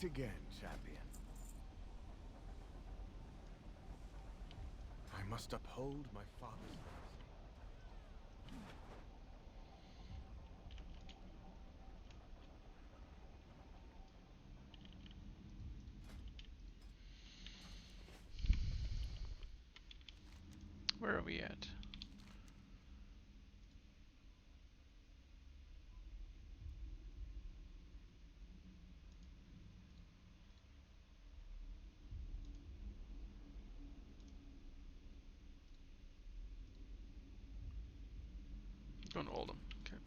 Meet again, champion. I must uphold my father's legacy. Where are we at? Going to Oldham. Okay.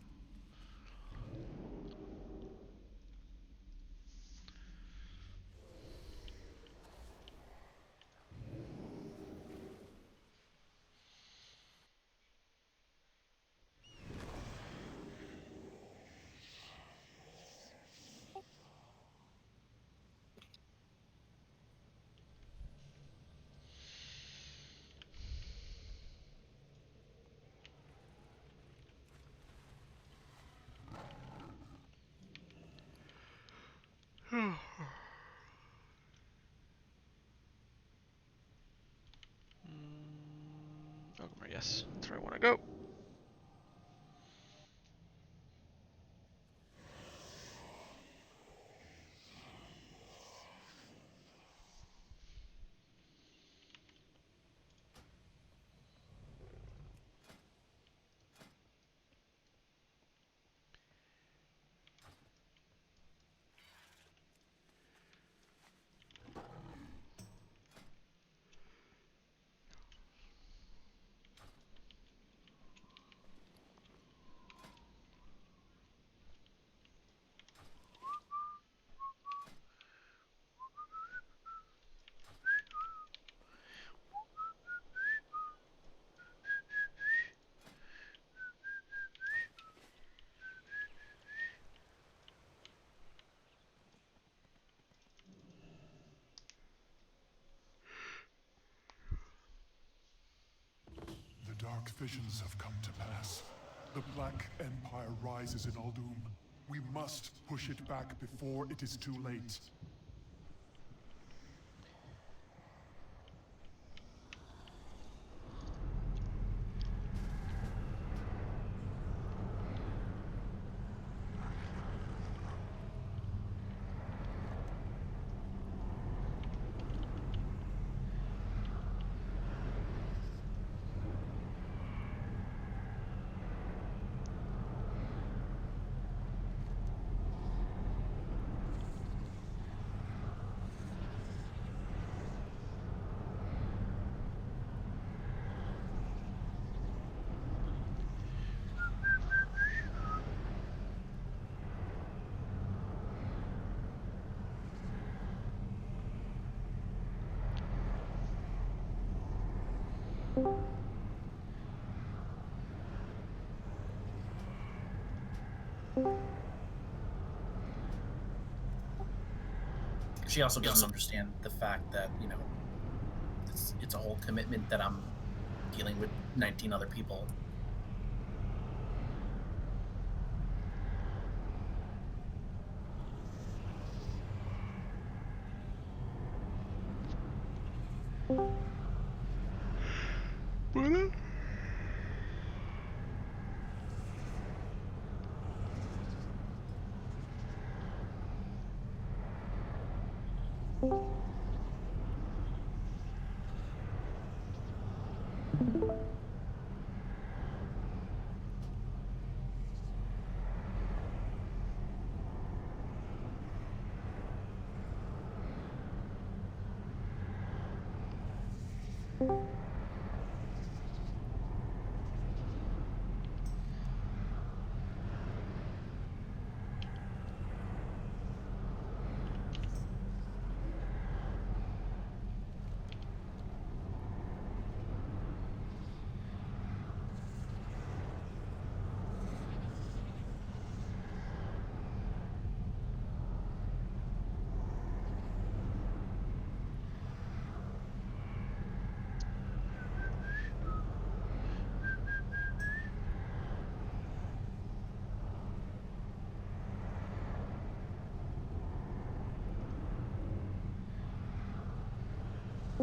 Ogre, yes, that's where I want to go. The dark visions have come to pass. The Black Empire rises in Uldum. We must push it back before it is too late. She also doesn't understand the fact that, you know, it's a whole commitment that I'm dealing with 19 other people. What?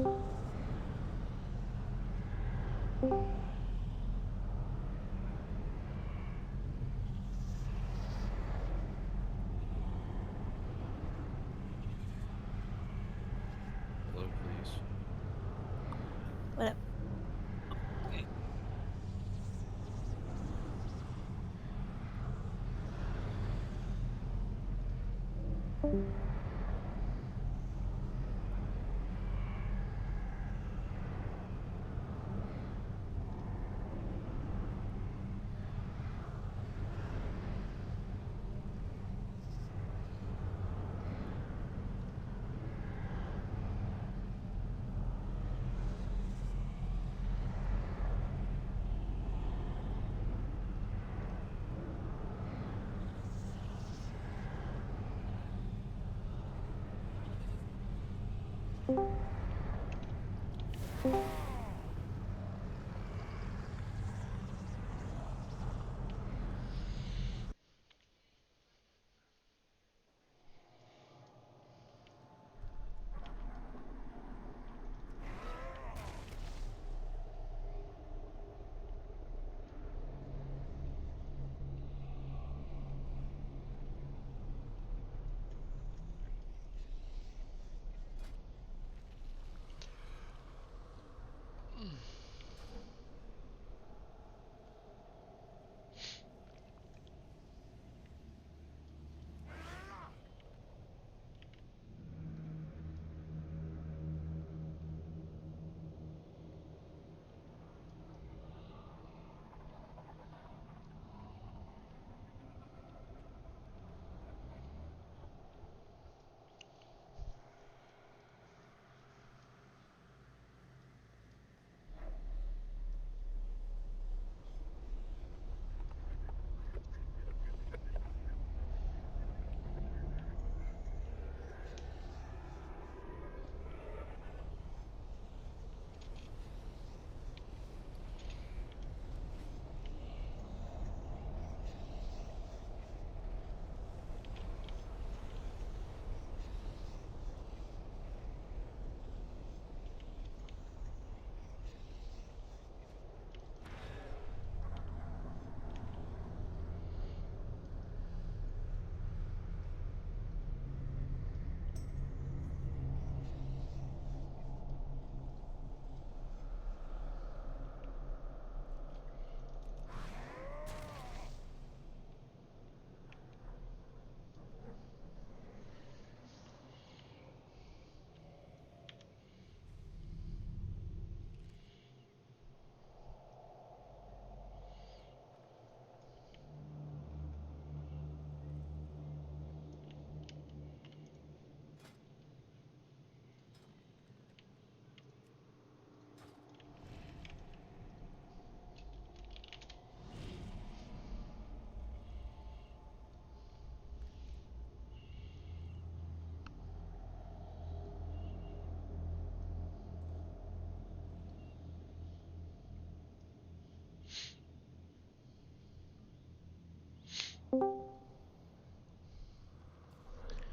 Hello, please. What up?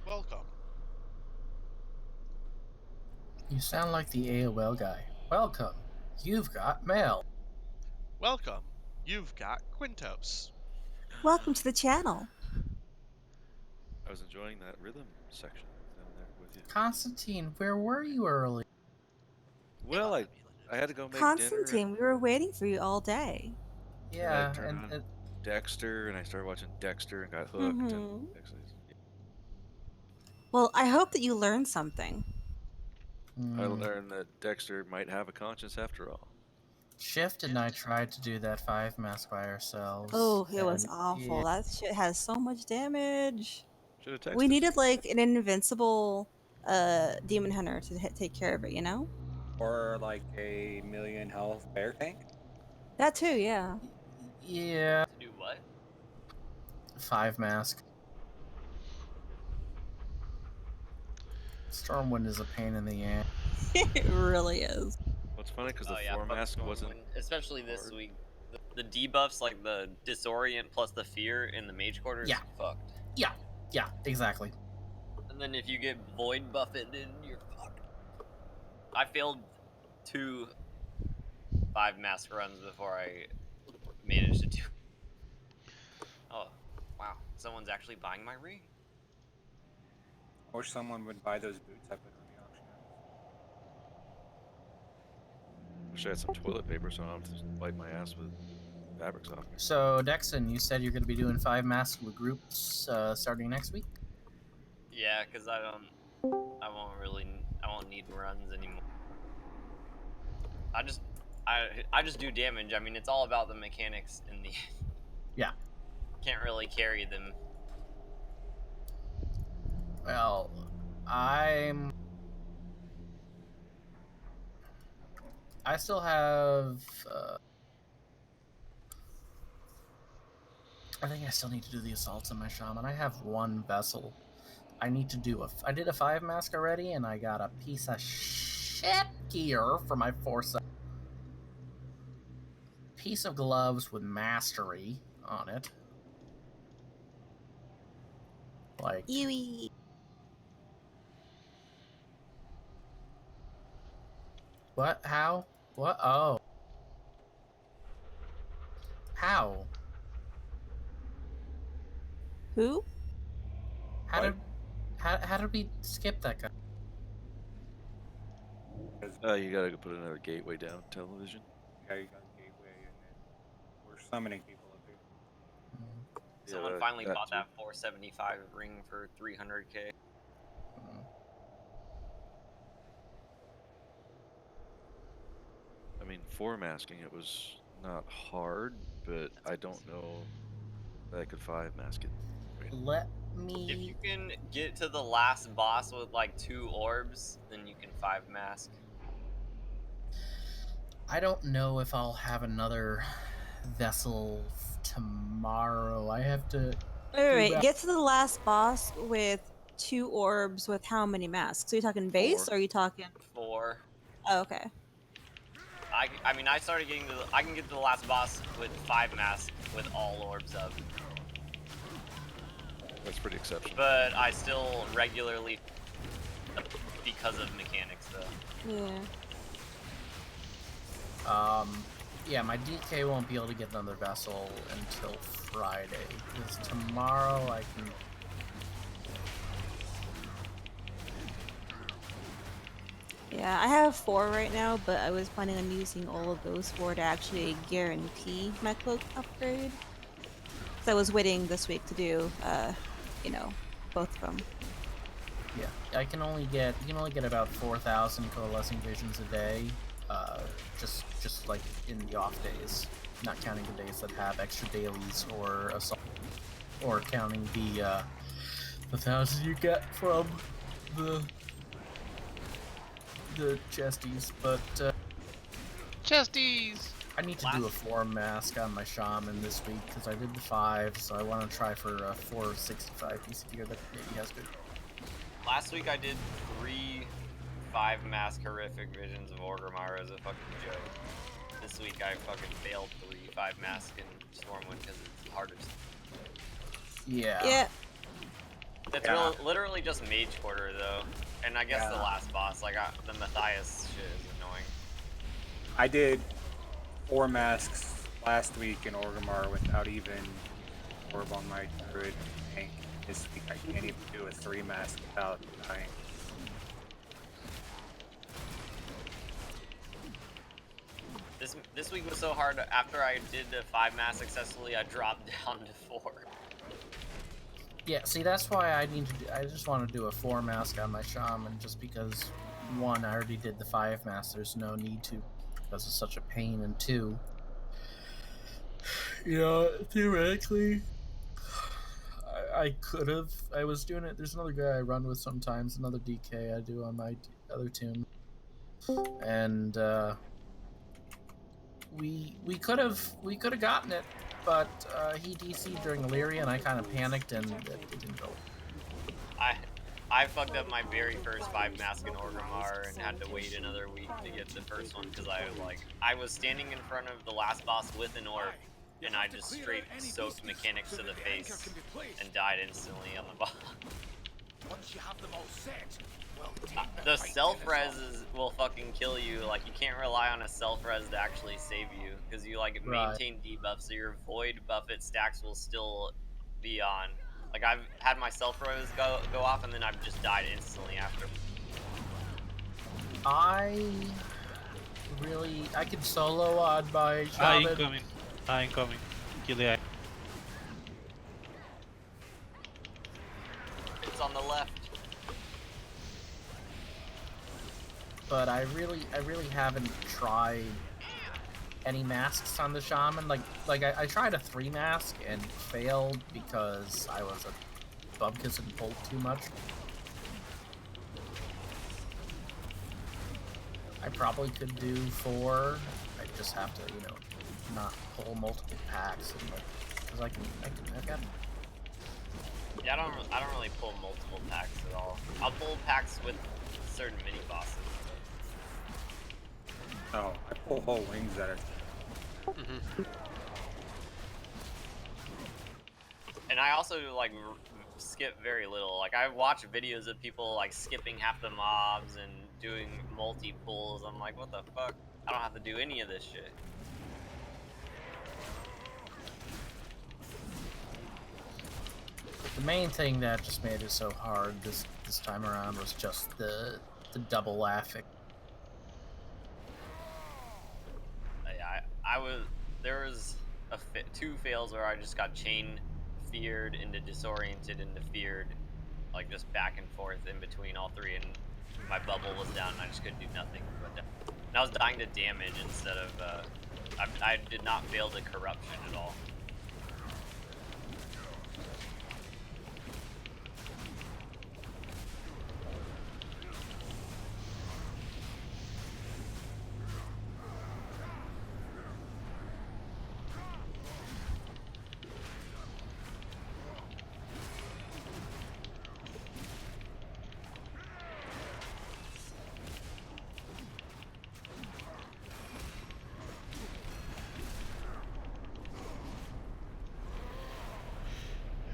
Welcome. You sound like the AOL guy. Welcome. You've got mail. Welcome. You've got Quintos. Welcome to the channel. I was enjoying that rhythm section down there with you. Constantine, where were you early? Well, I had to go make dinner, Constantine, we were waiting for you all day. and then I Yeah, turned on and Dexter, and I started watching Dexter and got hooked. And Mm-hmm. actually, Well, I hope that you learned something. I mm, learned that Dexter might have a conscience after all. Shift and I tried to do that 5 mask by ourselves. Oh, it was and awful. That shit has so much damage. Should have texted We you. needed like an invincible demon hunter to take care of it, you know? Or like a million health bear tank. That too, yeah. Yeah, To do what? 5 mask. Stormwind is a pain in the ass. It really is. What's funny because the Oh yeah, floor fuck mask wasn't. Stormwind. Especially this hard. week. The debuffs, like the disorient plus the fear in the mage quarters, Yeah. fucked. Yeah, exactly. And then if you get void buffed in, you're fucked. I failed 2 5-mask runs before I managed to do. Oh, wow! Someone's actually buying my ring. I wish someone would buy those boots I put on the auction house. Wish I had some toilet paper so I don't have to wipe my ass with fabric softener. So, Dexon, you said you're going to be doing 5 masks with groups starting next week? Yeah, because I won't need runs anymore. I just do damage. I mean, it's all about the mechanics in the. Yeah. Can't really carry them. Well, I still have. I think I still need to do the assaults on my shaman. I have 1 vessel. I need to do I did a 5 mask already, and I got a piece of shit gear for my 4-7. Piece of gloves with mastery on it. Like. Yui. What? How? What? Oh. How? Who? How What? how did we skip that guy? You gotta go put another gateway down television. Yeah, you got a gateway, and then we're summoning people up here. Someone finally bought that 475 ring for 300k. I mean, 4 masking it was not hard, but I don't know that I could 5 mask it. Let If me. you can get to the last boss with like 2 orbs, then you can 5 mask. I don't know if I'll have another vessel tomorrow. I have to. Wait. Get to the last boss with 2 orbs with how many masks? Are you talking base 4. or are you talking? 4. Oh, okay. I mean, I started getting to I can get to the last boss with 5 masks with all orbs up. That's pretty exceptional. But I still regularly because of mechanics though. Yeah. Yeah, my DK won't be able to get another vessel until Friday. Because tomorrow I can. Yeah, I have 4 right now, but I was planning on using all of those 4 to actually guarantee my cloak upgrade. So I was waiting this week to do, both of them. Yeah, I can only get. You can only get about 4,000 coalescing visions a day. Just like in the off days, not counting the days that have extra dailies or assault, or counting the 1,000 you get from the chesties. But Chesties! I need to do a 4 mask on my shaman this week because I did the 5, so I want to try for a 465 piece of gear that maybe has good. Last week I did 3 5-mask horrific visions of Orgrimmar as a fucking joke. This week I fucking failed 3 5-mask in Stormwind because it's harder. Yeah. Yeah. It's literally just Mage Quarter though, and I guess the last boss, like the Matthias shit is annoying. I did 4 masks last week in Orgrimmar without even orb on my druid tank. This week I can't even do a 3 mask without dying. This week was so hard. After I did the 5-mask successfully, I dropped down to 4. Yeah, see, that's why I need to do, I just want to do a 4 mask on my shaman, just because 1, I already did the 5 mask, there's no need to, because it's such a pain, and 2, theoretically, I could have, I was doing it, there's another guy I run with sometimes, another DK I do on my other tune, and, we could have gotten it, but he DC'd during Illyria, and I kind of panicked, and it didn't go. I fucked up my very first 5-mask in Orgrimmar and had to wait another week to get the first one because I was standing in front of the last boss with an orb, and I just straight soaked mechanics to the face and died instantly on the boss. Once you have them all set, well, The self-res will fucking kill you. Like, you can't rely on a self-res to actually save you, because you, like, Right. maintain debuff, so your void Buffet stacks will still be on. Like, I've had my self-res go off, and then I've just died instantly after. I could solo on my shaman. Incoming. Kill the eye. It's on the left. But I really haven't tried any masks on the shaman. Like I tried a 3 mask and failed because I was a bubkiss and pulled too much. I probably could do 4. I just have to, you know, not pull multiple packs and like, because I got. Yeah, I don't really pull multiple packs at all. I'll pull packs with certain mini bosses. Oh, I pull whole wings at it. And I also like skip very little. Like I watch videos of people like skipping half the mobs and doing multi pulls. I'm like, what the fuck? I don't have to do any of this shit. The main thing that just made it so hard this time around was just the double laughing. There was 2 fails where I just got chain feared into disoriented into feared, like just back and forth in between all 3, and my bubble was down and I just couldn't do nothing. But and I was dying to damage instead of I did not fail to corruption at all.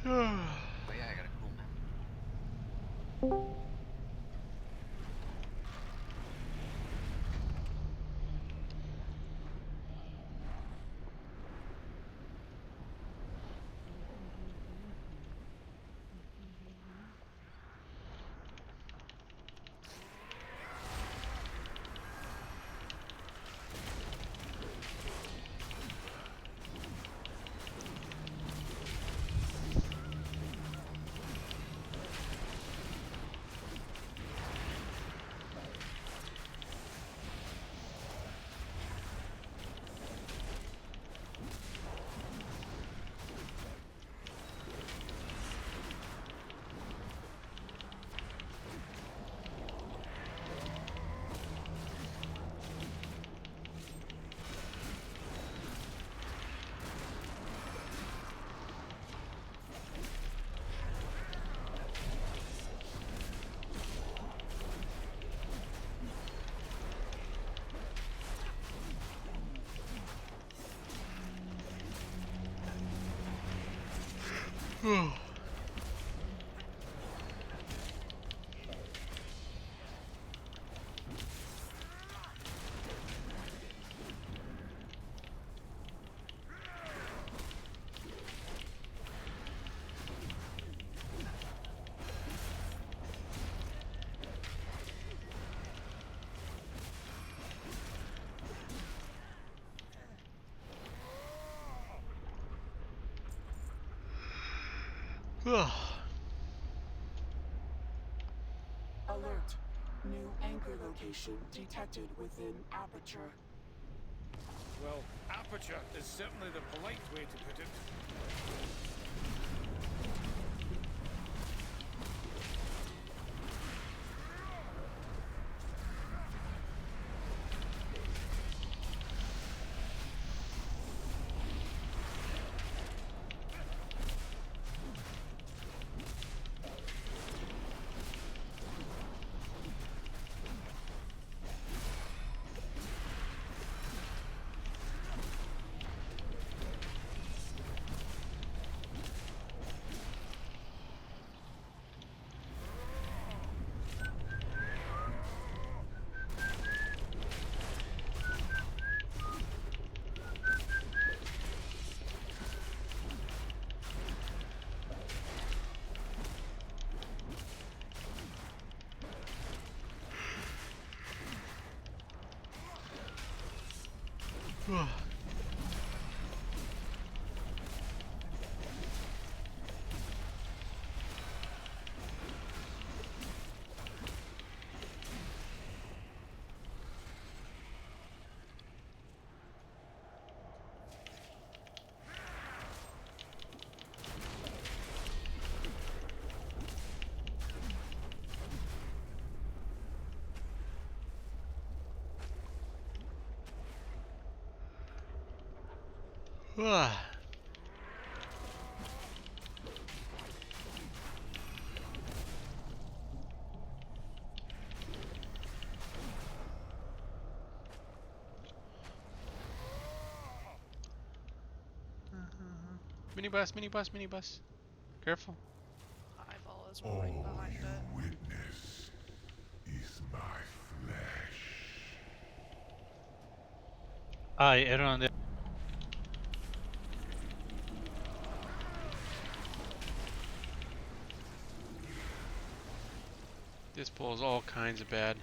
Oh yeah, I got a cool map. Alert. New anchor location detected within aperture. Well, aperture is certainly the polite way to put it. Minibus, minibus, minibus. Careful. Eyeball is right behind it. Witness is my flesh. Aye, everyone there. This bull is all kinds of bad.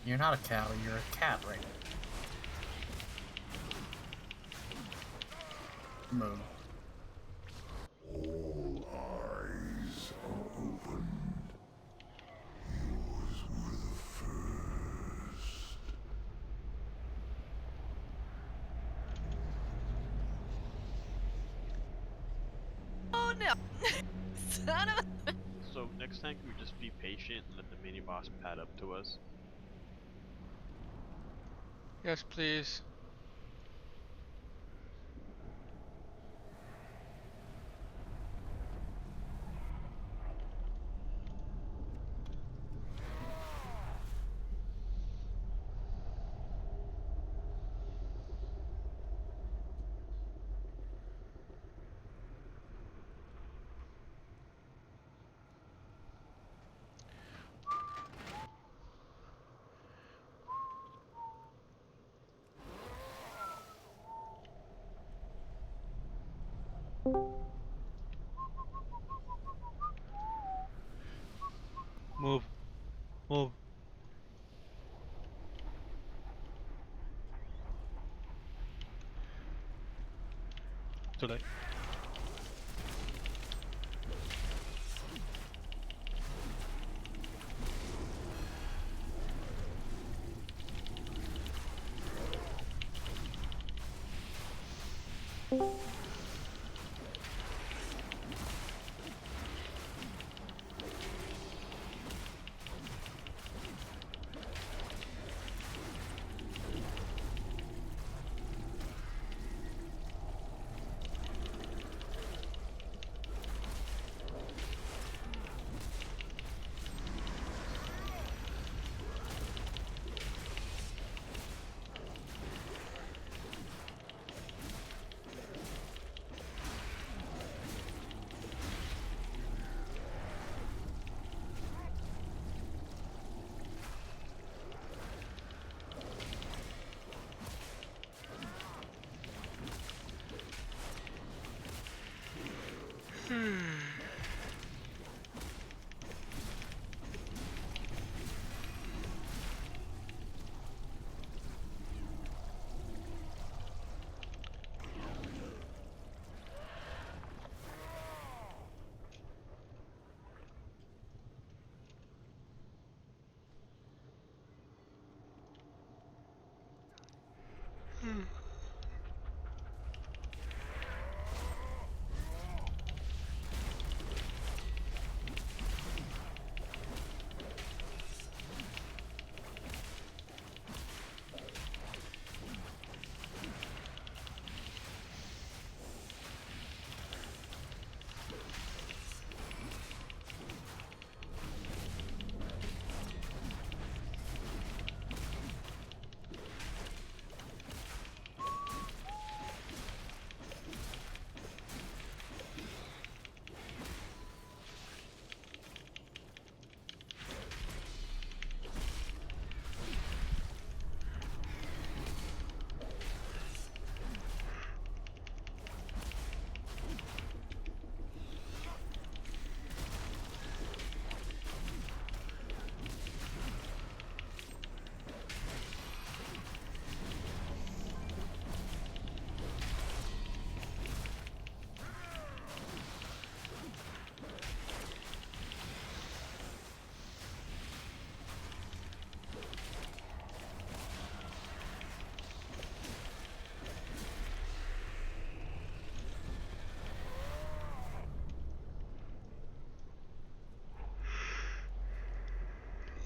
You're not a cow, you're a cat, right? Moon. All eyes are opened. Yours were the first. Oh no! Son of a... So next time, can we just be patient and let the mini boss pad up to us? Yes, please. Move. Move. Too late.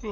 You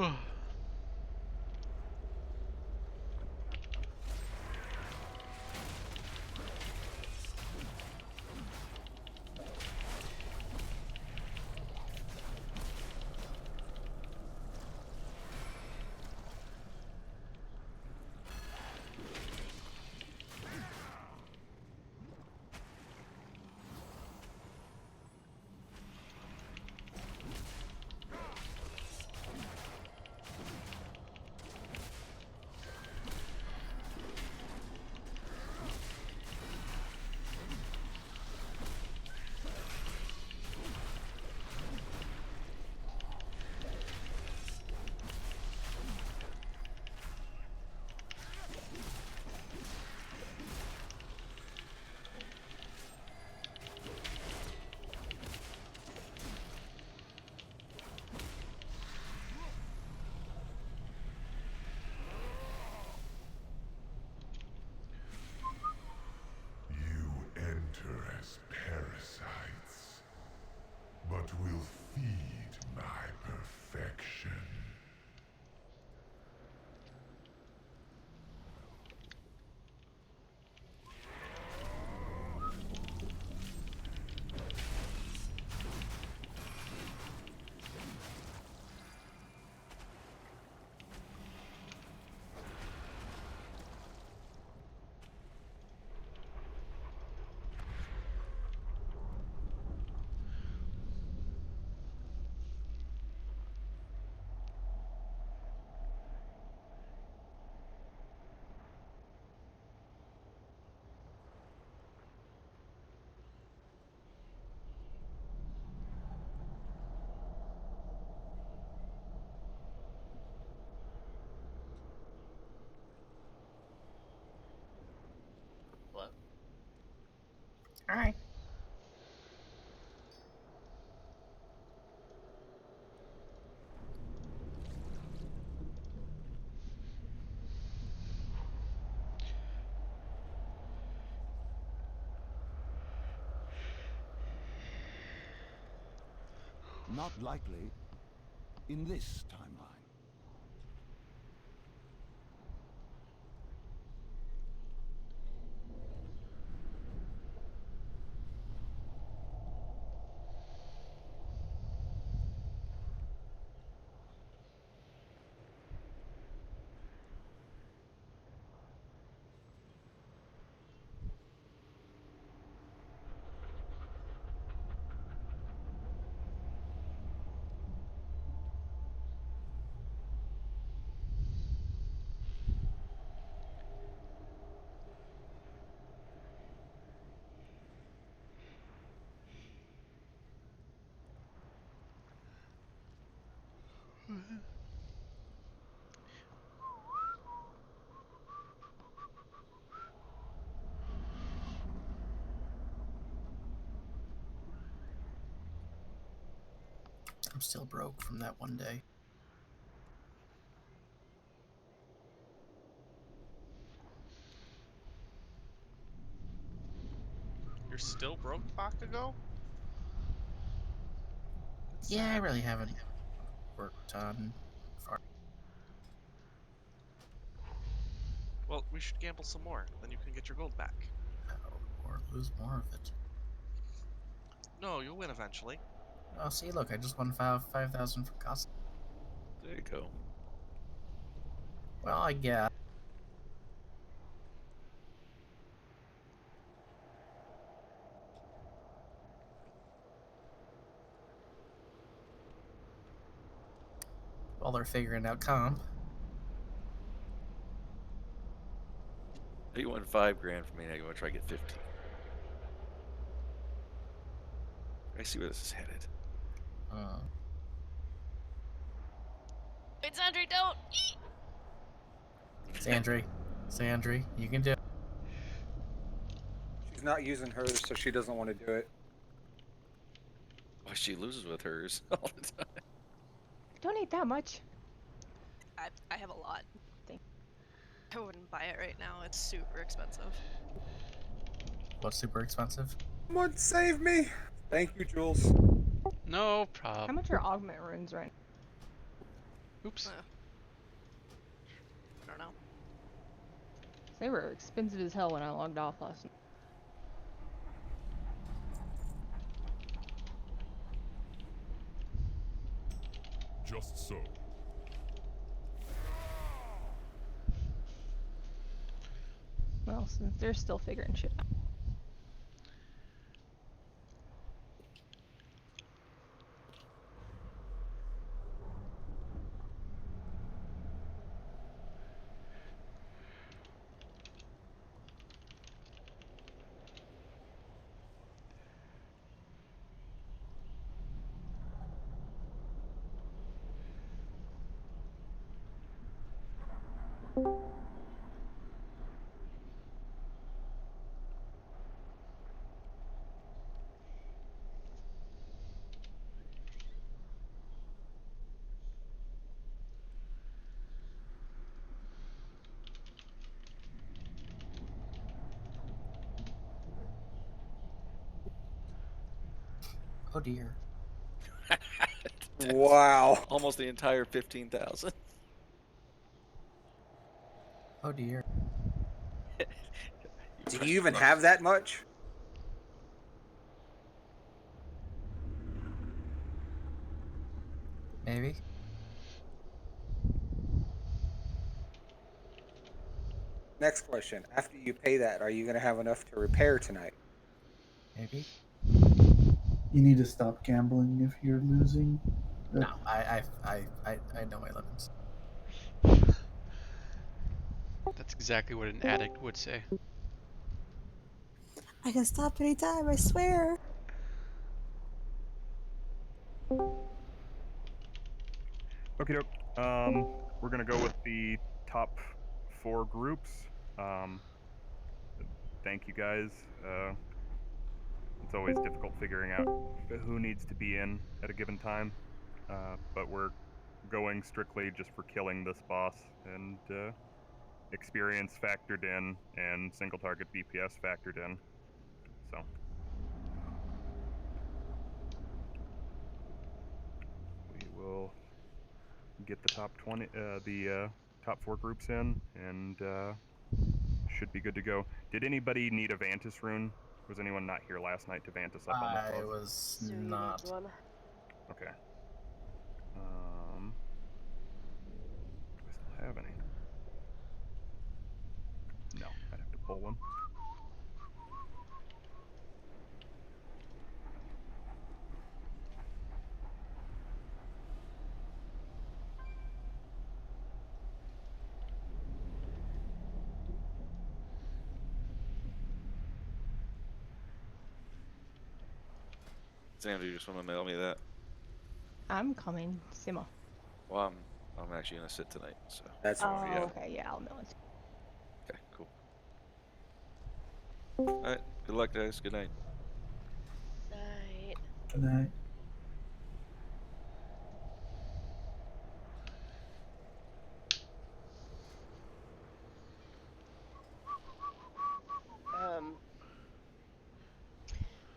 enter as parasites, but will feed my perfection. Hello. Alright. Not likely in this timeline. I'm still broke from that one day. You're still broke, Bakugo? That's Yeah, I sad. really haven't worked on far. Well, we should gamble some more. Then you can get your gold back. Or lose more of it. No, you'll win eventually. Oh, see, look, I just won 5,000 from Casa. There you go. Well, I guess. While they're figuring out comp. You won $5 grand from me. Now you want to try to get 15. I see where this is headed. Wait, Sandry, don't! Sandry, you can do it. She's not using hers, so she doesn't want to do it. Why she loses with hers all the time. Don't eat that much. I have a lot. I wouldn't buy it right now. It's super expensive. What's super expensive? Someone save me! Thank you, Jules. No problem. How much are augment runes right Oops. I don't know. They were expensive as hell when I logged off last night. Just so. Well, since they're still figuring shit out. Oh dear. Wow. Almost the entire 15,000. Oh dear. Do you even have that much? Maybe. Next question. After you pay that, are you going to have enough to repair tonight? Maybe. You need to stop gambling if you're losing. No, I know my limits. That's exactly what an addict would say. I can stop anytime, I swear. Okay, doke. We're gonna go with the top 4 groups. Thank you guys. It's always difficult figuring out who needs to be in at a given time, but we're going strictly just for killing this boss, and experience factored in, and single target DPS factored in. So. We will get the top 20, top 4 groups in, and should be good to go. Did anybody need a Vantis rune? Was anyone not here last night to Vantis up on this boss? I was not. Okay. Do I still have any? No, I'd have to pull one. Xander, you just want to mail me that? I'm coming, Simo. Well, I'm actually gonna sit tonight, so. That's Oh, fine. okay, yeah, I'll mail it. Okay, cool. All right. Good luck, guys. Good night. Night. Good night.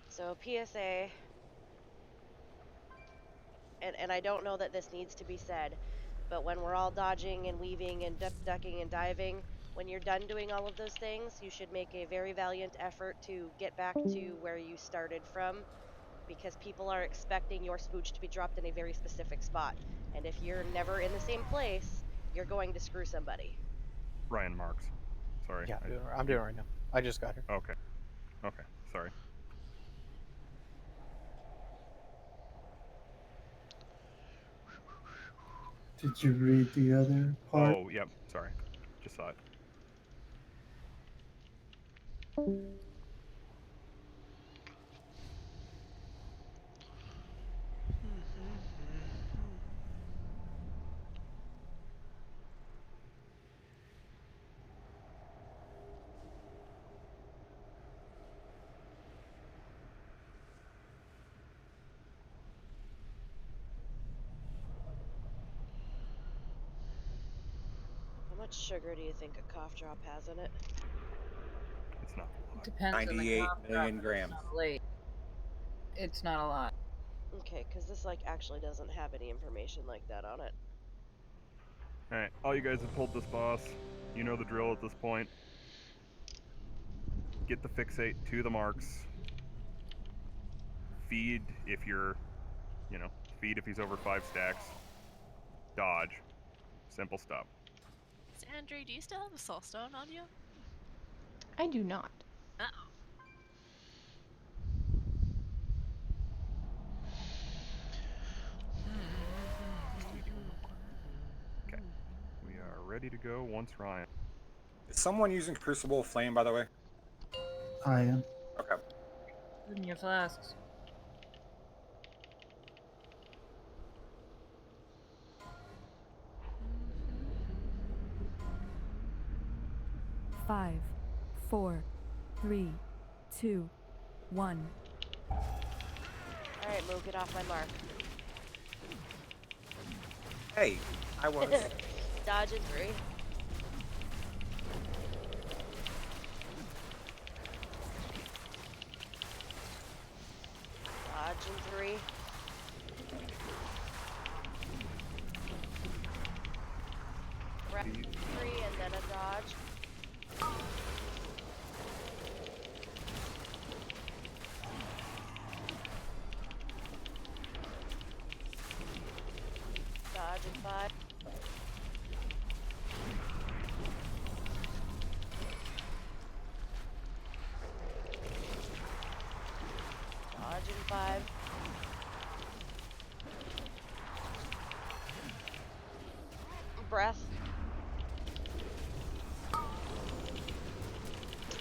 So PSA, and I don't know that this needs to be said, but when we're all dodging and weaving and ducking and diving, when you're done doing all of those things, you should make a very valiant effort to get back to where you started from, because people are expecting your spooch to be dropped in a very specific spot. And if you're never in the same place, you're going to screw somebody. Ryan Marks. Sorry. Yeah, I'm doing it right now. I just got here. Okay. Okay. Sorry. Did you read the other part? Oh, yep. Sorry. Just saw it. How much sugar do you think a cough drop has in it? It's not a lot. Depends on the 98 cough drop, million but it's grams. not late. It's not a lot. Okay, because this like actually doesn't have any information like that on it. Alright, all you guys have pulled this boss. You know the drill at this point. Get the fixate to the marks. Feed if you're, feed if he's over 5 stacks. Dodge. Simple stuff. Sandry, do you still have a soul stone on you? I do not. Uh-oh. Okay. We are ready to go once Ryan. Is someone using Crucible of Flame, by the way? I am. Okay. Give me your flasks. Five, 4, 3, 2, 1. Alright, Moo, get off my mark. Hey, I was. Dodge in 3. Dodge in 3. Rep 3 and then a dodge. Dodge in 5. Dodge in 5. Breath.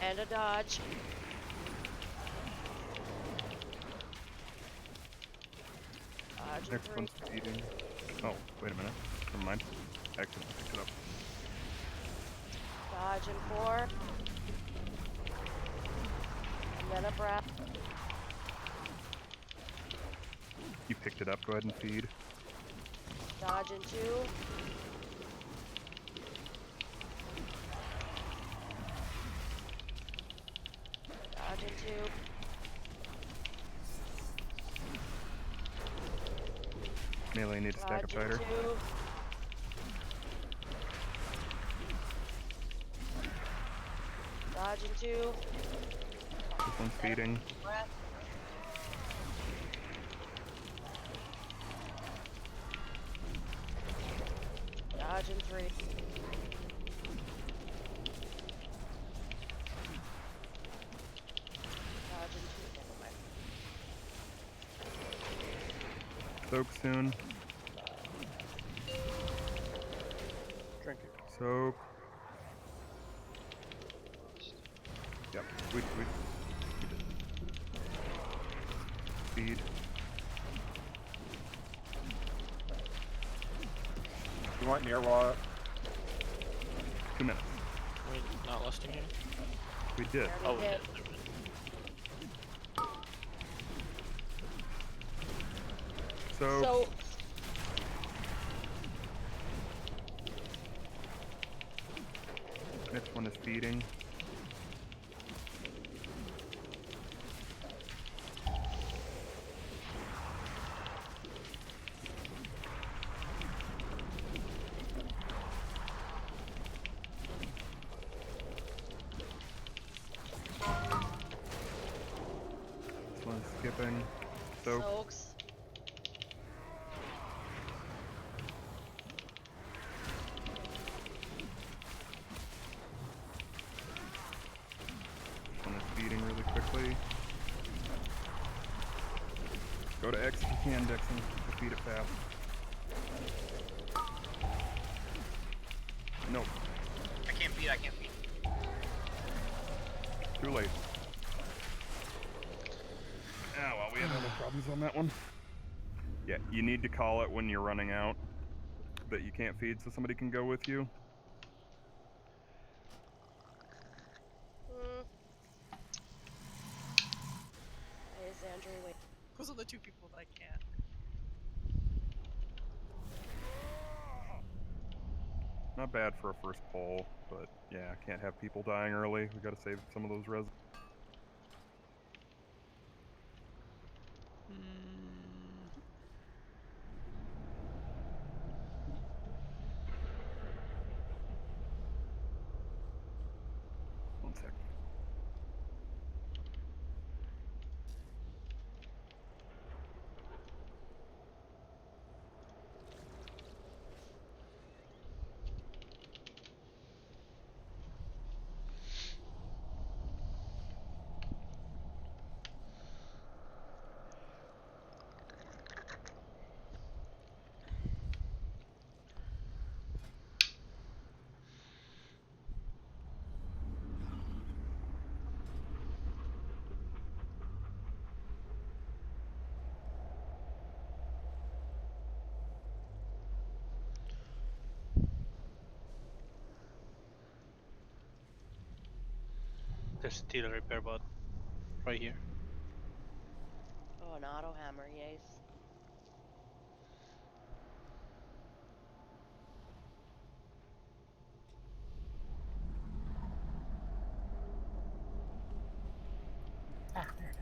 And a dodge. Dodge in Next 3. one's feeding. Oh, wait a minute. Never mind. Accidentally picked it up. Dodge in 4. And then a breath. You picked it up. Go ahead and feed. Dodge in 2. Dodge in 2. Melee need to stack up Dodge in tighter. 2. Dodge in 2. This one's feeding. Breath. Dodge in 3. Dodge in 2. Never mind. Soak soon. Drink it. Soak. Yep. We did. Feed. You want near wall? 2 minutes. Wait, not listing here? We did. Oh, we did. So. Next one is feeding. This one's skipping. Soak. Soaks. This one is feeding really quickly. Go to X if you can, Dixon. To feed it fast. Nope. I can't feed. Too late. Ah, well, we had other problems on that one. Yeah, you need to call it when you're running out that you can't feed so somebody can go with you. Hey, Andrew, wait. Those are the 2 people that I can't. Not bad for a first poll, but yeah, can't have people dying early. We gotta save some of those res. There's still a repair bot right here. Oh, an auto hammer, yes. Ah, there it is.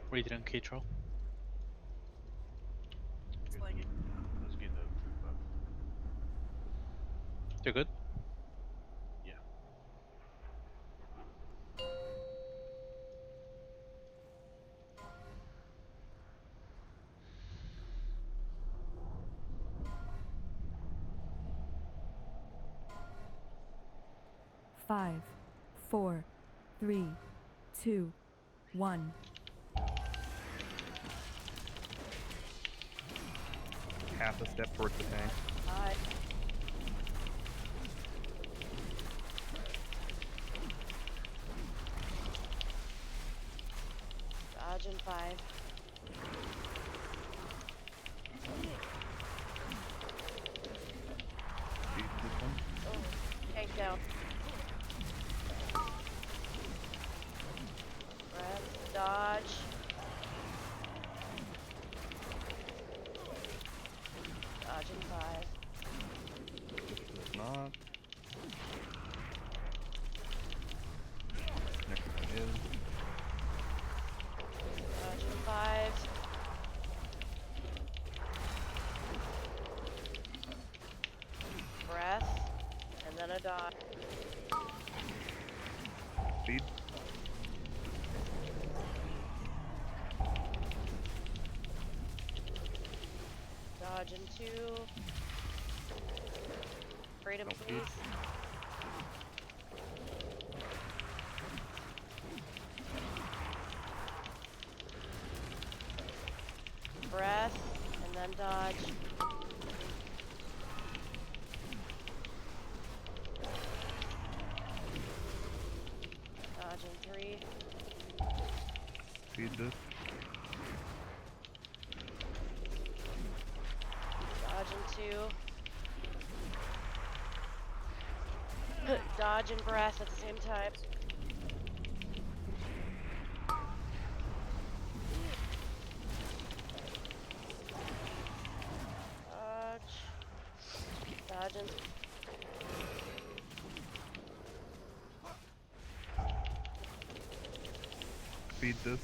Read it on K-Troll. It's lagging. I was getting a food buff. You're good? Yeah. Five, four, three, two, one. Half a step towards the tank. Hi. Dodge and 5. Oh, tank down. Breath, dodge. Dodge and 5. Not. Next one is. Dodge and 5. Breath, and then a dodge. Speed. Dodge and 2. Freedom, Don't please. Breath, and then dodge. Dodge and 3. Speed this. Dodge and 2. Dodge and breath at the same time. Dodge. Dodge and... Speed this.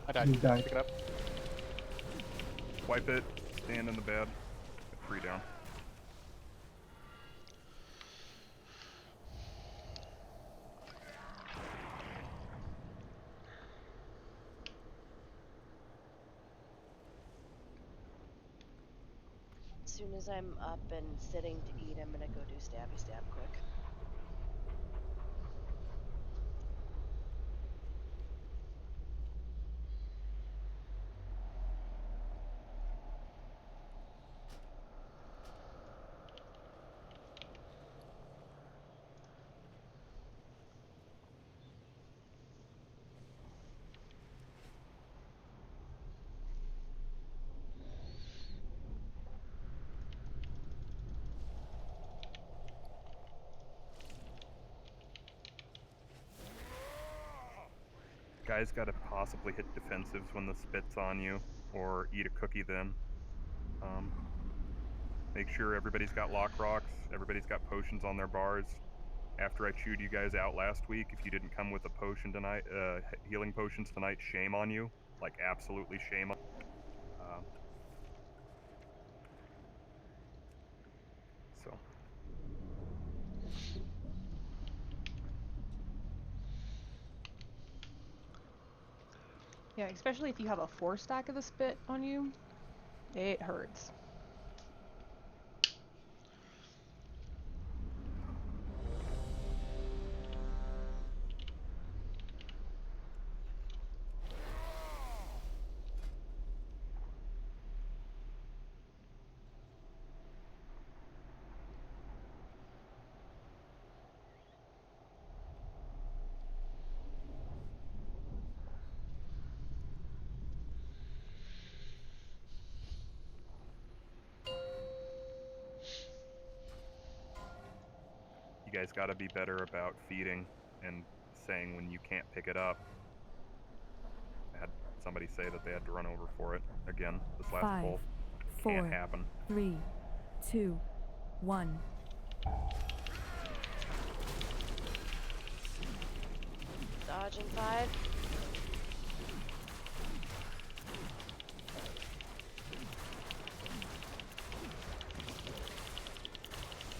I died. You died. Pick it up. Wipe it. Stand in the bed. Get 3 down. As soon as I'm up and sitting to eat, I'm gonna go do stabby stab quick. Guys gotta possibly hit defensives when the spit's on you, or eat a cookie then. Make sure everybody's got lock rocks, everybody's got potions on their bars. After I chewed you guys out last week, if you didn't come with a potion tonight, healing potions tonight, shame on you. Like, absolutely shame on so. Yeah, especially if you have a 4 stack of the spit on you, it hurts. You guys got to be better about feeding and saying when you can't pick it up. I had somebody say that they had to run over for it again this last 5, pull. 4, Can't happen. 3, 2, 1. Dodging 5.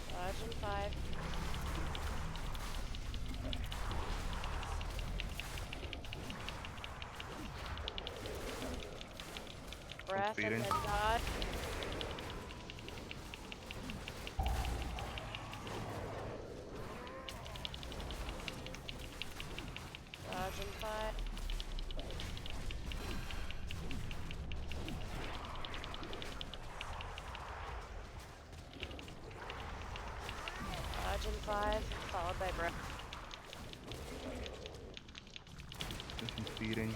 Dodging 5. Breath and feeding. then dodge. Dodging 5. Dodging 5, followed by breath. Just feeding.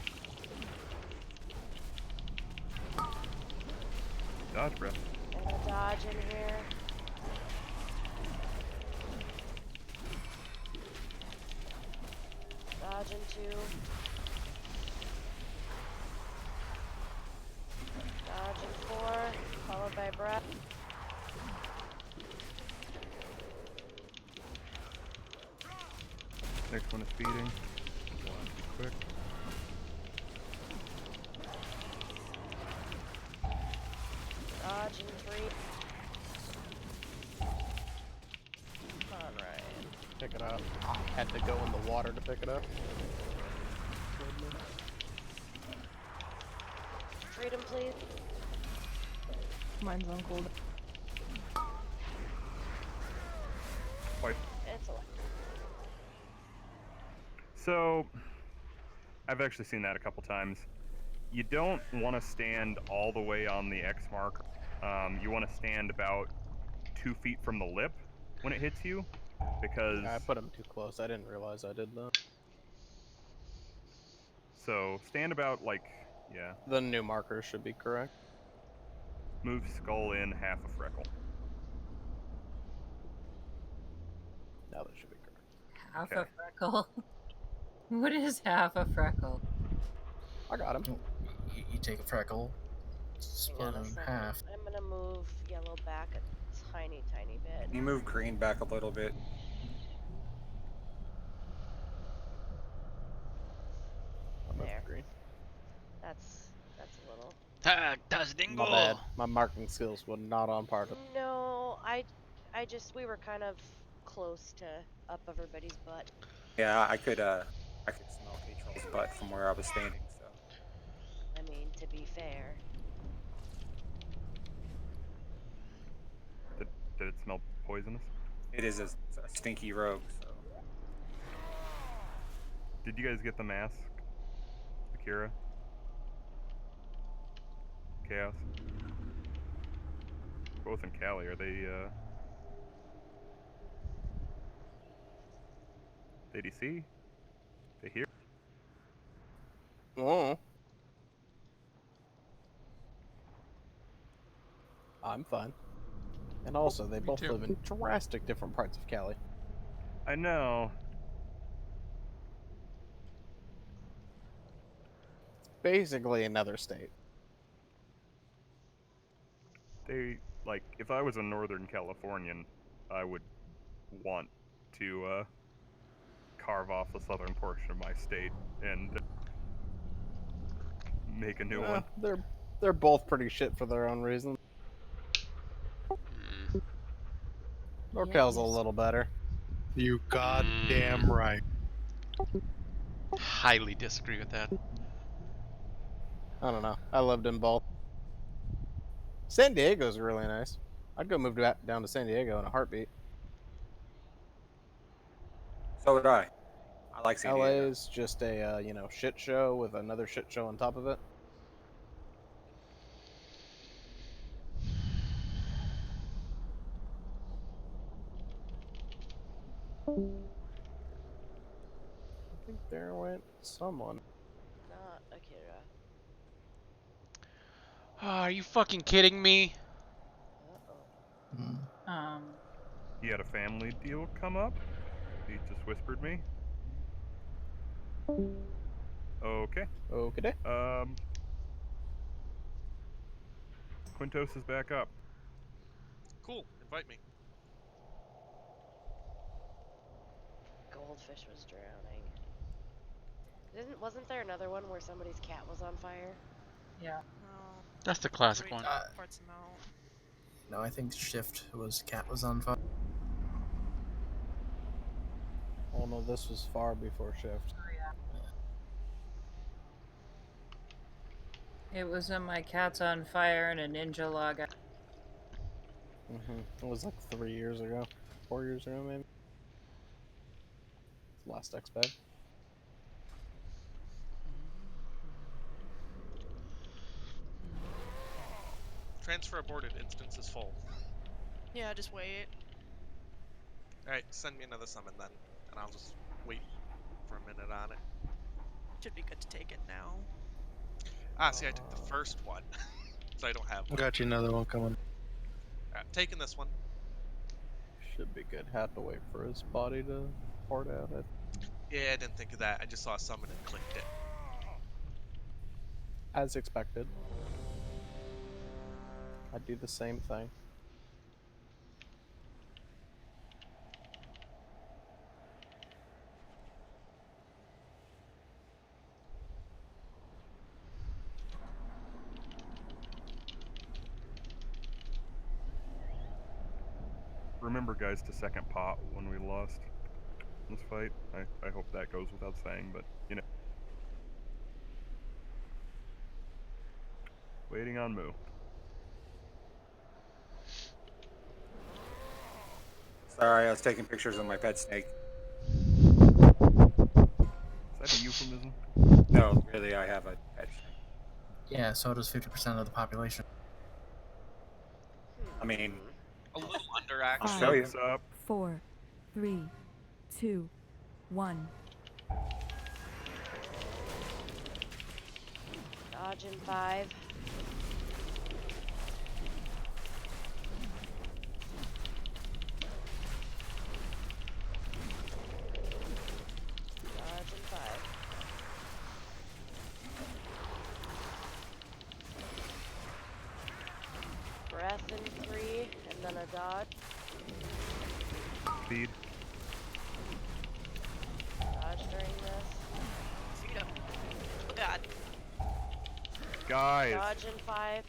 Dodge breath. And a dodge in here. Dodging 2. Dodging 4, followed by breath. Next one is feeding. Quick. Dodging 3. Alright. Pick it up. Had to go in the water to pick it up. Freedom, please. Mine's on cold. Wipe. It's a So, I've actually seen that a couple times. You don't want to stand all the way on the X mark. You want to stand about 2 feet from the lip when it hits you, because... Yeah, I put him too close. I didn't realize I did that. So, stand about, like, yeah. The new marker should be correct. Move skull in half a freckle. Now that should be correct. Half Okay. a freckle? What is half a freckle? I got him. You take a freckle, split it in half. I'm gonna move yellow back a tiny bit. You move green back a little bit. There. Green. That's a little. Does dingo. My bad. My marking skills were not on par. No, I just we were kind of close to up everybody's butt. Yeah, I could smell K-Troll's butt from where I was standing, so. I mean, to be fair. Did it smell poisonous? It is a stinky rogue, so. Did you guys get the mask, Akira? Chaos? Both in Cali, are they, ADC? They here? Oh. I'm fine. And also, they both live in drastic different parts of Cali. I know. Basically another state. They, like, if I was a Northern Californian, I would want to, carve off the southern portion of my state and make a new one. They're both pretty shit for their own reasons. NorCal's a little better. You goddamn right. Highly disagree with that. I don't know. I lived in both. San Diego's really nice. I'd go move down to San Diego in a heartbeat. So would I. I like San Diego. LA's just a shit show with another shit show on top of it. I think there went someone. Not Akira. Oh, are you fucking kidding me? Uh-oh. he had a family deal come up. He just whispered me. Okay. Okay. Quintos is back up. Cool. Invite me. Goldfish was drowning. Wasn't there another one where somebody's cat was on fire? Yeah. That's the classic one. Parts them out. No, I think Shift was cat was on fire. Oh no, this was far before Shift. It was when my cat's on fire and a ninja log. It was like 3 years ago, 4 years ago maybe. Last XP. Transfer aborted. Instance is full. Yeah, just wait. Alright, send me another summon then, and I'll just wait for a minute on it. Should be good to take it now. Ah, see, I took the first one, so I don't have one. Got you another one coming. Alright, taking this one. Should be good. Had to wait for his body to port out it. Yeah, I didn't think of that. I just saw summon and clicked it. As expected. I'd do the same thing. Remember, guys, to second pot when we lost this fight. I hope that goes without saying, but, you know. Waiting on Moo. Sorry, I was taking pictures of my pet snake. Is that a euphemism? No, really, I have a pet snake. Yeah, so does 50% of the population. I mean, a little under, actually. I'll show you. What's up? 4, 3, 2, 1. Dodge in 5. Dodge in 5. Breath in 3, and then a dodge. Speed. Dodge during this. Speed up. Oh god. Guys, Dodge in 5.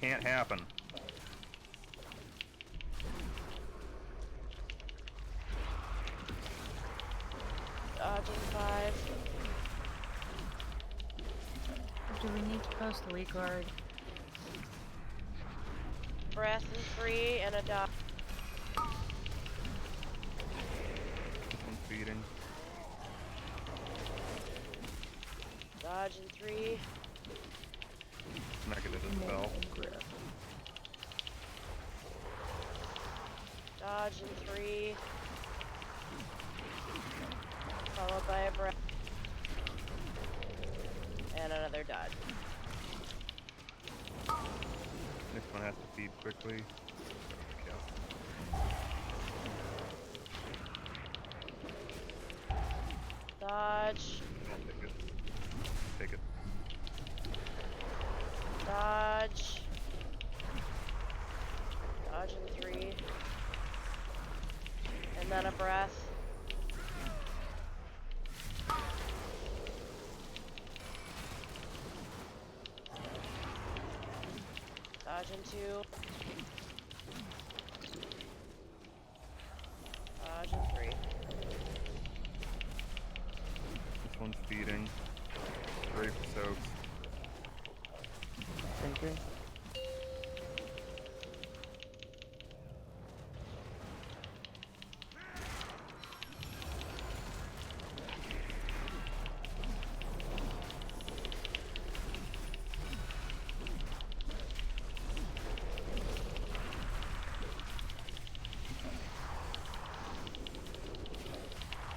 can't happen. Dodge in 5. Do we need to post the weak guard? Breath in 3, and a dodge. This one's feeding. Dodge in 3. Negative as well. Dodge in 3. Followed by a breath. And another dodge. Next one has to feed quickly. Dodge. Take it. Take it. Dodge. Dodge in 3. And then a breath. Dodge in 2. Dodge in 3. This one's feeding. Great for soaks. Thinking.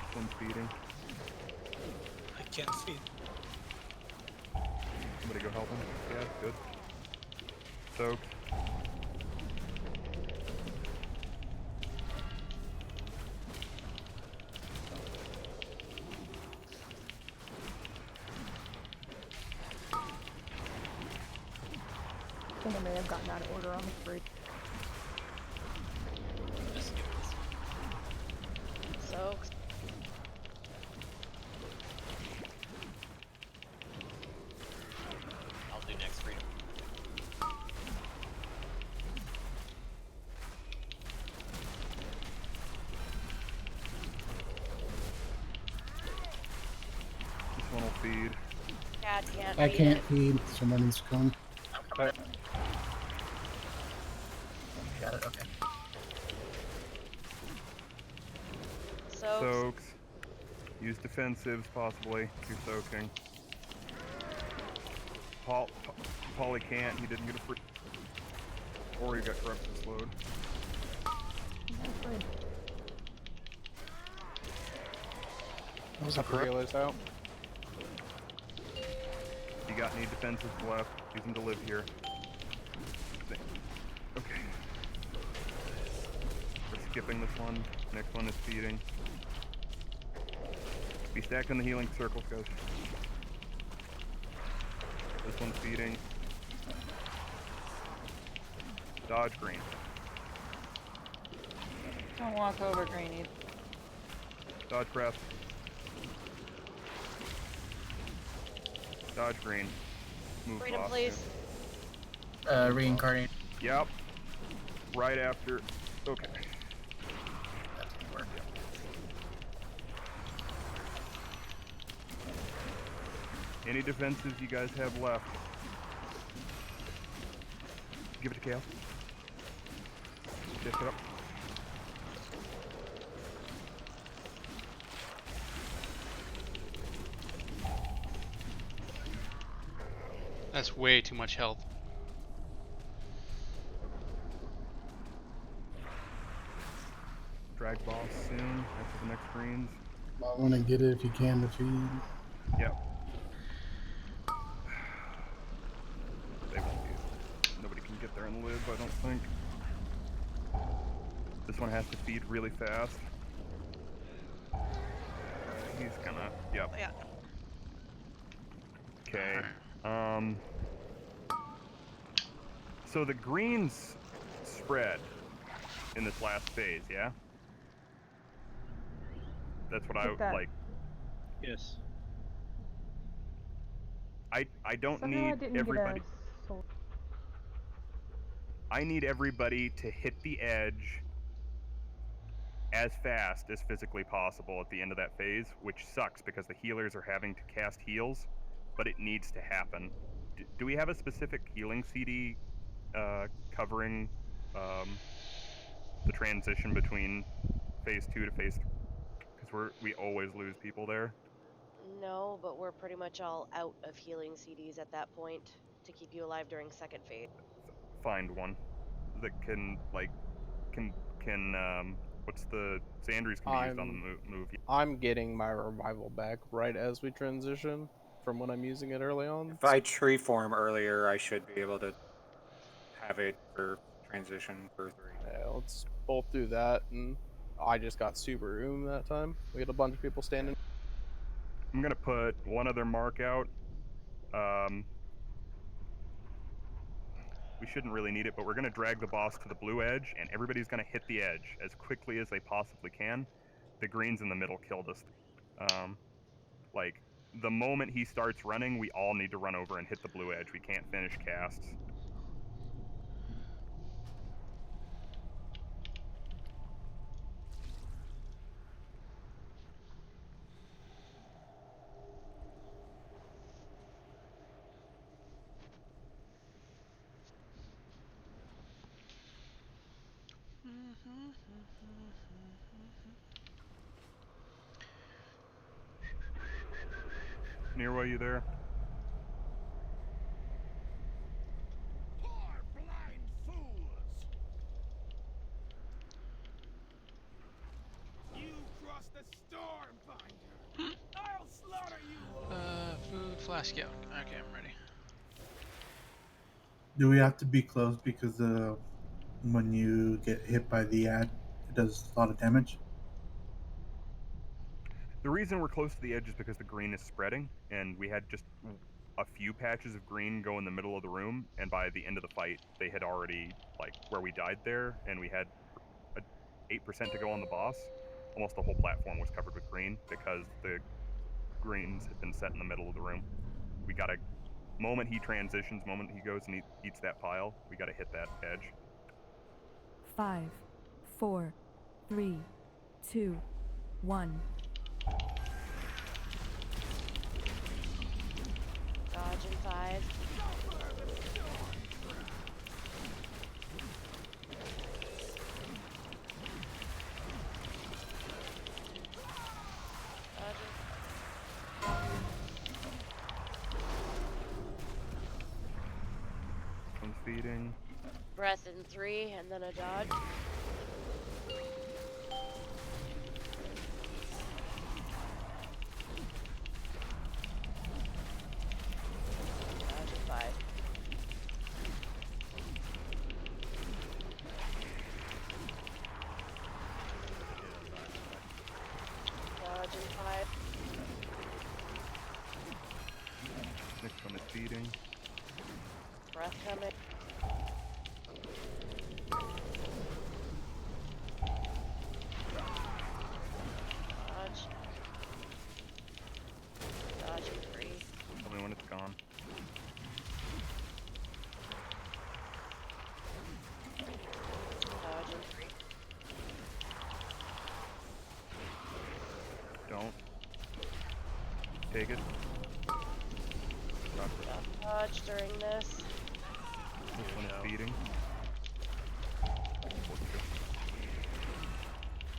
This one's feeding. I can't feed. Somebody go help him. Yeah, good. Soaked. think I may have gotten out of order on the free. Just skip this. So I'll do next freedom. This one will feed. Cat can't. I feed can't it. feed. Someone needs to come. Got it. Okay. So Soaks. Use defensives possibly. Do soaking. Polly can't. He didn't get a free. Or he got corruption slowed. Those are healers out. You got any defensives left? Use them to live here. Okay. We're skipping this one. Next one is feeding. Be stacked in the healing circles, guys. This one's feeding. Dodge green. Don't walk over Greenie. Dodge press. Dodge green. Move freedom, boss, please. Reincarnate. Yep. Right after. Okay. That didn't work. Any defenses you guys have left? Give it to Chaos. Shift it up. That's way too much health. Drag boss soon after the next greens. I want to get it if you can to feed. Yep. They won't be. Nobody can get there and live, I don't think. This one has to feed really fast. He's gonna. Yep. Yeah. Okay. So the greens spread in this last phase, yeah? That's what I Take that. like. Yes. I don't Somehow I need didn't everybody. get a soul. I need everybody to hit the edge as fast as physically possible at the end of that phase, which sucks because the healers are having to cast heals, but it needs to happen. Do we have a specific healing CD covering the transition between phase 2 to phase 3? Because we always lose people there. No, but we're pretty much all out of healing CDs at that point to keep you alive during second phase. Find one that can what's the Xandries can be used on the move. I'm getting my revival back right as we transition from when I'm using it early on. If I tree form earlier, I should be able to have it for transition for 3. Yeah, let's both do that. And I just got super room that time. We had a bunch of people standing. I'm gonna put one other mark out. We shouldn't really need it, but we're gonna drag the boss to the blue edge, and everybody's gonna hit the edge as quickly as they possibly can. The greens in the middle killed us. Like, the moment he starts running, we all need to run over and hit the blue edge. We can't finish casts. Nearway, you there? Poor blind fools! You crossed the storm binder. I'll slaughter you all. Food flask out. Okay, I'm ready. Do we have to be close because when you get hit by the ad, it does a lot of damage? The reason we're close to the edge is because the green is spreading, and we had just a few patches of green go in the middle of the room, and by the end of the fight, they had already, like, where we died there, and we had a 8% to go on the boss. Almost the whole platform was covered with green because the greens had been set in the middle of the room. We gotta, moment he transitions, moment he goes and eats that pile, we gotta hit that edge. 5, 4, 3, 2, 1. Dodge in 5. One's feeding. Breath in 3, and then a dodge. Dodge in 5. Dodge in 5. Next one is feeding. Breath coming. Dodge. Dodge in 3. Tell me when it's gone. Dodge in 3. Don't. Take it. Drop it. Dodge during this. This one is feeding.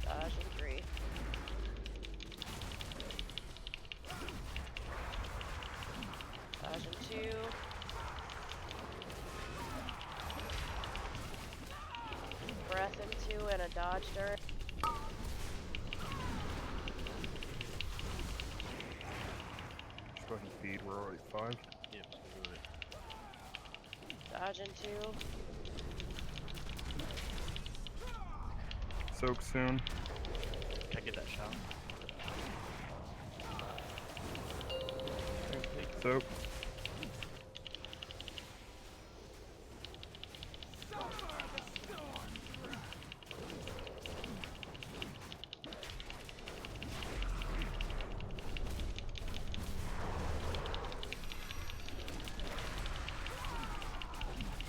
Dodge in 3. Dodge in 2. Breath in 2 and a dodge during. Just go ahead and feed. We're already at 5. Yep, we're doing it. Dodge in 2. Soak soon. Can I get that shot? Soak.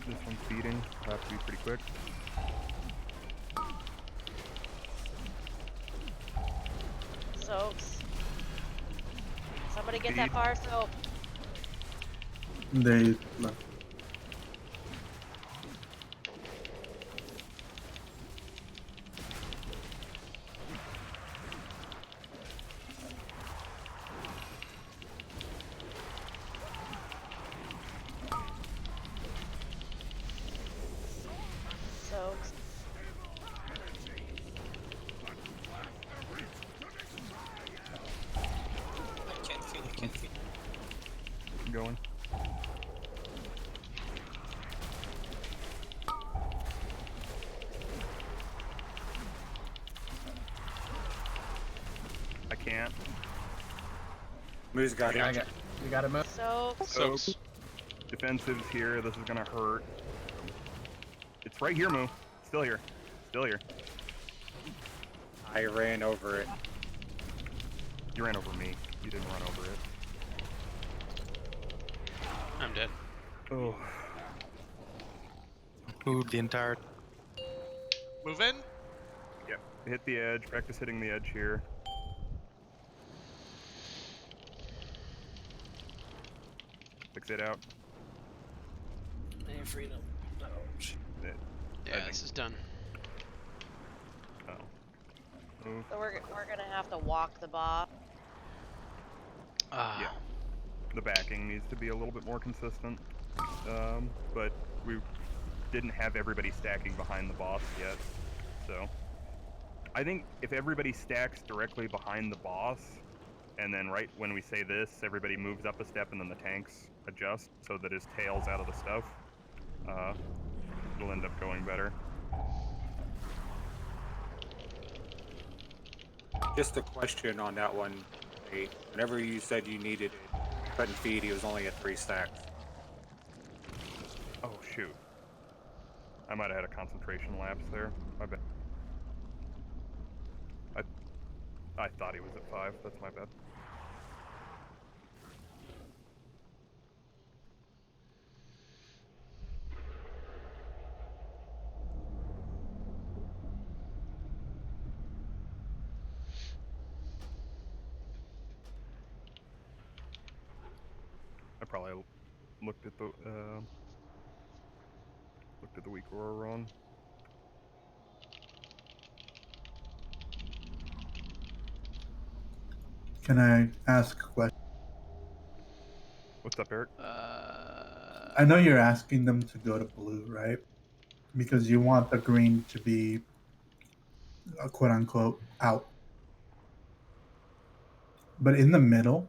This one's feeding. Will have to be pretty quick. Soaks. Somebody get that bar soap. They left. Soaks. I can't feel. Going. I can't. Moose got him. We got him. Soaks. Soaks. Defensives here. This is gonna hurt. It's right here, Moo. Still here. Still here. I ran over it. You ran over me. You didn't run over it. I'm dead. Oh. Move the entire. Move in. Yep. Hit the edge. Practice hitting the edge here. Fix it out. And freedom. Oh, shit. Yeah, this is done. Oh. Move. So we're gonna have to walk the boss. Yeah. The backing needs to be a little bit more consistent. But we didn't have everybody stacking behind the boss yet. So I think if everybody stacks directly behind the boss, and then right when we say this, everybody moves up a step and then the tanks adjust so that his tail's out of the stuff, it'll end up going better. Just a question on that one. Nate. Whenever you said you needed it, couldn't feed. He was only at 3 stacks. Oh shoot. I might have had a concentration lapse there. My bad. I thought he was at 5. That's my bad. I probably looked at the weak aura wrong. Can I ask a question? What's up, Eric? I know you're asking them to go to blue, right? Because you want the green to be quote unquote out. But in the middle,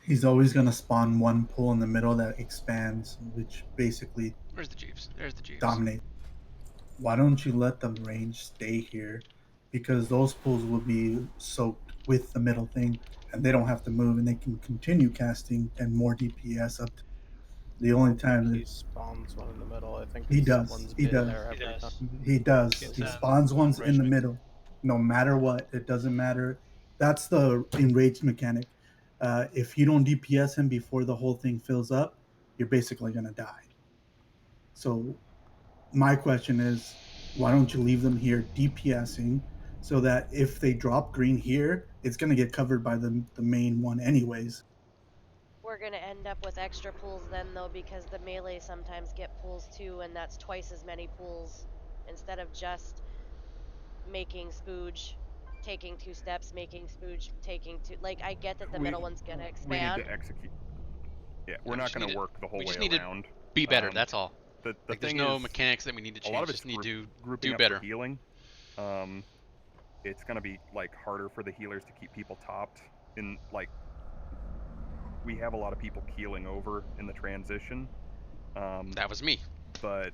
he's always going to spawn one pool in the middle that expands, which basically Where's the Jeeps? There's the Jeeps. dominates. Why don't you let the range stay here? Because those pools will be soaked with the middle thing, and they don't have to move, and they can continue casting and more DPS up to the only time He spawns one in the middle. I think he does. someone's He been does. there every time. He does. It's He a spawns ones in the enragement. middle, no matter what. It doesn't matter. That's the enraged mechanic. If you don't DPS him before the whole thing fills up, you're basically gonna die. So, my question is, why don't you leave them here DPSing, so that if they drop green here, it's gonna get covered by the main one anyways. We're gonna end up with extra pools then, though, because the melee sometimes get pools too, and that's twice as many pools instead of just making spooge, taking 2 steps, making spooge, taking 2. Like, I get that the middle one's gonna We need expand. to execute. Yeah, we're not going to work the whole we way just need around. to be better. That's all. The like, there's thing no is, mechanics that we need to change. A lot of Just it's need to grouping do up better. for healing. It's going to be like harder for the healers to keep people topped. In like, we have a lot of people keeling over in the transition. That was me. But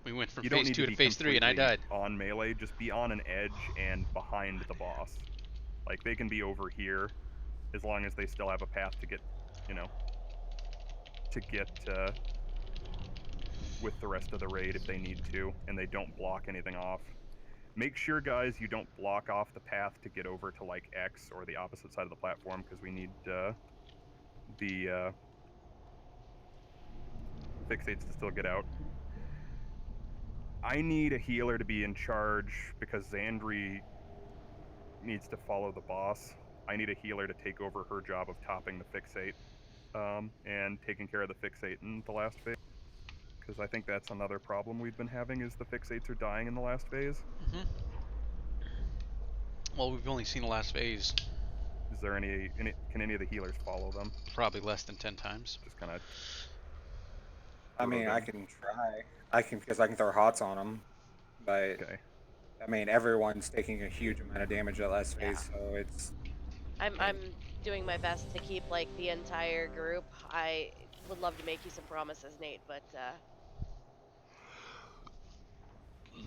we went from you don't phase need 2 to to be phase 3, and I died. on melee. Just be on an edge and behind the boss. Like, they can be over here as long as they still have a path to get, with the rest of the raid if they need to, and they don't block anything off. Make sure, guys, you don't block off the path to get over to, like, X or the opposite side of the platform, because we need the fixates to still get out. I need a healer to be in charge because Xandri needs to follow the boss. I need a healer to take over her job of topping the fixate and taking care of the fixate in the last phase. Because I think that's another problem we've been having is the fixates are dying in the last phase. Well, we've only seen the last phase. Is there can any of the healers follow them? Probably less than 10 times. Just kind of. I mean, I can try. Because I can throw hots on them, but I mean, everyone's taking a huge amount of damage at last phase, so it's. I'm doing my best to keep like the entire group. I would love to make you some promises, Nate, but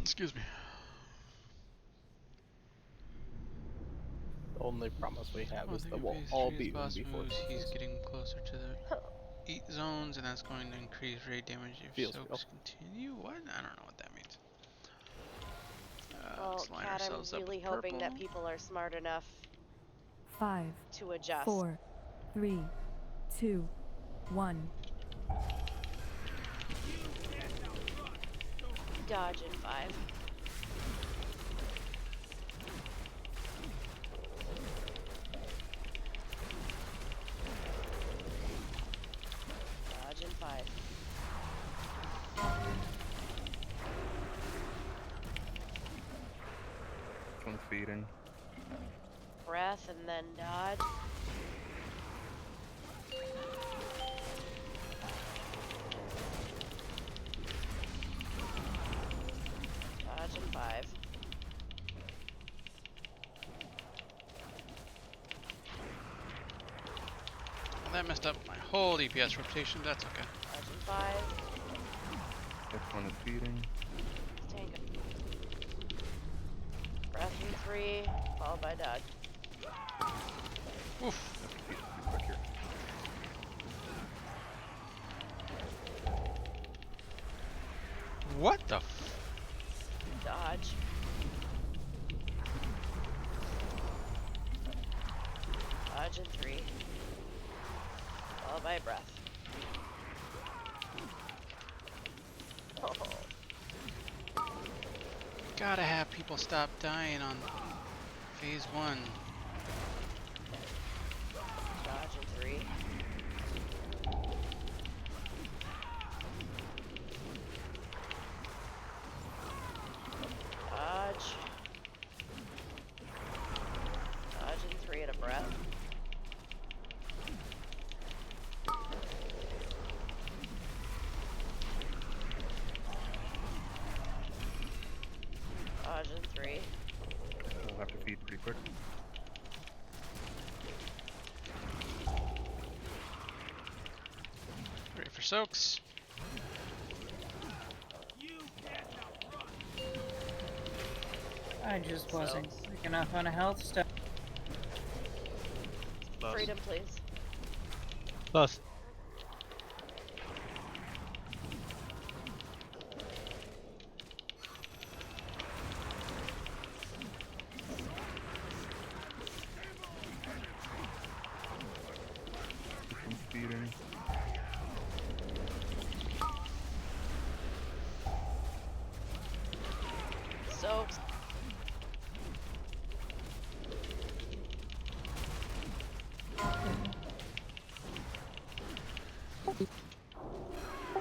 excuse me. The only promise we have is that we'll all be one before moves, he's phase. getting closer to the eat zones, and that's going to increase raid damage if Feels soaks continue. What? I don't know what that means. well, Let's line Kat, I'm ourselves up really with hoping that purple. people are smart enough 5, to adjust. 4, 3, 2, 1. Dodge in 5. Dodge in 5. This one's feeding. Breath and then dodge. Dodge in 5. Well, that messed up my whole DPS rotation. That's okay. Dodge in 5. This one is feeding. Tank. Breath in 3, followed by dodge. Oof. What the f? Dodge. Dodge in 3. Follow by a breath. Oh. Gotta have people stop dying on phase 1. Dodge in 3. Dodge. Dodge in 3 at a breath. Dodge in 3. We'll have to feed pretty quick. Ready for soaks. I just wasn't quick enough on a health stuff. Freedom, please. Plus. Some speeding. Soaks.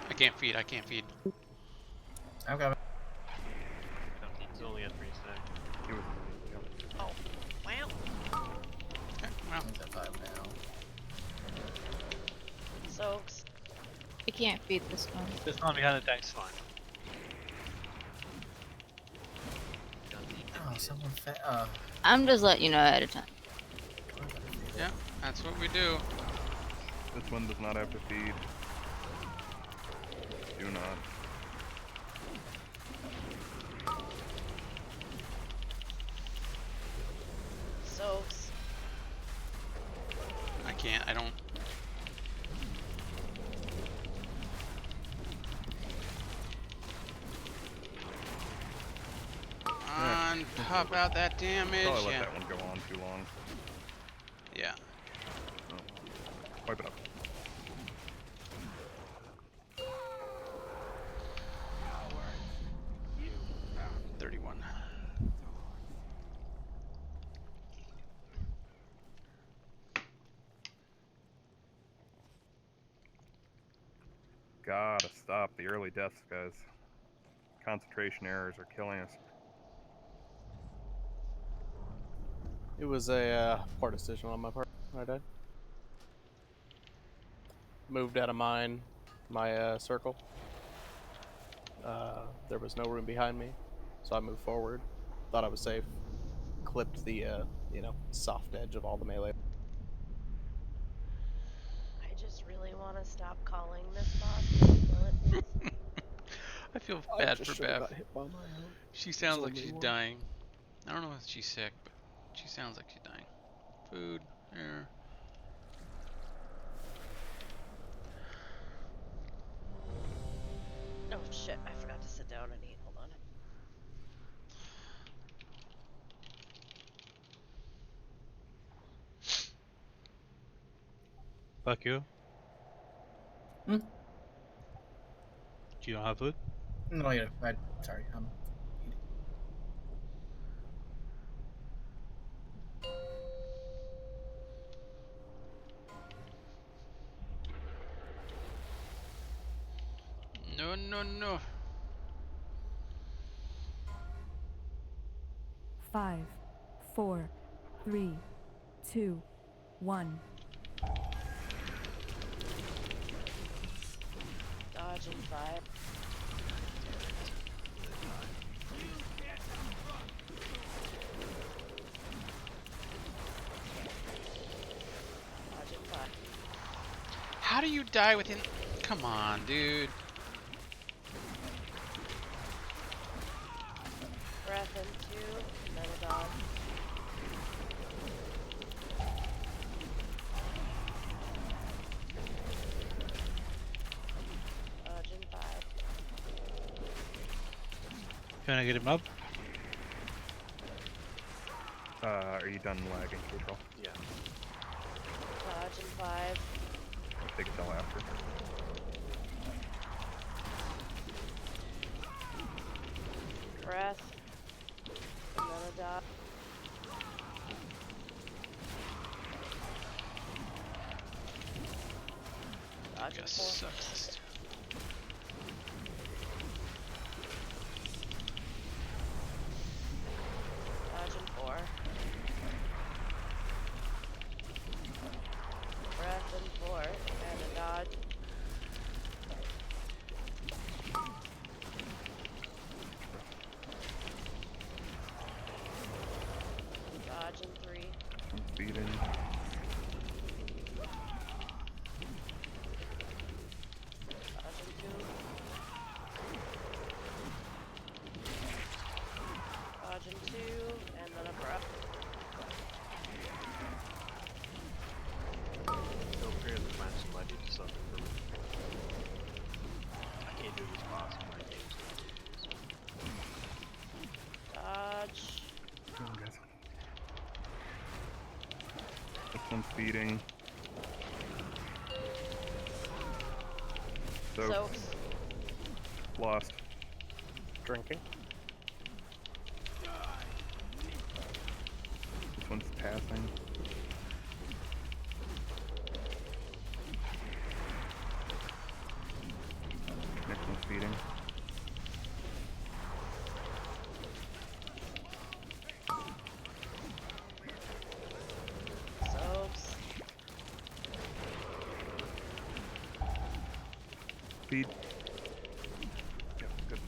I can't feed, I can't feed. I'm coming. It's only at 3 stacks. Oh, wow. Okay, well. He's at 5 now. Soaks. I can't feed this one. This one behind the tank's fine. Oh, someone I'm just letting you know ahead of time. Yeah, that's what we do. This one does not have to feed. Do not. Soaks. I can't, I don't. On, pop out that damage. Probably let Yeah. that one go on too long. Yeah. Oh. Wipe it up. Gotta stop the early deaths, guys. Concentration errors are killing us. It was a poor decision on my part when I died. Moved out of my circle. There was no room behind me, so I moved forward. Thought I was safe. Clipped the soft edge of all the melee. I just really want to stop calling this boss. Will it please? I feel I bad just for should've Bev. got hit by my own. She sounds like There's she's only one. dying. I don't know if she's sick, but she sounds like she's dying. Food, air. Oh shit, I forgot to sit down and eat. Hold on. Fuck you. Hmm? You don't have food? No, yeah, sorry. No, no, no. 5, 4, 3, 2, 1. Dodge in 5. Dodge in 5. How do you die within? Come on, dude. Breath in 2, then a dodge. Dodge in 5. Can I get him up? Are you done lagging, Control? Yeah. Dodge in 5. I'll take a cell after. Breath. And then a dodge. Dodge in 4. Sucks. Dodge in 4. Breath in 4. And a dodge. Dodge in 3. I'm speeding. Dodge in 2. Dodge in 2. And then a breath. So apparently find somebody to do something for me. I can't do this boss in my games. Dodge. Come on, guys. This one's speeding. Soaks. Lost. Drinking. This one's passing. Next one's speeding. Soaks. Speed. Yeah, good.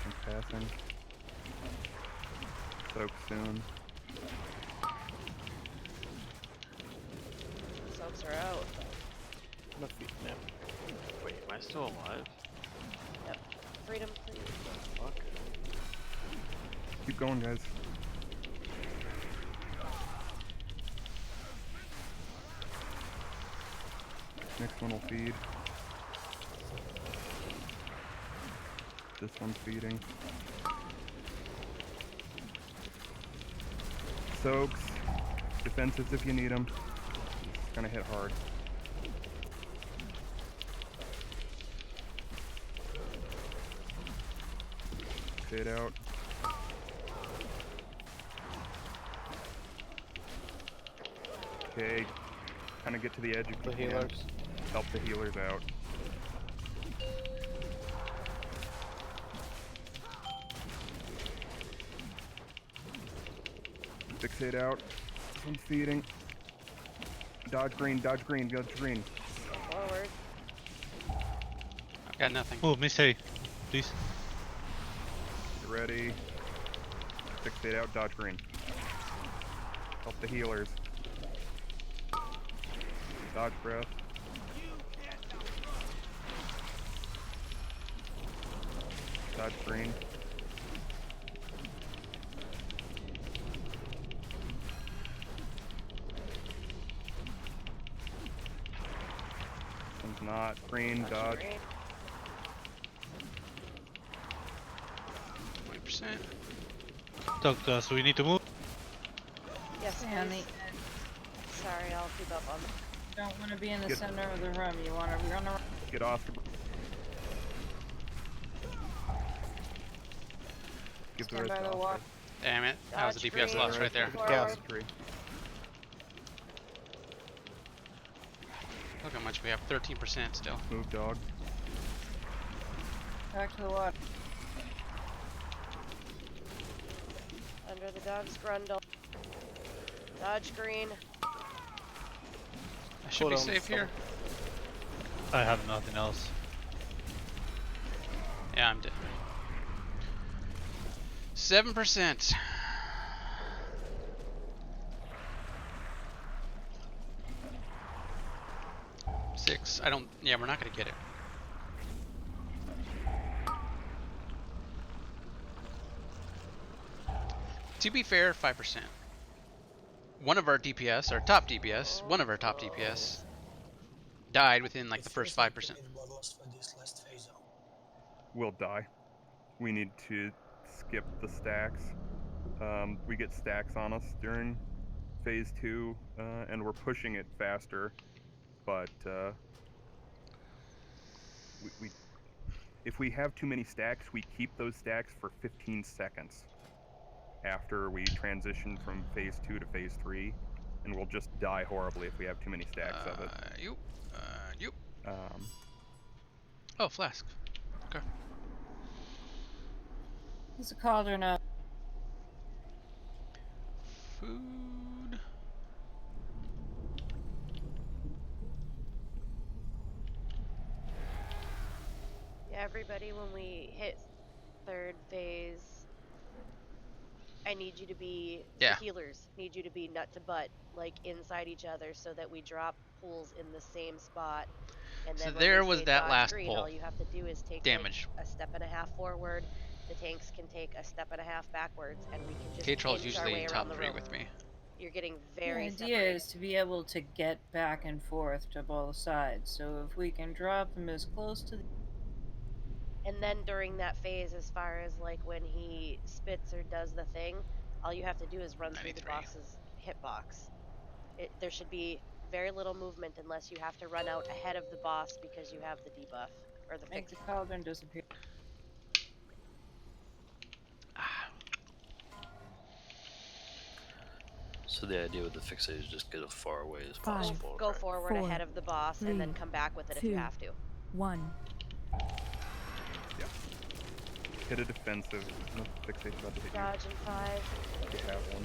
One's passing. Soak soon. Soaks are out. No feet nap. Wait, am I still alive? Yep. Freedom, please. Fuck. Keep going, guys. Next one will feed. This one's feeding. Soaks. Defenses if you need them. It's gonna hit hard. Fade out. Okay. Kind of get to the edge of The healers. Help the healers out. Fixate out. This one's feeding. Dodge green, dodge green, dodge green. Forward. I've got nothing. Oh, mystery, please. Get ready. Fixate out, dodge green. Help the healers. Dodge breath. Dodge green. One's not. Green, dodge. Green. 20%. Talk to us, we need to move. Yes, Stay on the please. edge. Sorry, I'll keep up on Don't want to be in the Get- center of the room. You want to run around. Get off. Give the Stand rest by the off. wall. Damn it. That was a Dodge DPS green. loss right there. The chaos Forward. tree. Look how much we have. 13% still. Move, dog. Back to the water. under the dog's grundle. Dodge green. I should be safe here. I have nothing else. Yeah, I'm dead. 7%. Six. I don't. Yeah, we're not gonna get it. To be fair, 5%. one of our DPS, our top DPS, one of our top DPS died within like the first 5%. We'll die. We need to skip the stacks. We get stacks on us during phase 2, and we're pushing it faster, but we if we have too many stacks, we keep those stacks for 15 seconds after we transition from phase 2 to phase 3, and we'll just die horribly if we have too many stacks of it. Oh, flask. Okay. There's a cauldron up. Food. Yeah, everybody, when we hit 3rd phase, I need you to be, Yeah. the healers need you to be nut to butt, like inside each other, so that we drop pools in the same spot. And then So when there we was say that dodge last green, pull. all you have to do is take Damage. like a step and a half forward. The tanks can take a step and a half backwards, and we can just K-Troll's inch our usually way top around the 3 room. with me. You're getting The very idea separated. is to be able to get back and forth to both sides. So if we can drop them as close to the And then during that phase, as far as like when he spits or does the thing, all you have to do is run through the 93. boss's hitbox. There should be very little movement unless you have to run out ahead of the boss because you have the debuff or the make fix. the cauldron disappear. So the idea with the fixate is just get as far away as 5, possible. Go right? forward 4, ahead of the boss 3, and then come back with it 2, if you have to. 1. Yeah. Hit a defensive. No, fixate's about to hit you. Dodge in 5. You have one.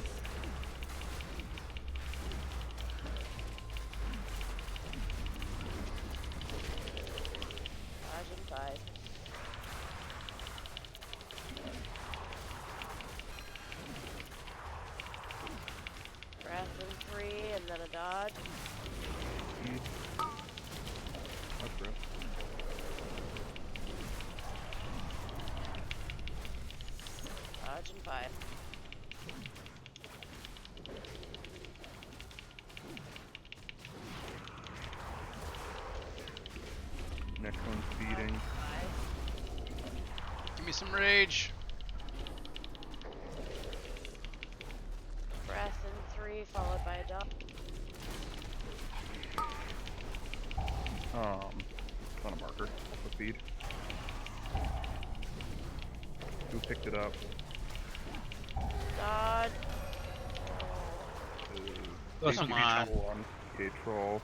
Dodge in 5. Breath in 3 and then a dodge. That's breath. Dodge in 5. Next one's feeding. Give me some rage. Breath in 3 followed by a dodge. It's on a marker. Also feed. Who picked it up? Dodge. Come on. K-Troll.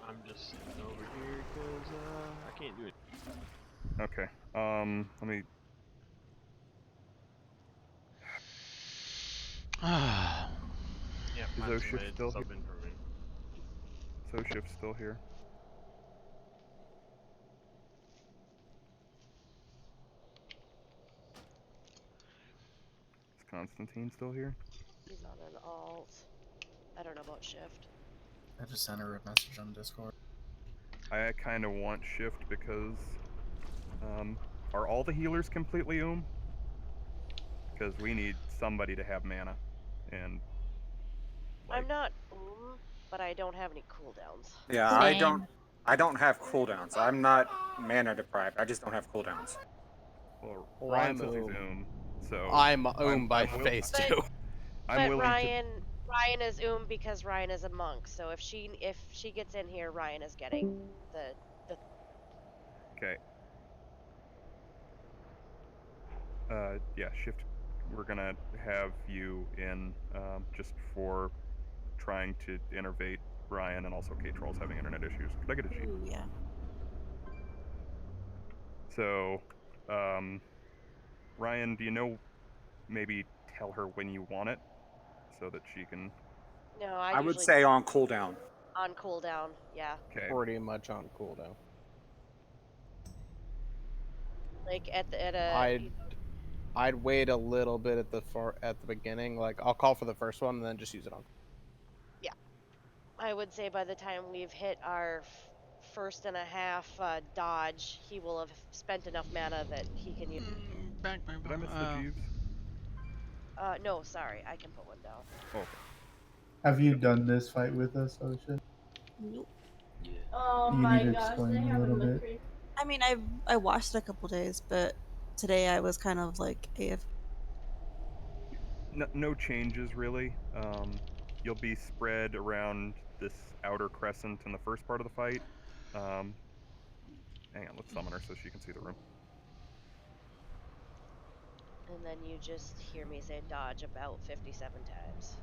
I'm just sitting over here because I can't do it. Okay. Let me. Yeah, Is find some Oshift meds, still sub here? in for me. Is Oshift still here? Is Constantine still here? He's on an alt. I don't know about shift. I just sent her a message on Discord. I kind of want shift because, are all the healers completely Because we need somebody to have mana, and I'm not but I don't have any cooldowns. Yeah, I don't have cooldowns. I'm not mana deprived. I just don't have cooldowns. well, Well, Ryan I'm says he's so I'm by I'm phase But- 2. I'm But willing Ryan is because Ryan is a monk. So if she gets in here, Ryan is getting the Okay. Yeah, shift. We're gonna have you in just for trying to innervate Ryan, and also K-Troll's having internet issues. Could I get a G? Ooh, yeah. So, Ryan, do you know? Maybe tell her when you want it, so that she can. No, I would say on cooldown. on cooldown. Yeah. Okay. Pretty much on cooldown. Like at a. I'd wait a little bit at the beginning. Like I'll call for the first one and then just use it on. Yeah. I would say by the time we've hit our first and a half dodge, he will have spent enough mana that he can use. Back Did I miss the Jeeves? No, sorry, I can put one down. Oh, okay. Have you done this fight with us, Osha? Nope. Yeah. Oh You my need to gosh, they explain a have little a bit. McCree. I mean, I watched it a couple days, but today I was kind of like AF. No changes really. You'll be spread around this outer crescent in the first part of the fight. Hang on, let's summon her so she can see the room. And then you just hear me say dodge about 57 times.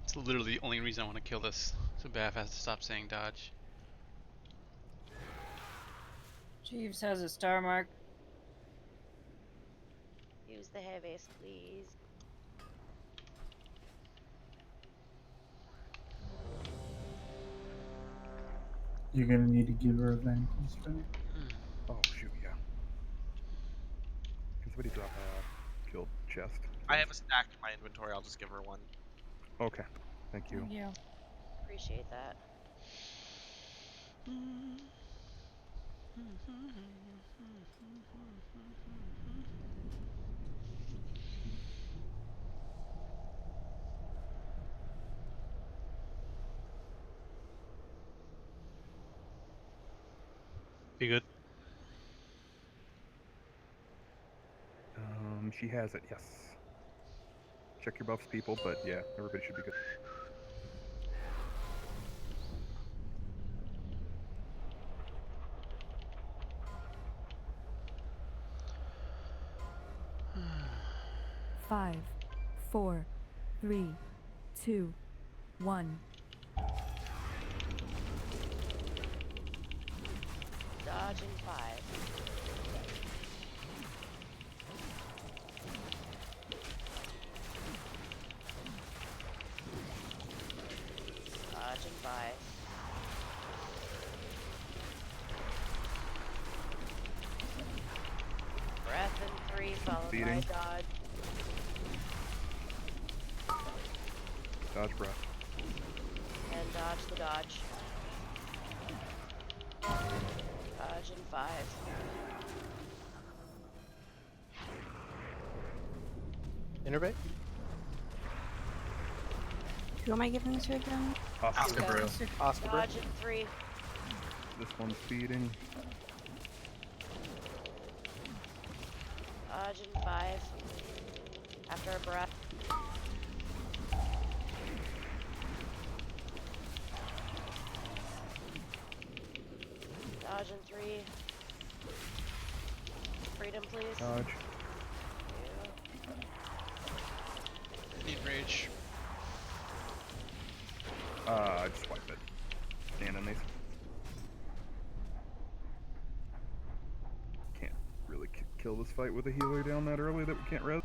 It's literally the only reason I want to kill this. So Bath has to stop saying dodge. Jeeves has a star mark. Use the heaviest, please. You're gonna need to give her a vantage for that. Oh shoot, yeah. Can somebody drop a guild chest? I have a stack in my inventory. I'll just give her one. Okay, thank you. Thank you. Appreciate that. Be good. She has it, yes. Check your buffs, people, but yeah, everybody should be good. Five, four, three, two, one. Dodge in 5. Dodge in 5. Breath in 3, followed by Beating. dodge. Dodge breath. And dodge the dodge. Dodge in 5. Innervate? Who am I giving this to again? Oscar Brew. Oscar Brew. Dodge in 3. This one's feeding. Dodge in 5. After a breath. Dodge in 3. Freedom, please. Dodge. Need rage. Just wipe it. Stand in these. Can't really kill this fight with a healer down that early that we can't res.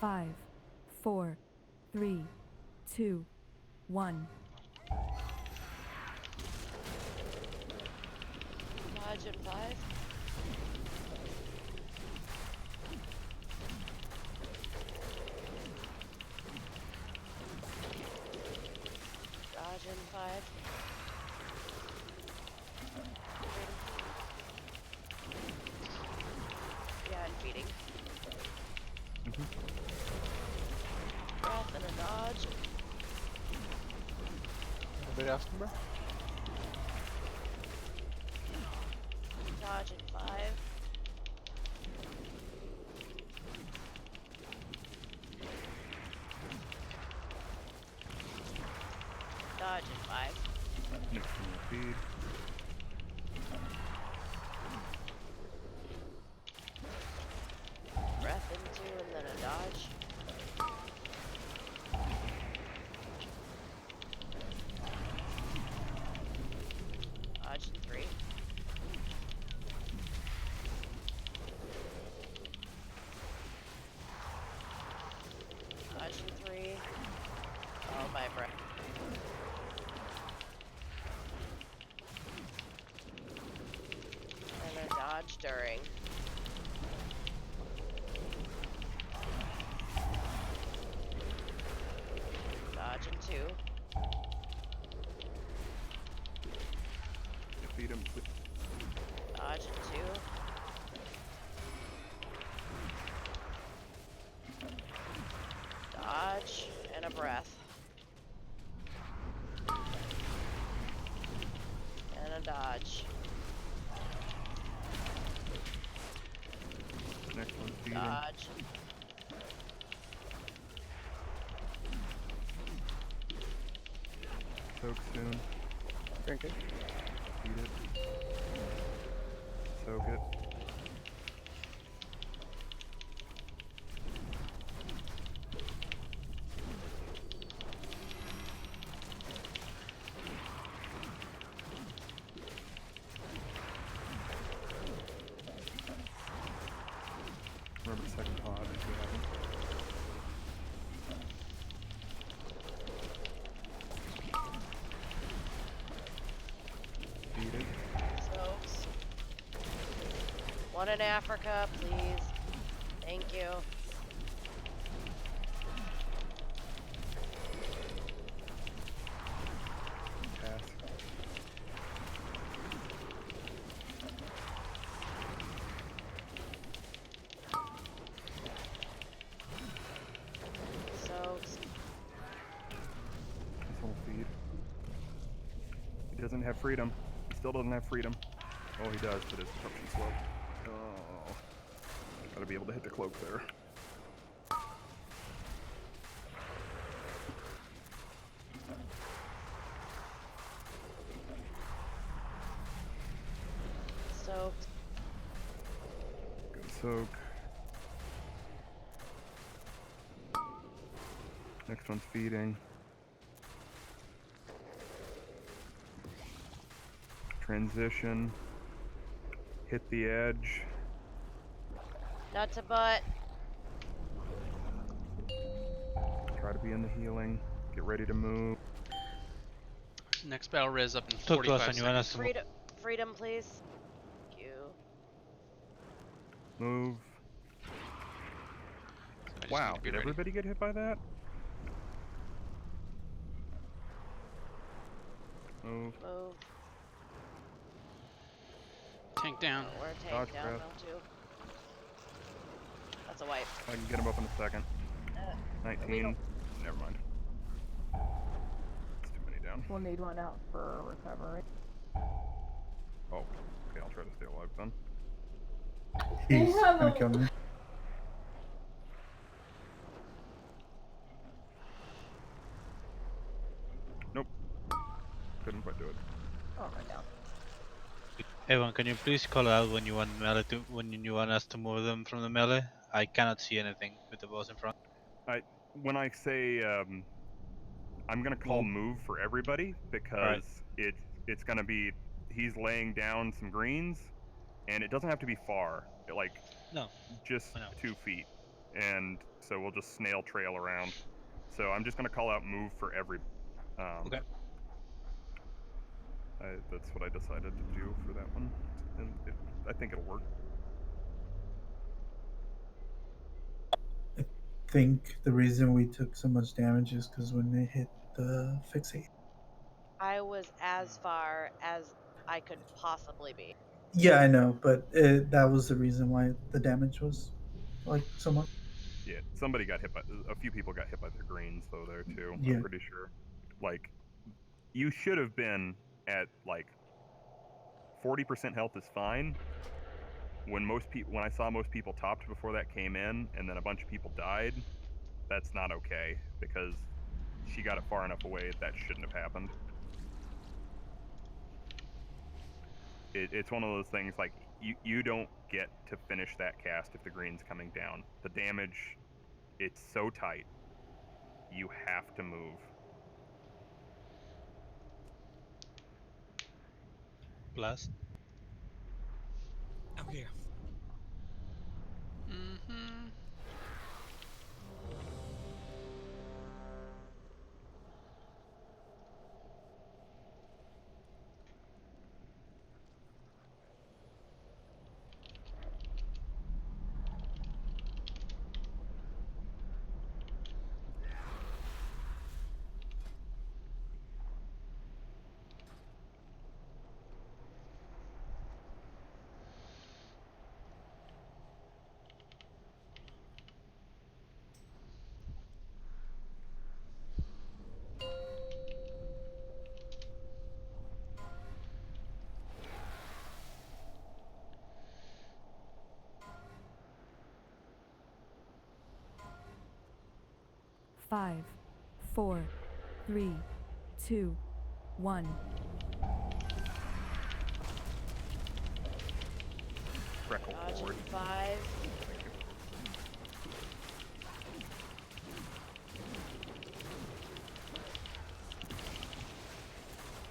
5, 4, 3, 2, 1. Dodge in 5. Dodge in 5. Yeah, and feeding. Breath and a dodge. Anybody asking, bro? Dodge in 5. Dodge in 5. Next one will feed. Breath in 2 and then a dodge. Dodge in 3. Dodge in 3. Followed by breath. And a dodge during. Dodge in 2. Feed him. Dodge in 2. Dodge and a breath. And a dodge. Next one's feeding. Dodge. Soak soon. Drink it. Feed it. Soak it. Remember the second pod if you haven't. Feed it. Soaks. One in Africa, please. Thank you. Pass. Soaks. This one will feed. He doesn't have freedom. He still doesn't have freedom. Oh, he does, but his corruption slow. Oh. Gotta be able to hit the cloak there. Soaked. Good soak. Next one's feeding. Transition. Hit the edge. Nut to butt. Try to be in the healing. Get ready to move. Next battle res up in Talk to us 45 when you want us seconds. to move. Freedom, please. Thank you. Move. I just Wow, need to be did ready. everybody get hit by that? Move. Move. Tank down. Oh, we're a tank Dodge down breath. now too. That's a wipe. I can get him up in a second. 19. Never mind. It's too many down. We'll need one out for recovery. Oh, okay, I'll try to stay alive then. He's gonna kill me. Nope. Couldn't quite do it. Oh my god. Evan, can you please call out when you want melee to when you want us to move them from the melee? I cannot see anything with the boss in front. When I say I'm gonna call move for everybody because it's gonna be he's laying down some greens, and it doesn't have to be far. Like No, just I know. 2 feet. and so we'll just snail trail around. So I'm just gonna call out move for every. Okay. That's what I decided to do for that one, and I think it'll work. I think the reason we took so much damage is because when they hit the fixate. I was as far as I could possibly be. Yeah, I know, but that was the reason why the damage was like so much. Yeah, somebody got hit by. A few people got hit by their greens though there too. Yeah. I'm pretty sure. Like, you should have been at like 40% health is fine. When I saw most people topped before that came in, and then a bunch of people died, that's not okay because she got it far enough away that shouldn't have happened. It's one of those things like you don't get to finish that cast if the green's coming down. The damage, it's so tight. You have to move. Blast. I'm here. Mm-hmm. Five, 4, 3, 2, 1. Freckle Dodge forward. in 5.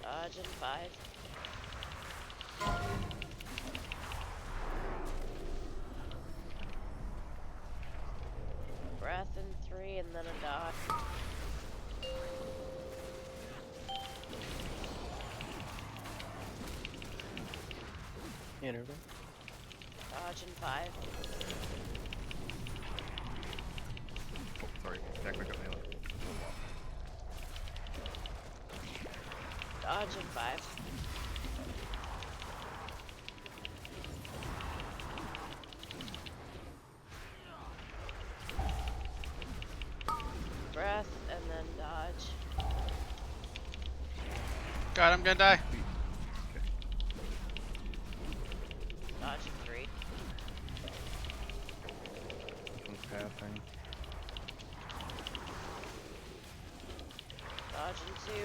Dodge in 5. Breath in 3 and then a dodge. Interval. Dodge in 5. Oh, sorry. Technical melee. Dodge in 5. Breath and then dodge. God, I'm gonna die. Dodge in 3. This one's passing. Dodge in 2.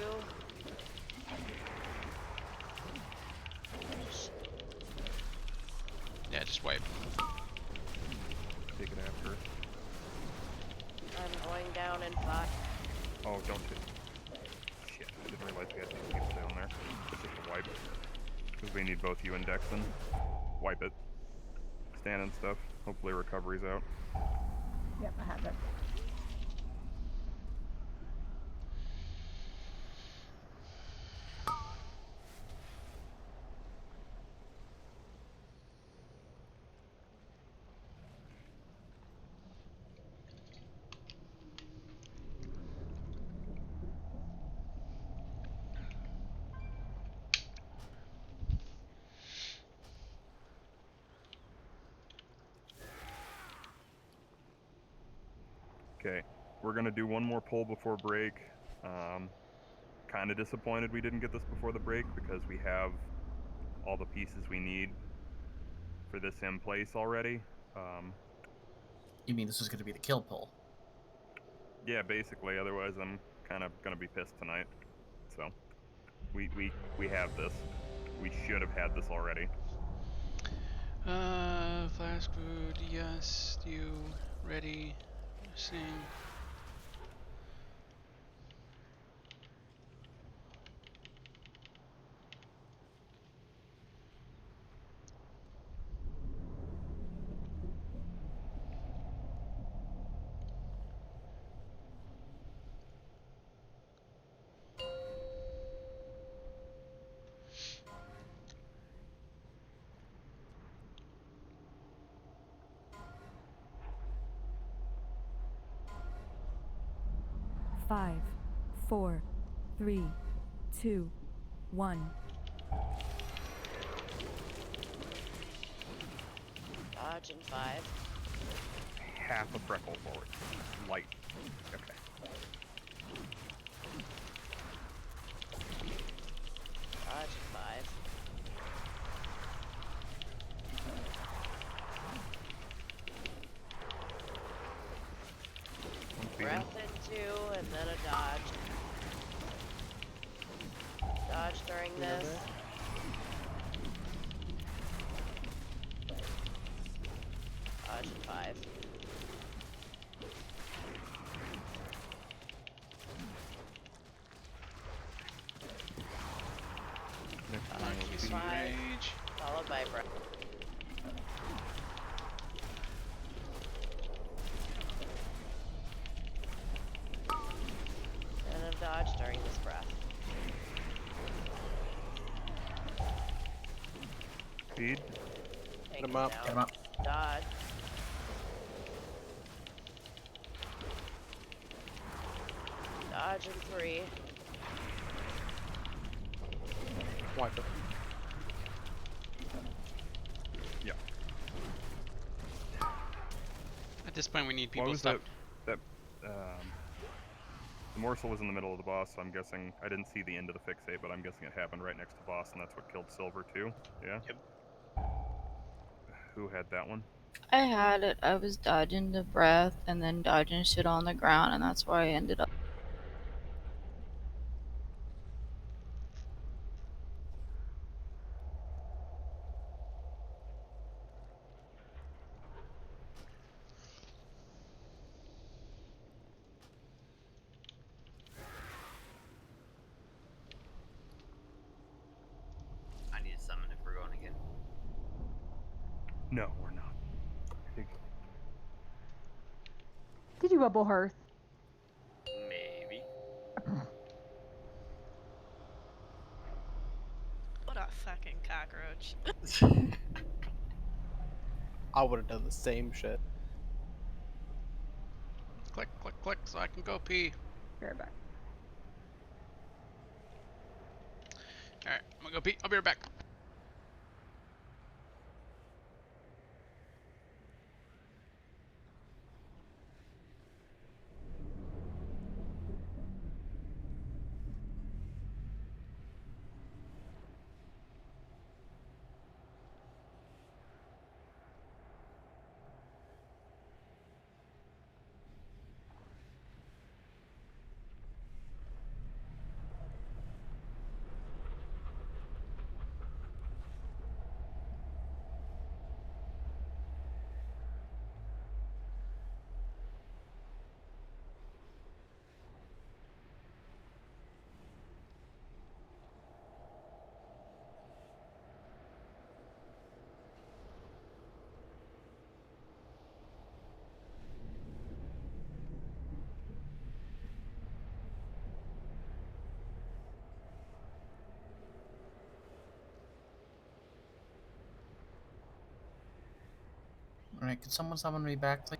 Yeah, just wipe. Take it after. I'm going down in 5. Oh, don't hit. Shit, I didn't realize we had two people down there. It's just a wipe. Because we need both you and Dexon. Wipe it. Stand and stuff. Hopefully recovery's out. Yep, I have it. Okay, we're gonna do one more pull before break. Kind of disappointed we didn't get this before the break because we have all the pieces we need for this in place already. You mean this is going to be the kill pull? Yeah, basically. Otherwise, I'm kind of gonna be pissed tonight. So, we have this. We should have had this already. Flask food, yes. You ready? Sing. 5, 4, 3, 2, 1. Dodge in 5. Half a freckle forward. Light. Okay. Dodge in 5. Breath in 2, and then a dodge. Dodge during this. Dodge in 5. Dodge in 5. Followed by breath. And a dodge during this breath. Speed. Take him up. down. Get him up. Dodge. Dodge in 3. Wipe it. Yeah. At this point, we need What people was stuck. that? The morsel was in the middle of the boss, so I'm guessing I didn't see the end of the fixate, but I'm guessing it happened right next to boss, and that's what killed Silver too. Yeah. Yep. Who had that one? I had it. I was dodging the breath and then dodging shit on the ground, and that's where I ended up. I need to summon if we're going again. No, we're not. I think Did you bubble hearth? Maybe. What a fucking cockroach. I would have done the same shit. Click, click, click, so I can go pee. Be right back. Alright, I'm gonna go pee. I'll be right back. Alright, can someone summon me back, please?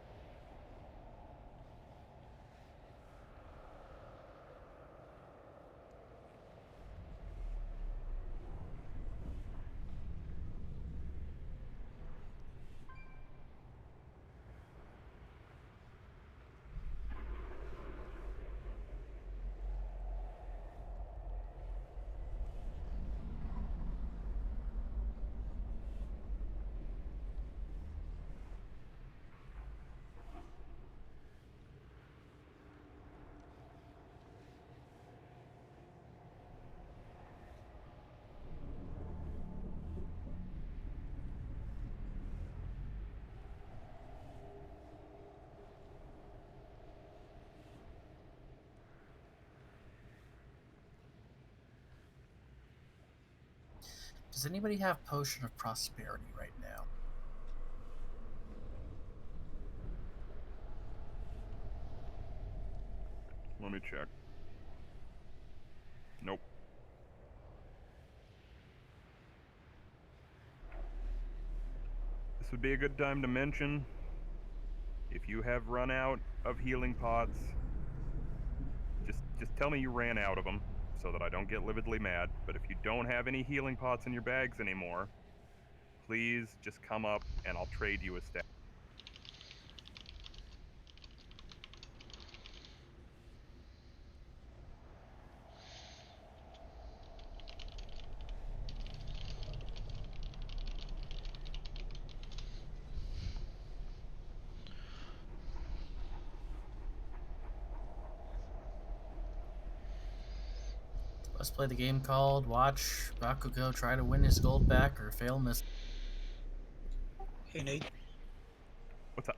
Does anybody have Potion of Prosperity right now? Let me check. Nope. This would be a good time to mention, if you have run out of healing pots, just tell me you ran out of them, so that I don't get lividly mad. But if you don't have any healing pots in your bags anymore, please just come up and I'll trade you a stack. Let's play the game called Watch Bakugo try to win his gold back or fail miss. Hey Nate. What's up?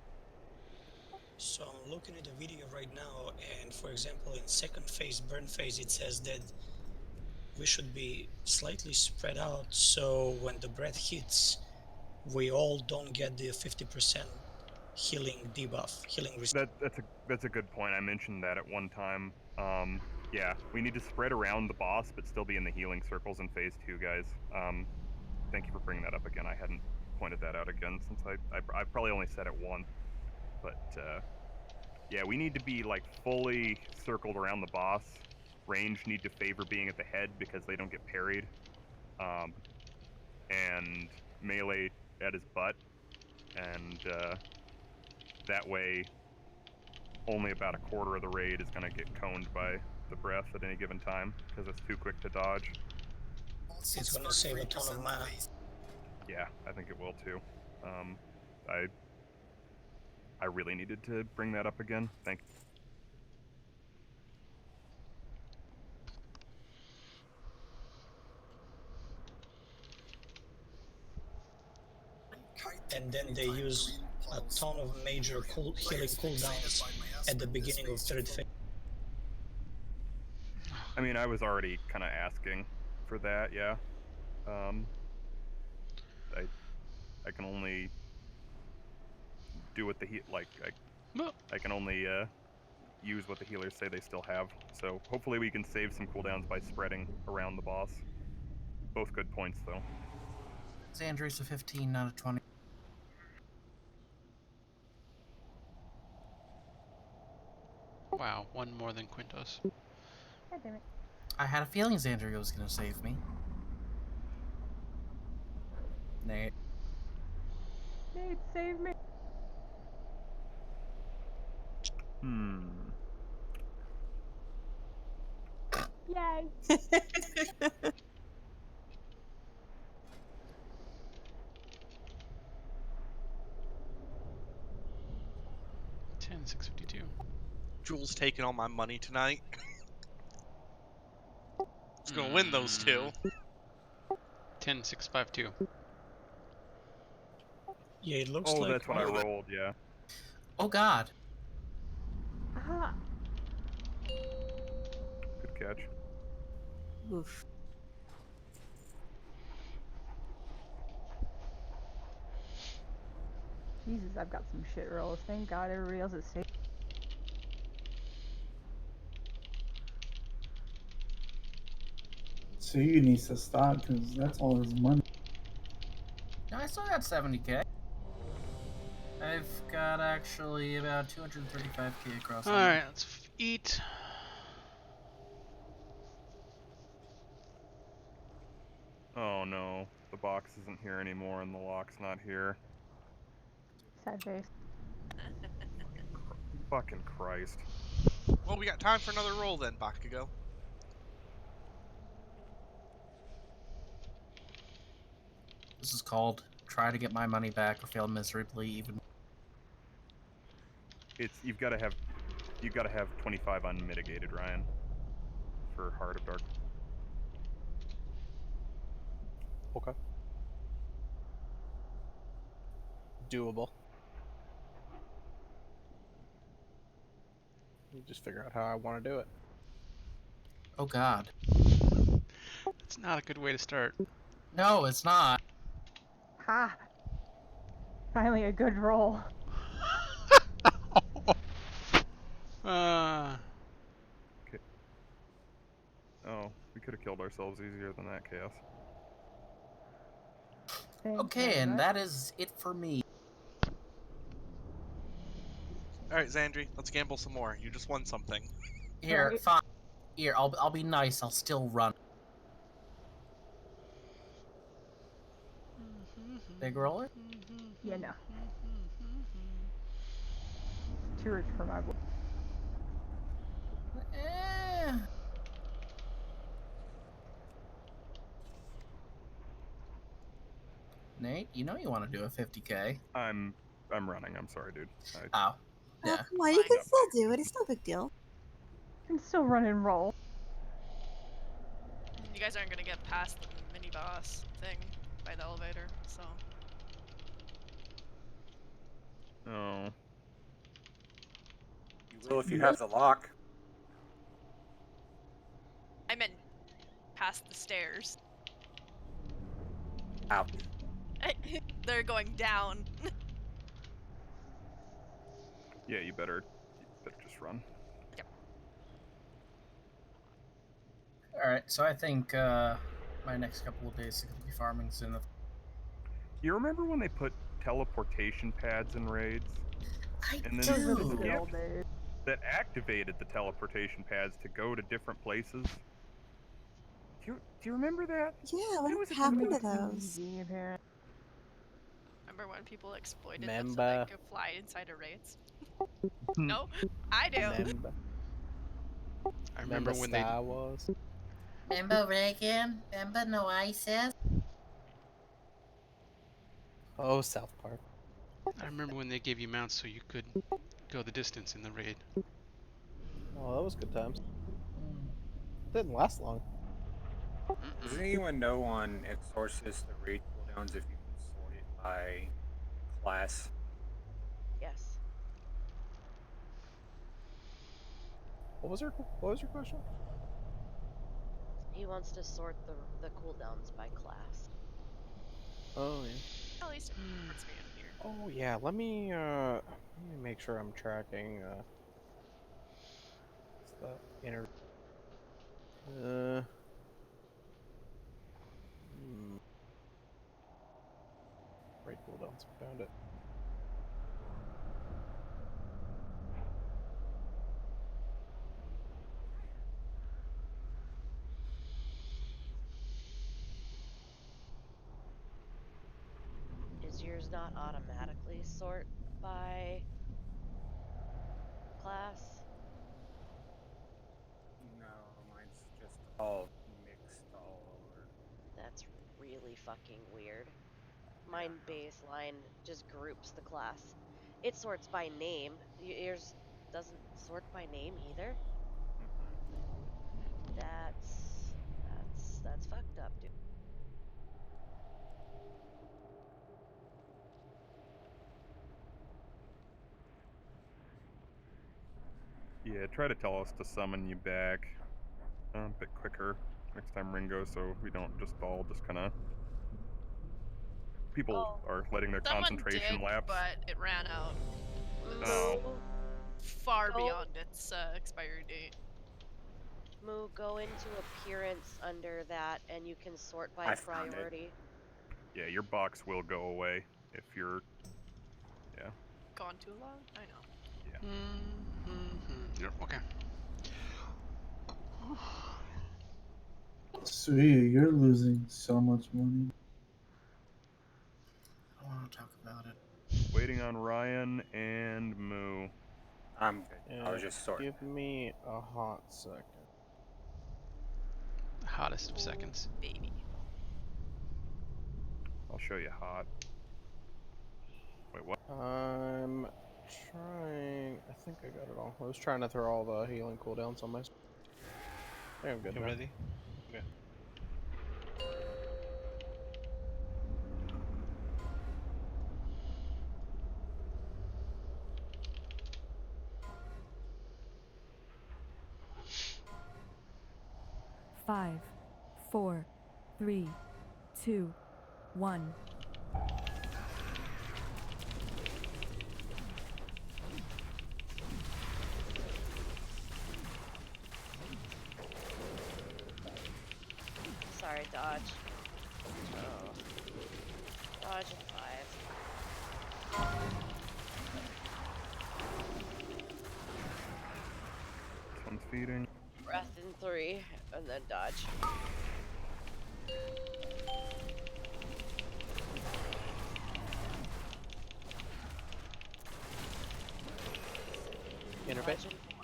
So I'm looking at the video right now, and for example, in second phase, burn phase, it says that we should be slightly spread out, so when the breath hits, we all don't get the 50% healing debuff, healing restore. That's a good point. I mentioned that at one time. Yeah, we need to spread around the boss, but still be in the healing circles in phase 2, guys. Thank you for bringing that up again. I hadn't pointed that out again since I probably only said it once. But yeah, we need to be like fully circled around the boss. Range need to favor being at the head because they don't get parried. And melee at his butt. And that way only about a quarter of the raid is going to get coned by the breath at any given time because it's too quick to dodge. It's gonna save a ton of mana. Yeah, I think it will too. I really needed to bring that up again. Thank you. And then they use a ton of major healing cooldowns at the beginning of third phase. I mean, I was already kind of asking for that, yeah. I can only do what the I can only use what the healers say they still have. So hopefully we can save some cooldowns by spreading around the boss. Both good points, though. Xandri's a 15, not a 20. Wow, one more than Quintos. God damn it. I had a feeling Xandria was going to save me. Nate. Nate, save me. Yay. 10,652. Jules taking all my money tonight. It's gonna win those two. 10,652. Yeah, it looks like. like. Oh, that's what I rolled. Yeah. Oh God. Aha. Good catch. Oof. Jesus, I've got some shit rolls. Thank God everybody else is safe. So you need to stop because that's all his money. No, I still got 70k. I've got actually about 235k across. Alright, let's eat. Oh no, the box isn't here anymore and the lock's not here. Sad face. Fucking Christ. Well, we got time for another roll then, Bakugo. This is called try to get my money back or fail miserably even. You've got to have 25 unmitigated, Ryan, for Heart of Dark. Okay. Doable. You just figure out how I want to do it. Oh God. It's not a good way to start. No, it's not. Ha! Finally a good roll. Okay. Oh, we could have killed ourselves easier than that, Chaos. Okay, and that is it for me. Alright, Xandri, let's gamble some more. You just won something. Here, fine. Here, I'll be nice. I'll still run. Big roller? Yeah, no. Too rich for my blood. Nate, you know you want to do a 50K. I'm running. I'm sorry, dude. Oh. Oh, Yeah. come on, you can still do it. It's no big deal. You can still run and roll. You guys aren't gonna get past the mini boss thing by the elevator, so. Oh. You will if you have the lock. I meant past the stairs. Out. They're going down. Yeah, you better just run. Yep. Alright, so I think my next couple of days are going to be farming Zenith. You remember when they put teleportation pads in raids? And then Those are the the good gift old days. that activated the teleportation pads to go to different places. Do you remember that? Yeah, When what was it happened to released? those? Remember when people exploited them so Member. they could fly inside of raids? No, I do. Member. I remember when they. Star Wars. Remember Reagan? Remember No ISIS? Oh, South Park. I remember when they gave you mounts so you could go the distance in the raid. Oh, that was good times. Didn't last long. Does anyone know on Exorcist the raid cooldowns if you can sort it by class? Yes. What was your question? He wants to sort the cooldowns by class. Oh yeah. At least it puts me in here. Oh yeah. Let me make sure I'm tracking what's the inner right cooldowns. Found it. Is yours not automatically sort by class? No, mine's just all mixed all over. That's really fucking weird. Mine baseline just groups the class. It sorts by name. Yours doesn't sort by name either. That's fucked up, dude. Yeah, try to tell us to summon you back a bit quicker next time Ringo, so we don't just all just kind of people are letting their Someone concentration did, lapse. but it ran out. Oh. Far beyond its expiry date. Moo, go into appearance under that, and you can sort by I found it. priority. Yeah, your box will go away if you're. Yeah. Gone too long? I know. Yeah. Yep, okay. Sweet, you're losing so much money. I don't want to talk about it. Waiting on Ryan and Moo. I'm good. I was just sorting. Give me a hot second. Hottest of seconds. Baby. I'll show you hot. Wait, what? I'm trying. I think I got it all. I was trying to throw all the healing cooldowns on my. I think I'm good. You now. ready? Okay. Five, 4, 3, 2, 1. Sorry, dodge. Oh. Dodge at 5. This one's feeding. Breath in 3, and then dodge. Interface. Dodge in 4.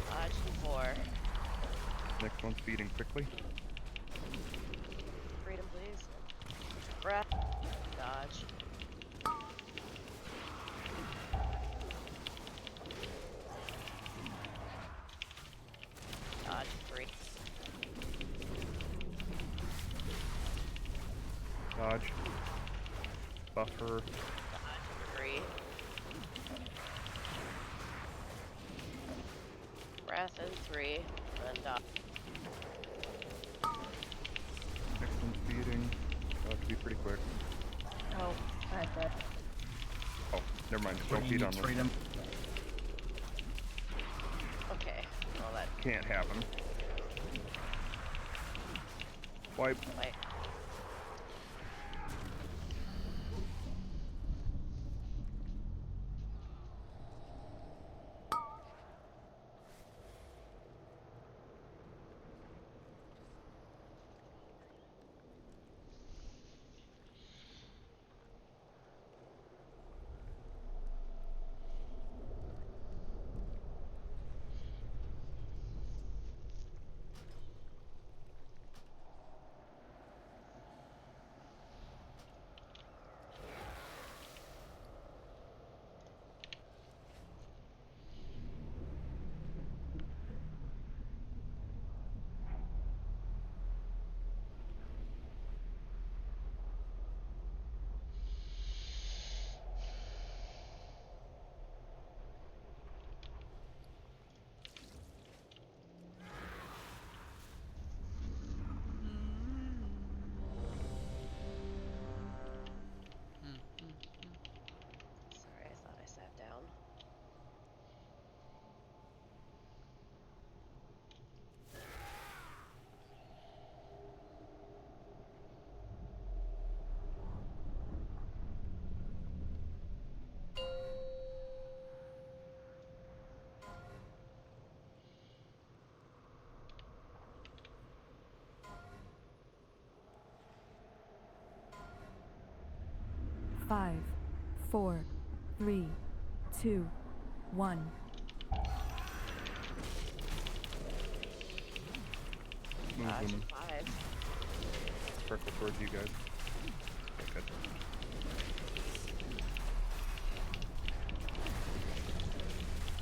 Dodge in 4. Next one's feeding quickly. Freedom, please. Breath. Dodge. Dodge 3. Dodge. Buffer. Dodge 3. Breath in 3, and dodge. Next one's feeding. That could be pretty quick. Oh, I bet. Oh, never mind. What Don't do you feed need, on them. freedom? Okay, well that. Can't happen. Wipe. Wait. Sorry, I thought I sat down. Five, 4, 3, 2, 1. Move Dodge them. 5. Circle towards you guys. Okay, good.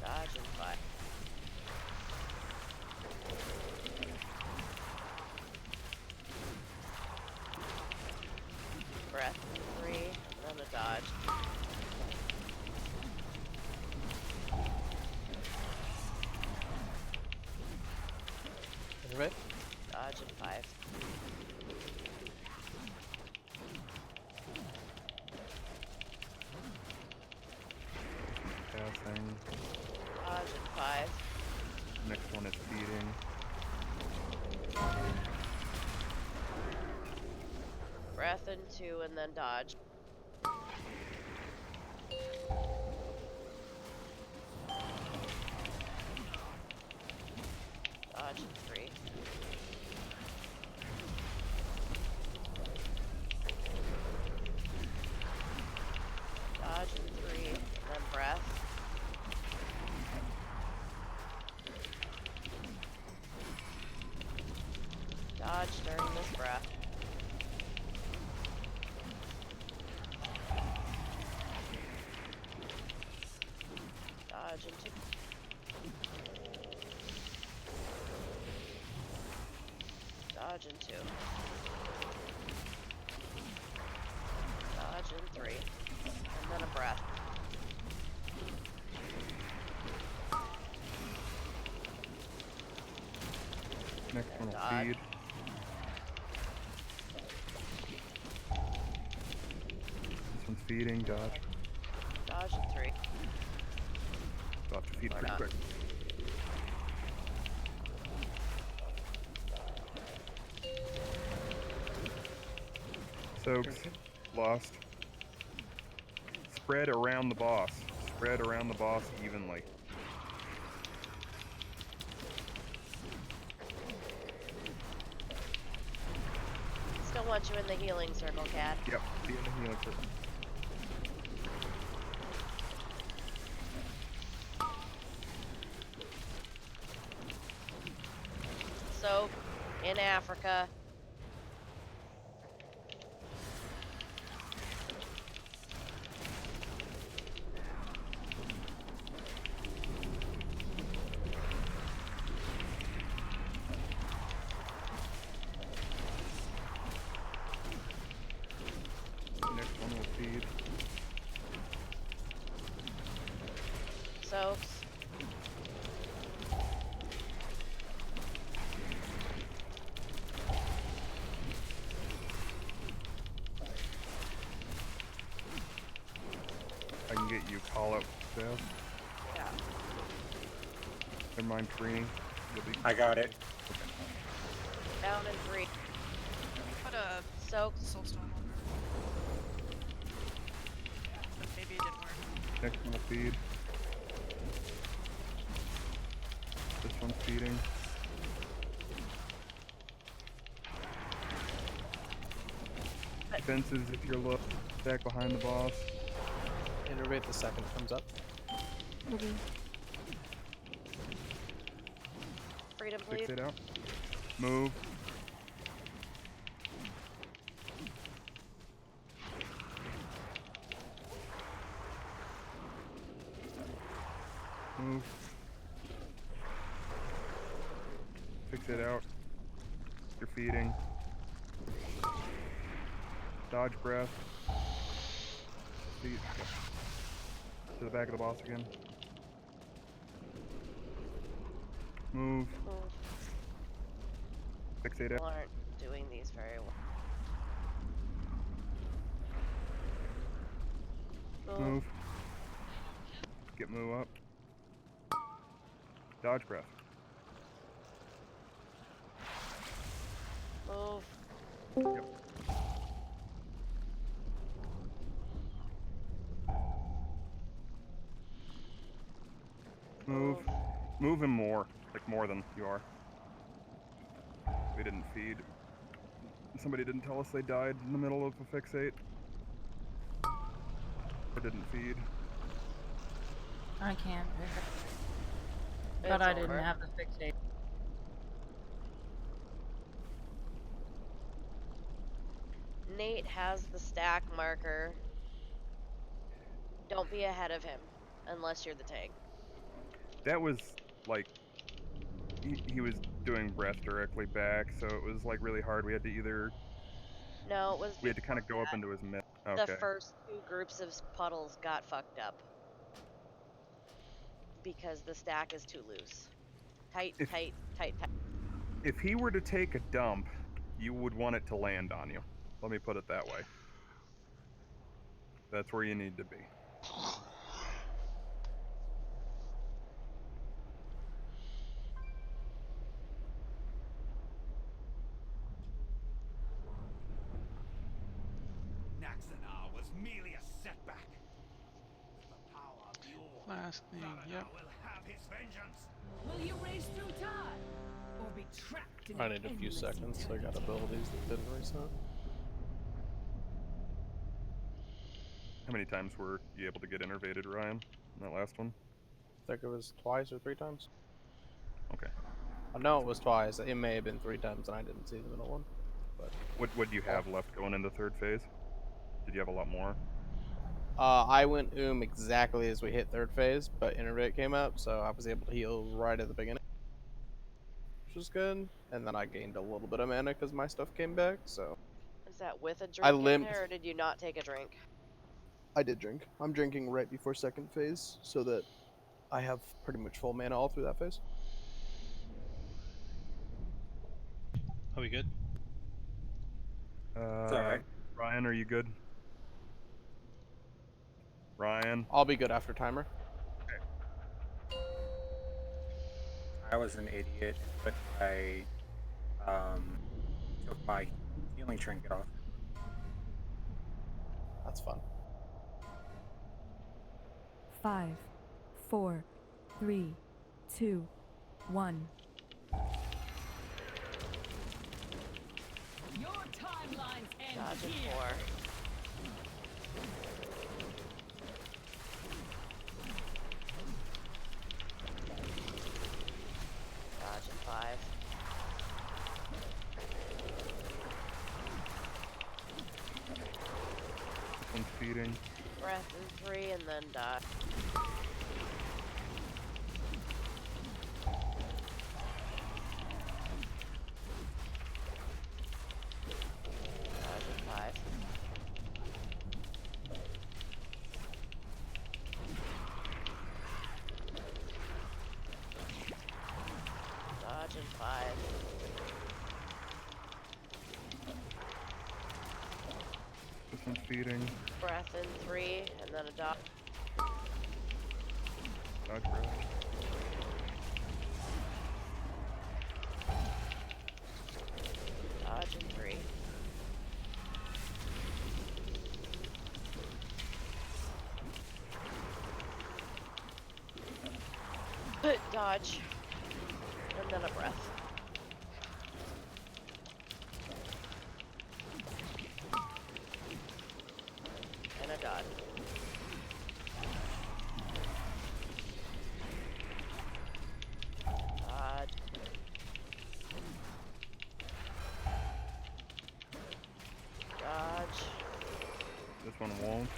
Dodge in 5. Breath in 3, and then a dodge. Interface. Dodge in 5. Passing. Dodge in 5. Next one is feeding. Breath in 2, and then dodge. Dodge in 3. Dodge in 3, and then breath. Dodge during this breath. Dodge in 2. Dodge in 2. Dodge in 3. And then a breath. Next one will Dodge. feed. This one's feeding. Dodge. Dodge in 3. About to feed Or pretty not. quick. Soaks. Lost. Spread around the boss. Spread around the boss evenly. Still want you in the healing circle, Cat. Yep, be in the healing circle. So, in Africa. Next one will feed. Soaks. I can get you call out Beth. Yeah. Never mind, Trini. I got it. Down in 3. Put a Soaks. soulstone on her. But maybe it didn't work. Next one will feed. This one's feeding. Defenses if you're low. Back behind the boss. Innervate the second it comes up. Freedom, please. Fix it out. Move. Move. Fix it out. You're feeding. Dodge breath. Feed. To the back of the boss again. Move. Fixate People out. aren't doing these very well. Move. Get move up. Dodge breath. Move. Yep. Move. Move him more. Like more than you are. We didn't feed. Somebody didn't tell us they died in the middle of a fixate. Or didn't feed. I can't pick it. But It's I didn't over. have the fixate. Nate has the stack marker. Don't be ahead of him unless you're the tank. That was like he was doing breath directly back, so it was like really hard. We had to either No, it was we had to kind of before go up that. into his mid. The Okay. first 2 groups of puddles got fucked up. Because the stack is too loose. Tight, If- tight, tight, tight. If he were to take a dump, you would want it to land on you. Let me put it that way. That's where you need to be. Naxanar was merely a setback. The power of the Orc, Last thing, yep. will have his vengeance. Will you race through time? Or be trapped in I an need a few endless seconds, so I got eternity? abilities that didn't reset. How many times were you able to get innervated, Ryan? In that last one? I think it was twice or 3 times. Okay. I know it was twice. It may have been 3 times, and I didn't see the middle one. But What do you have left going into third phase? Did you have a lot more? I went exactly as we hit 3rd phase, but Innervate came up, so I was able to heal right at the beginning, which was good. And then I gained a little bit of mana because my stuff came back. So Is that with a I drink in limped. there, or did you not take a drink? I did drink. I'm drinking right before 2nd phase, so that I have pretty much full mana all through that phase. Are we good? alright. Ryan, are you good? Ryan? I'll be good after timer. I was an idiot, but I took my healing trinket off. That's fun. 5, 4, 3, 2, 1. Your timelines end Dodging here. 4. Dodging 5. This one's feeding. Breath in 3 and then dodge. Dodging 5. Dodging 5. This one's feeding. Breath in 3 and then a dodge. Dodge breath. Dodging 3. Dodge. And then a breath. And a dodge. Dodge. Dodge. This one won't.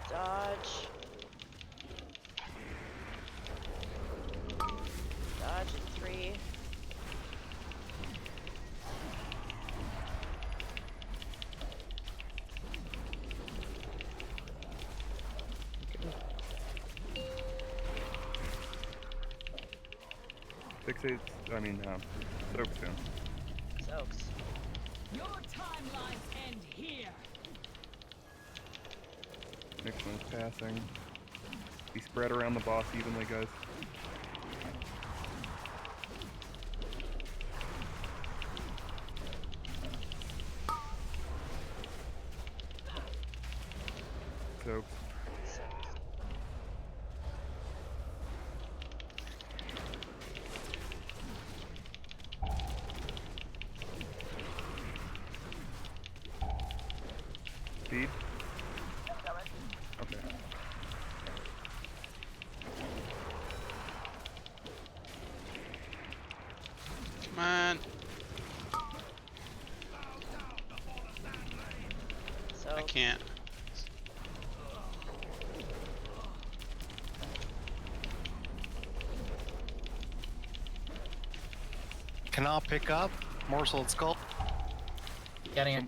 Dodge. Dodge in 3. Fixates. I mean, soak soon. Soaks. Your timelines end here. Next one's passing. Be spread around the boss evenly, guys. Soaked. Speed? Okay. Come on. I can't. Can I pick up Morsel and Skull? Getting it.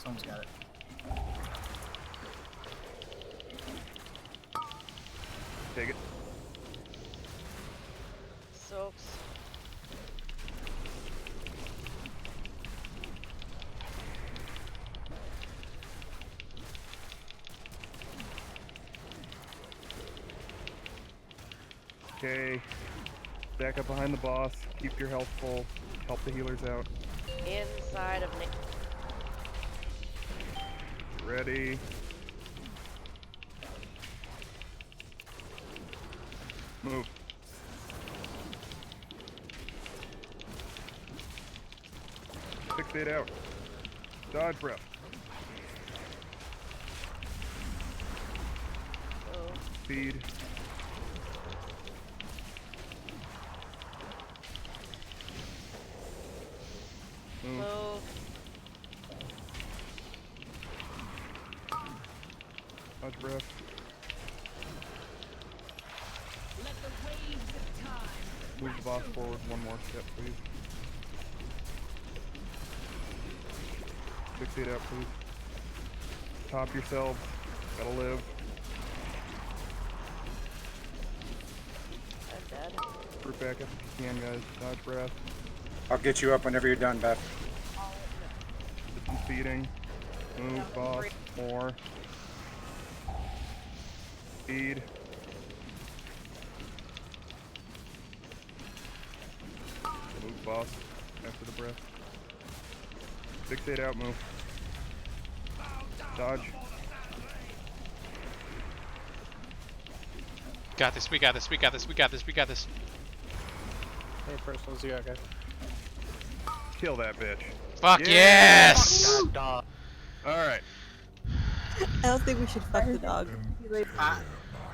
Someone's got it. Take it. Soaks. Okay. Back up behind the boss. Keep your health full. Help the healers out. Inside of Nick. Ready. Move. Fixate out. Dodge breath. Speed. Move. Move. Dodge breath. Let the waves of time. Move the boss forward one more step, please. Fixate out, please. Top yourselves. Gotta live. I'm dead. Group back up if you can, guys. Dodge breath. I'll get you up whenever you're done, Beth. System feeding. Move, boss. More. Speed. Move, boss. After the breath. Fixate out, move. Dodge. Got this. We got this. We got this. We got this. We got this. Hey, personals, you got guys. Kill that bitch. Fuck Yeah! yes! Fuck that dog. Alright. I don't think we should fuck the dog.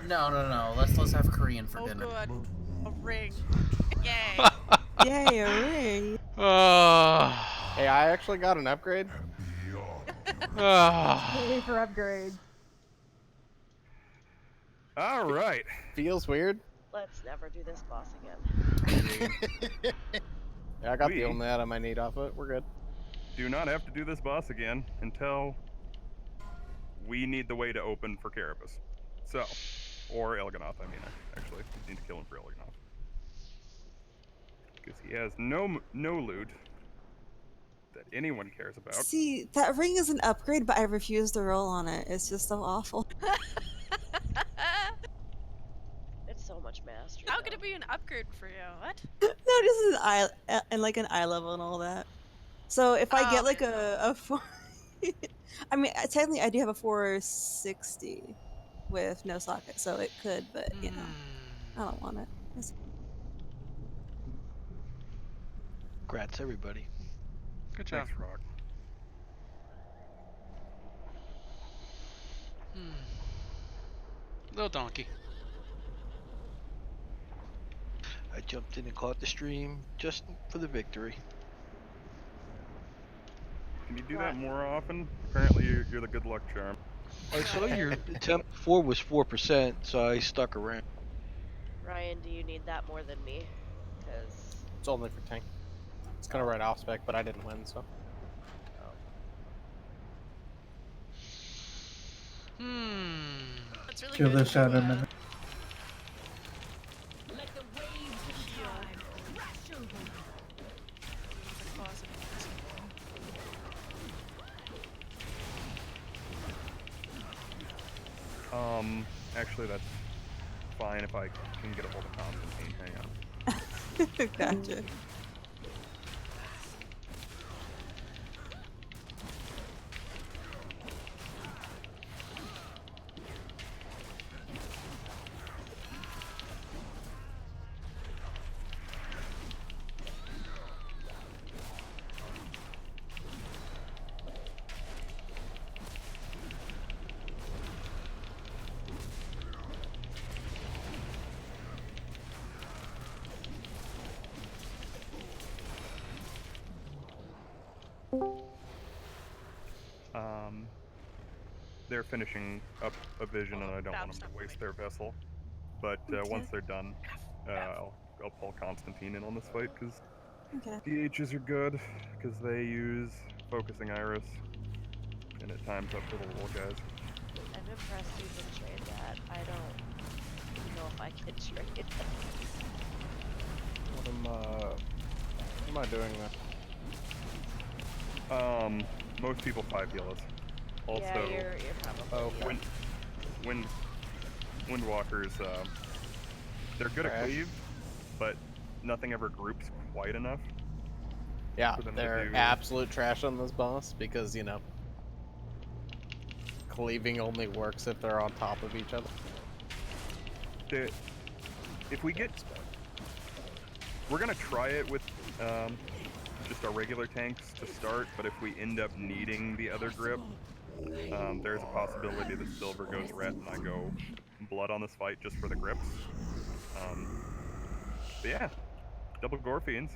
No. Let's have Korean for dinner. Good. A ring. Yay. Yay, a ring. Hey, I actually got an upgrade. Yay for upgrades. Alright. Feels weird. Let's never do this boss again. Yeah, I got the only item I need off it. We're good. Do not have to do this boss again until we need the way to open for Carapace. So, or Elganoth, I mean, actually. We need to kill him for Elganoth. Because he has no loot that anyone cares about. See, that ring is an upgrade, but I refuse to roll on it. It's just so awful. It's so much mastery. How could it be an upgrade for you? What? No, this is eye level and all that. So if I get like a 4, I mean, technically I do have a 460 with no socket, so it could, but you know, I don't want it. Congrats, everybody. Good job. Thanks, Rock. Little donkey. I jumped in and caught the stream just for the victory. Can you do that more often? Apparently you're the good luck charm. I saw your attempt before was 4%, so I stuck around. Ryan, do you need that more than me? Because It's only for tank. It's kind of right off spec, but I didn't win, so. That's really Give good. this shot a minute. Let the waves describe. Crash over. Actually that's fine if I can get a hold of Constantine. Hang on. Gotcha. They're finishing up a vision, and I don't want them to waste their vessel. But once they're done, I'll pull Constantine in on this fight because DHs are good because they use focusing iris, and it times up for the little guys. I'm impressed you can trade that. I don't know if I can trade that. What am I doing there? Most people 5 heal us. Also, Yeah, you're probably. Windwalkers, they're good at Trash. cleave, but nothing ever groups quite enough. Yeah, for them they're to do. absolute trash on this boss because, you know, cleaving only works if they're on top of each other. If we get, we're gonna try it with just our regular tanks to start, but if we end up needing the other grip, there's a possibility that Silver goes red and I go blood on this fight just for the grips. But yeah, double gore fiends.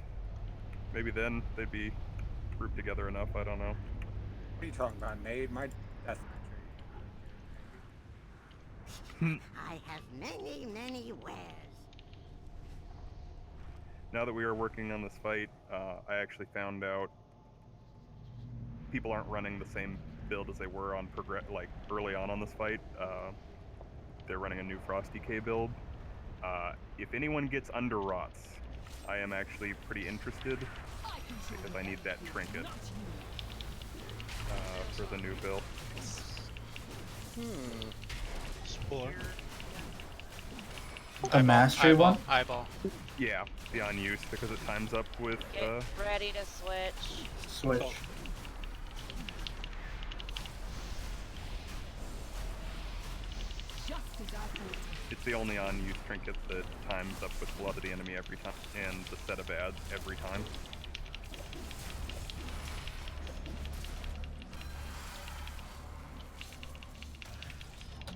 Maybe then they'd be grouped together enough. I don't know. What are you talking about, Nate? My death. I have many wares. Now that we are working on this fight, I actually found out people aren't running the same build as they were on early on this fight. They're running a new Frosty K build. If anyone gets under rots, I am actually pretty interested because I need that trinket for the new build. Spore. The mastery one? Eyeball. Yeah, the unused because it times up with. Get ready to switch. Switch. It's the only on-use trinket that times up with blood of the enemy every time, and the set of ads every time.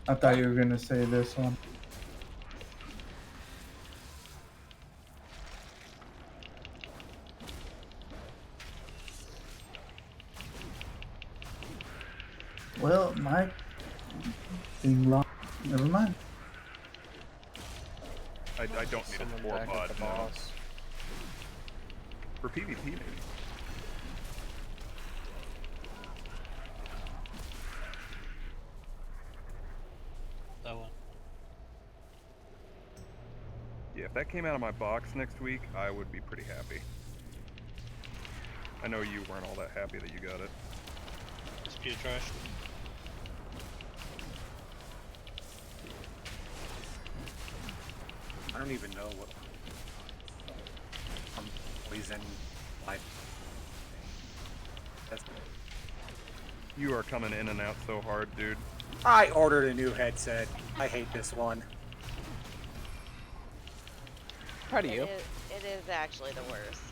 I thought you were gonna say this one. Well, my thing lost. Never mind. I don't need a 4 bod, no. boss. For PvP, maybe. That one. Yeah, if that came out of my box next week, I would be pretty happy. I know you weren't all that happy that you got it. It's pure trash. I don't even know what poison life. That's You are coming in and out so hard, dude. I ordered a new headset. I hate this one. Proud of you. It is actually the worst.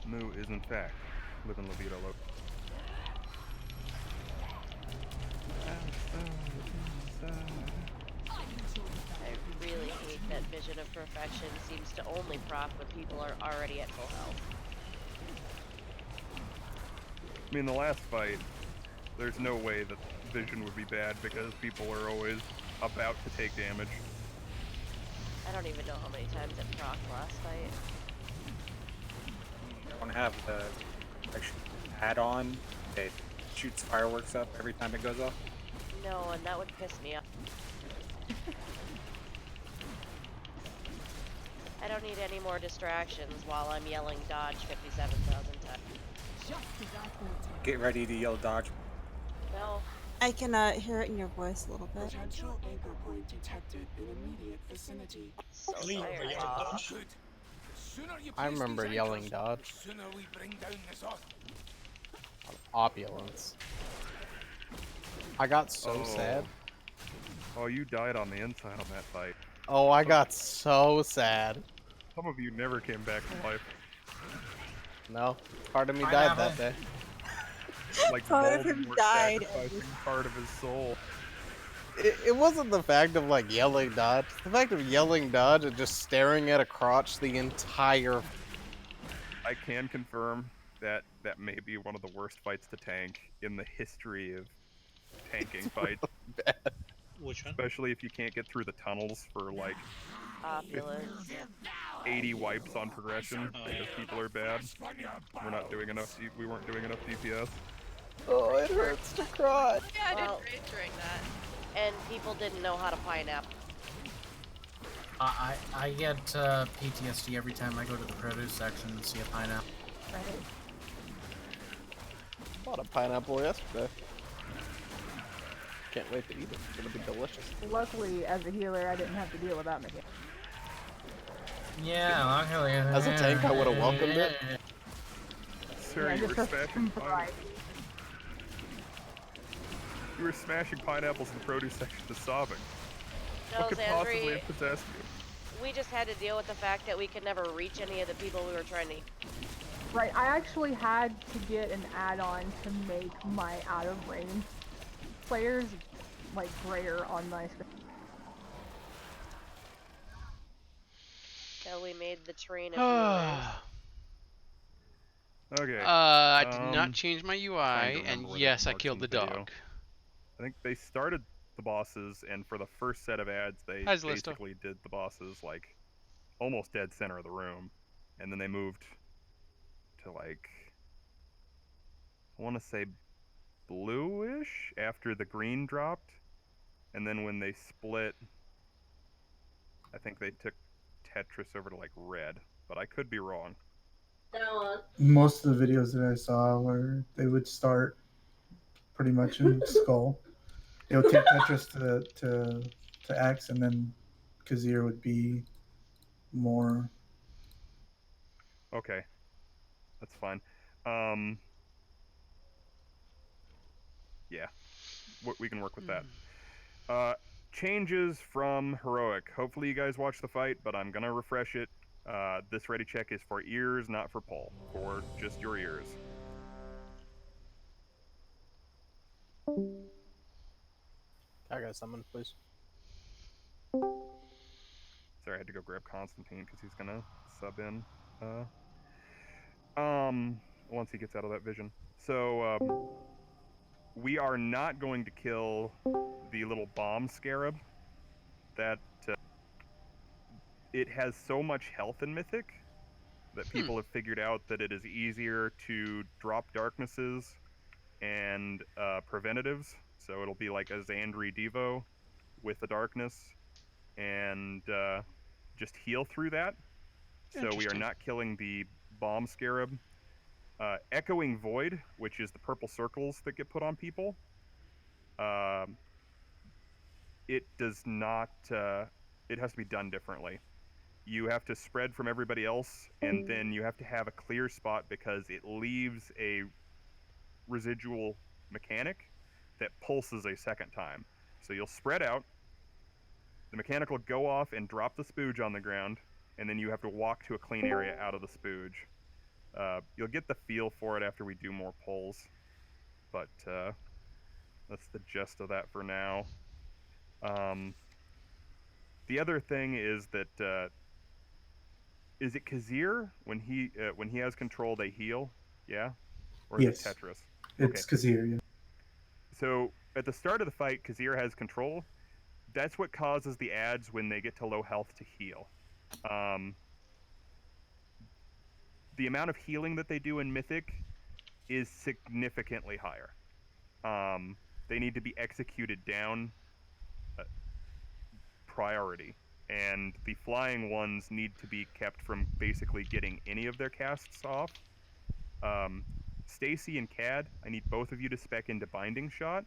Moo is in fact living La Vida Loca. I really hate that vision of perfection seems to only proc when people are already at full health. I mean, the last fight, there's no way that vision would be bad because people are always about to take damage. I don't even know how many times it procced last fight. I don't have the add-on that shoots fireworks up every time it goes off. No, and that would piss me off. I don't need any more distractions while I'm yelling dodge 57,000 times. Get ready to yell dodge. No. I can hear it in your voice a little bit. Potential anchor point detected in immediate vicinity. So Clean tired. over yelling dodge. I remember yelling dodge. Sooner we bring down this off. Opulence. I got so sad. Oh, you died on the inside on that fight. Oh, I got so sad. Some of you never came back to life. No, part of me died that day. Like Part of him Voldemort died. sacrificing part of his soul. It wasn't the fact of like yelling dodge. The fact of yelling dodge and just staring at a crotch the entire. I can confirm that that may be one of the worst fights to tank in the history of tanking fights. Bad. Which one? Especially if you can't get through the tunnels for like Opulence. 80 wipes on progression because people are bad. We're not doing enough. We weren't doing enough DPS. Oh, it hurts to cry. Yeah, I Well, did raid during that. And people didn't know how to pineapple. I get PTSD every time I go to the produce section and see a pineapple. Bought a pineapple yesterday. Can't wait to eat it. It's gonna be delicious. Luckily, as a healer, I didn't have to deal with that mechanic. Yeah, luckily. As a tank, I would have welcomed it. Sir, Yeah, you just were for smashing some pineapples. variety. You were smashing pineapples in the produce section to sobbing. No, What could possibly Zandri, have possessed you? we just had to deal with the fact that we could never reach any of the people we were trying to. Right, I actually had to get an add-on to make my out-of-range players like grayer on my screen. So we made the train of healers. Okay. I did not change my trying to UI, remember and where that yes, I marked killed in the video. dog. I think they started the bosses, and for the first set of ads, they Hi, Zalisto. basically did the bosses like almost dead center of the room, and then they moved to like I want to say bluish after the green dropped, and then when they split, I think they took Tetris over to like red, but I could be wrong. Most of the videos that I saw where they would start pretty much in Skull. They would take Tetris to X, and then Kazir would be more. Okay, that's fine. Yeah, we can work with that. Changes from heroic. Hopefully you guys watch the fight, but I'm gonna refresh it. This ready check is for ears, not for pull. For just your ears. I got someone, please. Sorry, I had to go grab Constantine because he's gonna sub in. Once he gets out of that vision. So, we are not going to kill the little bomb scarab. That it has so much health in Mythic that people have figured out that it is easier to drop darknesses and preventatives. So it'll be like a Xandri Devo with the darkness and just heal through that. So we are Interesting. not killing the bomb scarab. Echoing Void, which is the purple circles that get put on people, it does not. It has to be done differently. You have to spread from everybody else, and then you have to have a clear spot because it leaves a residual mechanic that pulses a second time. So you'll spread out, the mechanic will go off and drop the spooge on the ground, and then you have to walk to a clean area out of the spooge. You'll get the feel for it after we do more pulls, but that's the gist of that for now. The other thing is that is it Kazir when he has control they heal? Yeah, or is Yes. it Tetris? It's Kazir, yeah. So at the start of the fight, Kazir has control. That's what causes the ads when they get to low health to heal. The amount of healing that they do in Mythic is significantly higher. They need to be executed down priority, and the flying ones need to be kept from basically getting any of their casts off. Stacy and Cad, I need both of you to spec into Binding Shot.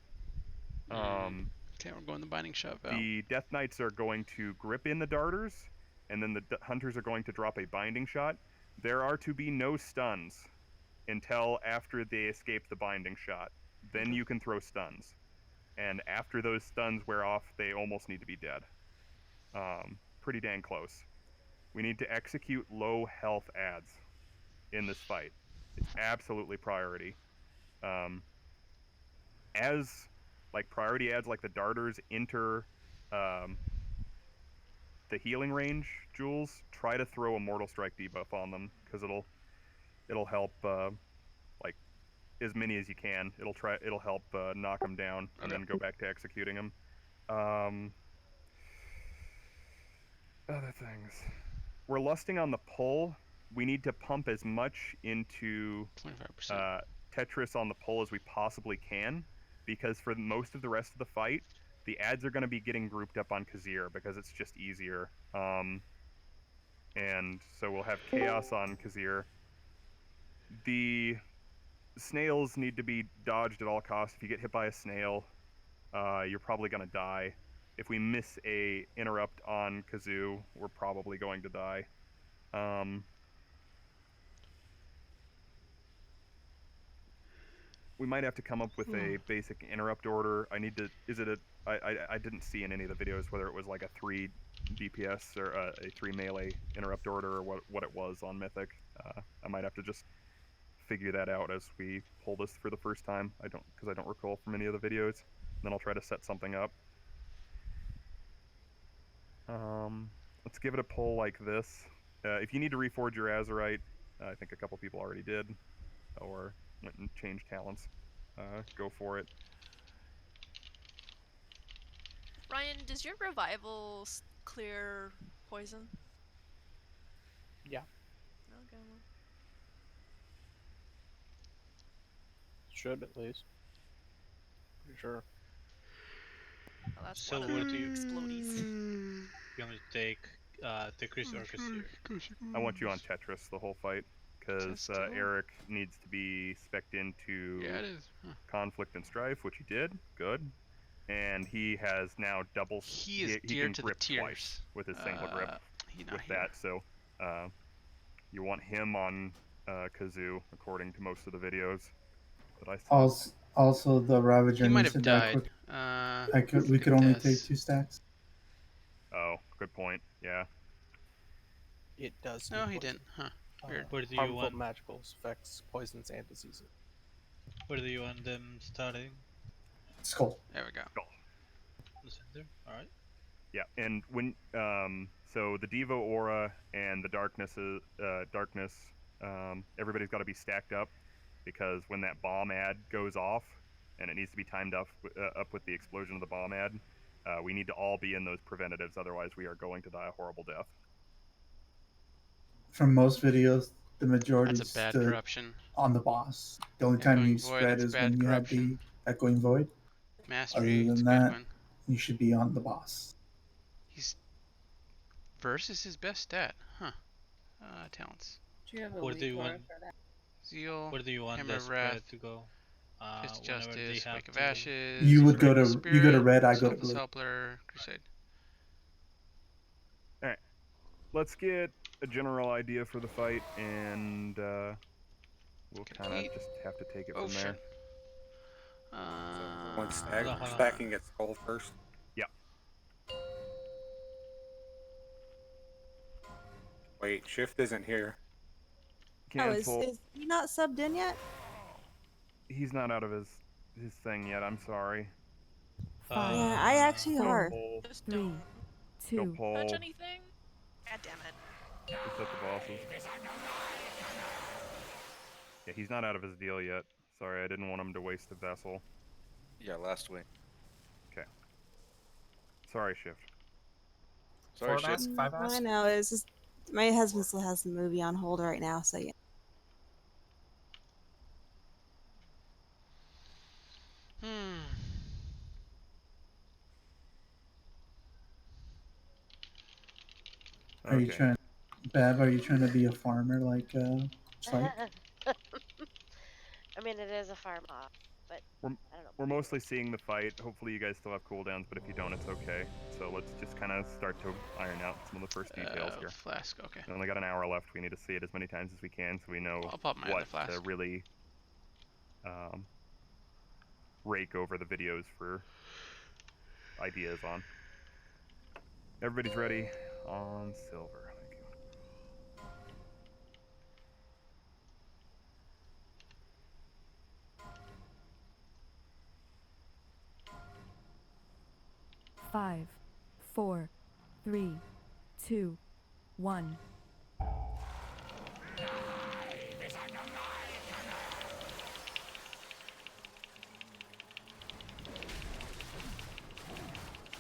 Okay, we're going the Binding Shot, Val. The Death Knights are going to grip in the darters, and then the Hunters are going to drop a Binding Shot. There are to be no stuns until after they escape the Binding Shot. Then you can throw stuns. And after those stuns wear off, they almost need to be dead. Pretty dang close. We need to execute low health ads in this fight. It's absolutely priority. As like priority ads like the darters enter the healing range, Jules, try to throw a Mortal Strike debuff on them because it'll help like as many as you can. It'll help knock them down and then go back to executing them. Other things. We're lusting on the pull. We need to pump as much into 25%. Tetris on the pull as we possibly can, because for most of the rest of the fight, the ads are going to be getting grouped up on Kazir because it's just easier. And so we'll have Chaos on Kazir. The snails need to be dodged at all costs. If you get hit by a snail, you're probably going to die. If we miss a interrupt on Kazoo, we're probably going to die. We might have to come up with a basic interrupt order. I need to. Is it a? I didn't see in any of the videos whether it was like a 3 DPS or a 3 melee interrupt order or what it was on Mythic. I might have to just figure that out as we pull this for the first time. Because I don't recall from any of the videos. And then I'll try to set something up. Let's give it a pull like this. If you need to reforge your Azurite, I think a couple people already did, or went and changed talents. Go for it. Ryan, does your revival clear poison? Yeah. Okay. Well. Should at least. Pretty sure. Well, that's So one of what the do you explodies. You want me to take Tetris or Kazir? I want you on Tetris the whole fight, because Eric needs to be spec'd into Conflict and Strife, which he did. Good. And he has now double. He is he dear can to the grip tears. twice with his single grip. not with here. that. So you want him on Kazoo, according to most of the videos that I saw. Also, the Ravager He might needs to have die died. quick. Let's We look could at only this. take 2 stacks. Oh, good point. Yeah. It does. No, do he poison. didn't. Huh. Weird. Where do you Harmful want? magicals, effects, poisons, and diseases. Where do you want them starting? Skull. There we go. Skull. The center. All right. Yeah, and when so the Devo aura and the darkness, everybody's got to be stacked up, because when that bomb ad goes off, and it needs to be timed up with the explosion of the bomb ad, we need to all be in those preventatives. Otherwise, we are going to die a horrible death. From most videos, the majority That's a bad stood corruption. on the boss. The only time Echoing you Void, spread that's is bad when you have corruption. the echoing void. Mastery, Other it's than a good that, one. you should be on the boss. He's versus his best stat, huh? Talents. Do you have a Where do you weak aura want? for that? Zeal. Where do you want Hammer the of Wrath. spread to go? Fist of Whenever they Justice. have Wake of to. Ashes. You would go Fragment to Spirit, red. I go to Selfless blue. Helper. Crusade. All right, let's get a general idea for the fight, and we'll kind of just have to take it from there. One stack, Hold on. stacking at skull first. Yeah. Wait, shift isn't here. Cancel. Is he not subbed in yet? He's not out of his thing yet. I'm sorry. Yeah, I actually are. Just 3, don't 2. Go pull. touch anything. God damn it. Just at the bosses. Yeah, he's not out of his deal yet. Sorry, I didn't want him to waste the vessel. Yeah, last week. Okay. Sorry, Shift. Sorry, 4 Shift. mask, 5 mask. I know. It's just my husband still has the movie on hold right now, so yeah. Are you trying, Bev? Are you trying to be a farmer like Spike? I mean, it is a farm off, but I don't know. We're mostly seeing the fight. Hopefully you guys still have cooldowns, but if you don't, it's okay. So let's just kind of start to iron out some of the first details here. Flask, okay. We only got an hour left. We need to see it as many times as we can so we know I'll pop my other what to flask. really rake over the videos for ideas on. Everybody's ready on silver. Thank you. Five, 4, 3, 2, 1.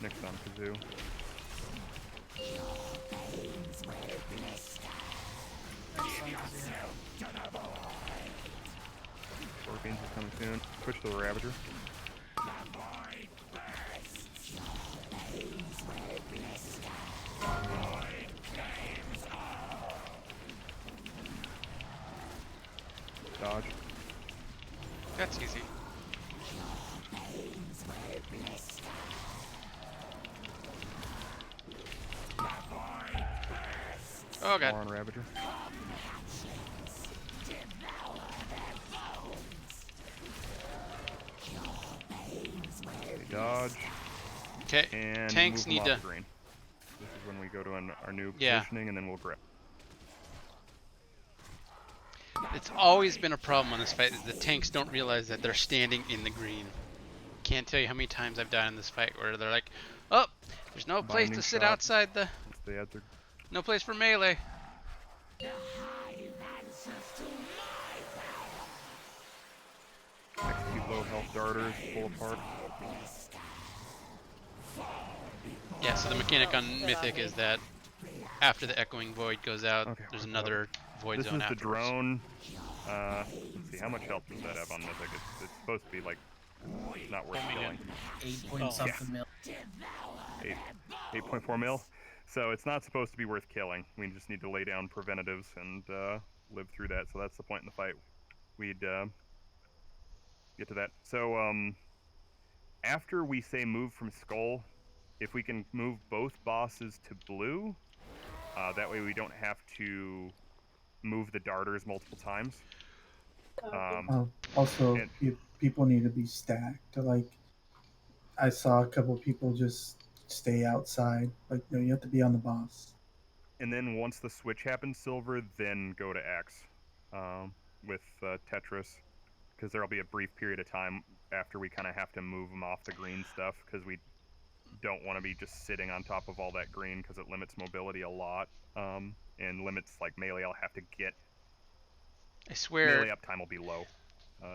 Next on Kazoo. Scorpions is coming soon. Switch to the Ravager. Dodge. That's easy. Oh god. More on Ravager. Dodge. Okay. And Tanks move need them off to. green. This is when we go to our new Yeah. positioning, and then we'll grab. It's always been a problem on this fight is the tanks don't realize that they're standing in the green. Can't tell you how many times I've died in this fight where they're like, oh, there's no place Binding to sit shot. outside the. They add their No place for melee. execute low health darters, pull apart. Yeah, so the mechanic on Mythic is that after the Echoing Void goes out, there's another Void This Zone is the afterwards. drone. Let's see, how much health does that have on Mythic? It's supposed to be like not worth killing. 8 point something mil. 8.4 mil. So it's not supposed to be worth killing. We just need to lay down preventatives and live through that. So that's the point in the fight. We'd get to that. So after we say move from skull, if we can move both bosses to blue, That way we don't have to move the darters multiple times. Also, and- people need to be stacked. Like, I saw a couple people just stay outside. Like, no, you have to be on the boss. And then once the switch happens, Silver, then go to X with Tetris, because there'll be a brief period of time after we kind of have to move them off the green stuff, because we don't want to be just sitting on top of all that green, because it limits mobility a lot, and limits like melee. I'll have to get. I swear. Melee uptime will be low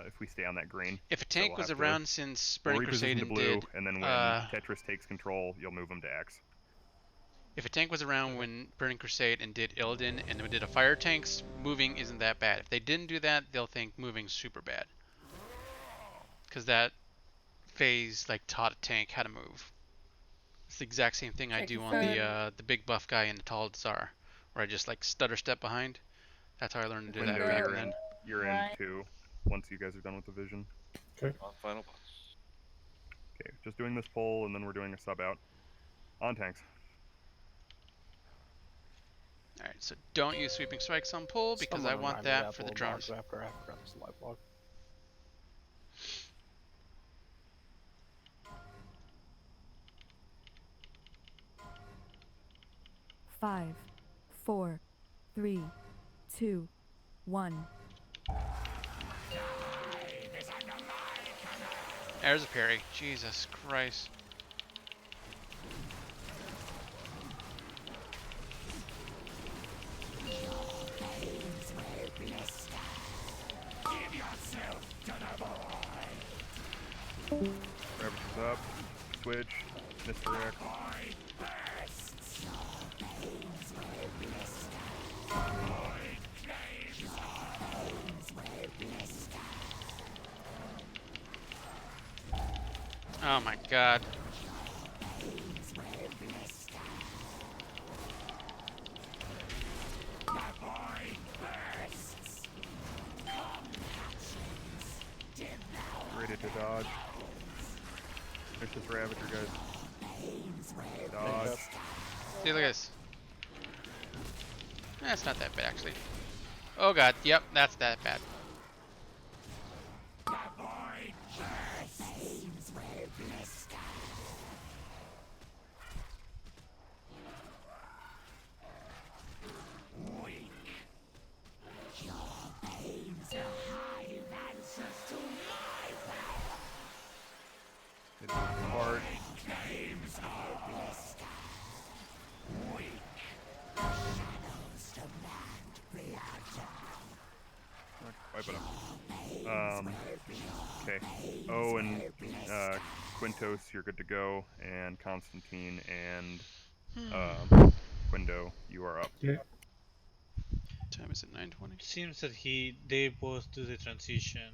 if we stay on that green. If a tank was around since Burning Crusade and blue, did, and then when Tetris takes control, you'll move them to X. If a tank was around when Burning Crusade and did Illidan and did a fire tanks, moving isn't that bad. If they didn't do that, they'll think moving's super bad. Because that phase like taught a tank how to move. It's the exact same thing I do on the big buff guy in the Tall Tsar, where I just like stutter step behind. That's how I learned to do that back then. You're in 2 once you guys are done with the vision. Okay. On final boss. Okay, just doing this pull, and then we're doing a sub out. On tanks. Alright, so don't use sweeping strikes on pull because I want that for the drones. After I grab this live log. Five, 4, 3, 2, 1. There's a parry. Jesus Christ. Ravager's up. Switch. Misdirect. Oh my god. Ready to dodge. There's this Ravager, guys. Dodge. See, look at this. That's not that bad, actually. Oh god, yep, that's that bad. It apart. Wipe it up. Okay. Oh, and Quintos, you're good to go, and Constantine and Quindo, you are up. Yeah. Time is it 9:20? Seems that they both do the transition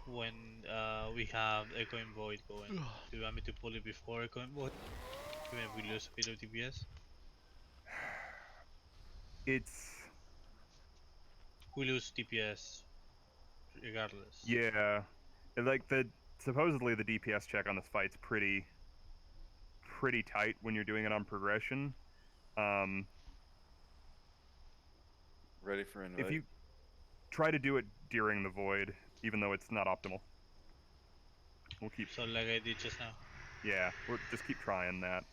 when we have Echoing Void going. Do you want me to pull it before Echoing Void? Even if we lose a bit of DPS? We lose DPS regardless. Yeah. Like supposedly the DPS check on this fight's pretty tight when you're doing it on progression. Ready for invite. If you try to do it during the void, even though it's not optimal. We'll keep. So like I did just now. Yeah, we'll just keep trying that.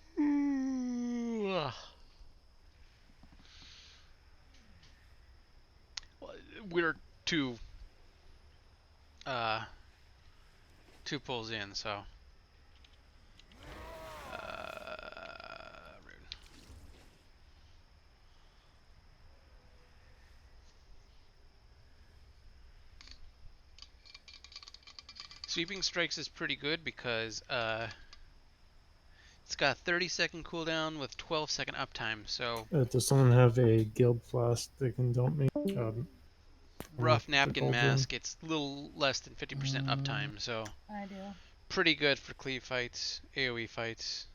We're two pulls in, so rude. Sweeping strikes is pretty good because it's got a 30-second cooldown with 12-second uptime. So Does someone have a guild flask they can dump me? rough napkin mask, it's a little less than 50% uptime. So I do. pretty good for cleave fights, AoE fights.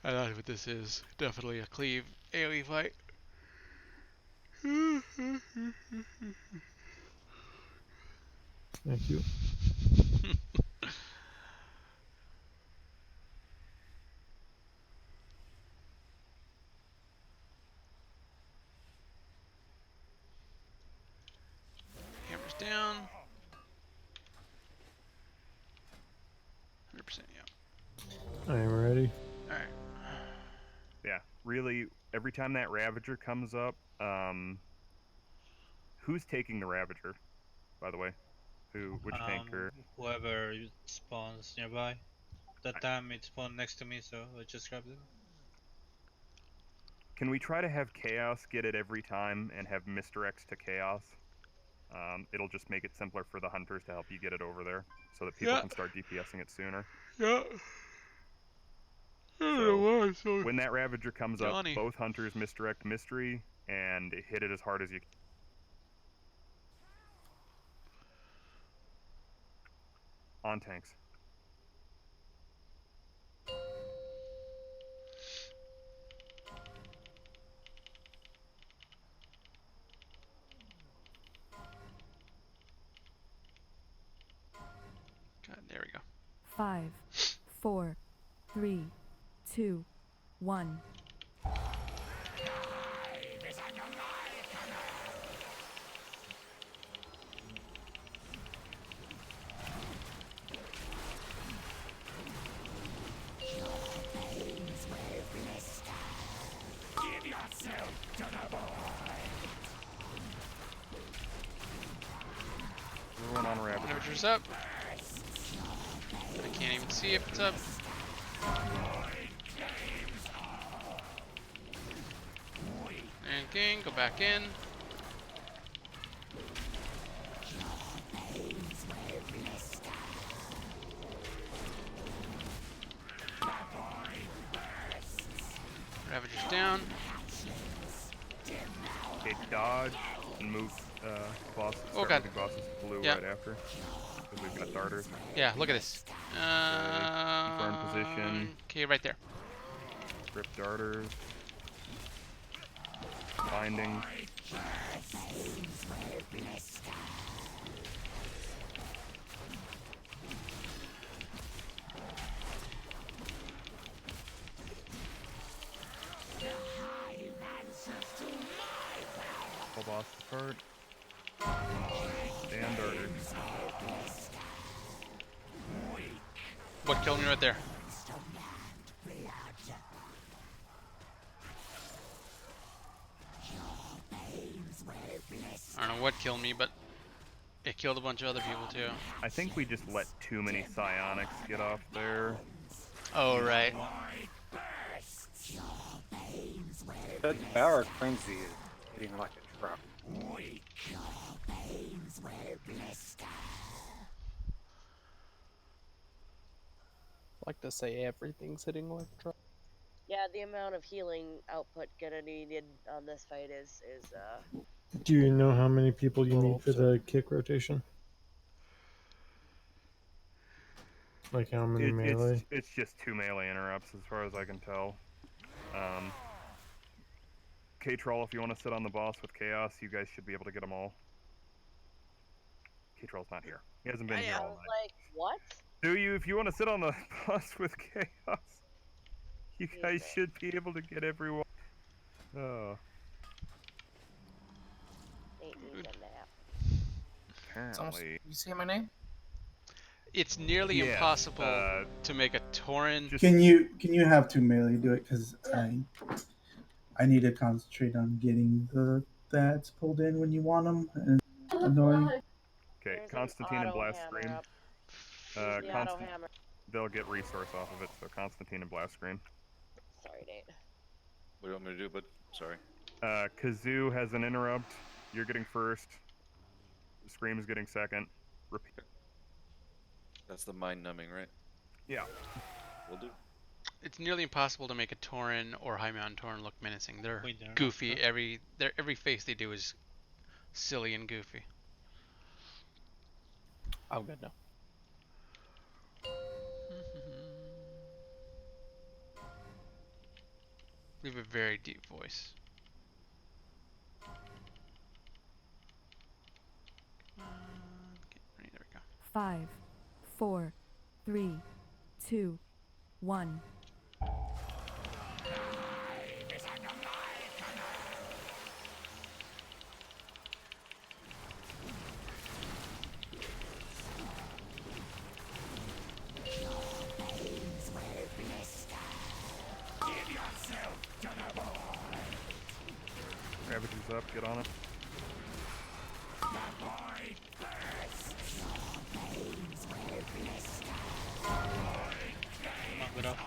I know what this is. Definitely a cleave AoE fight. Thank you. Hammers down. 100%, yeah. I am ready. Alright. Yeah, really, every time that Ravager comes up, who's taking the Ravager, by the way? Which tanker? Whoever spawns nearby. That time it spawned next to me, so I just grabbed it. Can we try to have Chaos get it every time and have misdirects to Chaos? It'll just make it simpler for the hunters to help you get it over there, so that people Yeah. can start DPSing it sooner. Yeah. So when that Ravager comes Johnny. up, both hunters misdirect Mystery and hit it as hard as you can. On tanks. God, there we go. 5, 4, 3, 2, 1. Give yourself to the void. Everyone on Ravager. Ravager's up. I can't even see if it's up. And gang, go back in. Ravager's down. Okay, dodge and move boss. Oh, Start God. moving bosses to blue Yeah. right after. Because we've got darters. Yeah, look at this. Burn position. Okay, right there. Rip darters. Binding. Full boss apart. And darters. What killed me right there? I don't know what killed me, but it killed a bunch of other people too. I think we just let too many psionics get off there. Oh, right. That Power Frenzy is hitting like a truck. Like to say everything's hitting like a truck. Yeah, the amount of healing output gonna needed on this fight is Do you know how many people you Well, need for the kick rotation? Like how many melee? It's just 2 melee interrupts as far as I can tell. K-Troll, if you want to sit on the boss with Chaos, you guys should be able to get them all. K-Troll's not here. He hasn't been here all night. like what? Do you? If you want to sit on the boss with Chaos, you guys should be able to get everyone. Oh. Ain't needs a nap. Apparently. You see my name? It's nearly Yeah, impossible to make a Tauren. Can you have two melee do it? Because I need to concentrate on getting the ads pulled in when you want them. And annoying. Okay, There's Constantine an and Blast auto Screen. hammer up. Use the auto hammer. They'll get resource off of it, so Constantine and Blast Screen. Sorry, Nate. What do you want me to do? But sorry. Kazoo has an interrupt. You're getting first. Scream's getting second. Repeat. That's the mind numbing, right? Yeah. Will do. It's nearly impossible to make a Tauren or High Mountain Tauren look menacing. They're Wait, they're not, goofy. no? Every face they do is silly and goofy. I'm good now. We have a very deep voice. 5, 4, 3, 2, 1. Gravity's up, get on it. Not good off.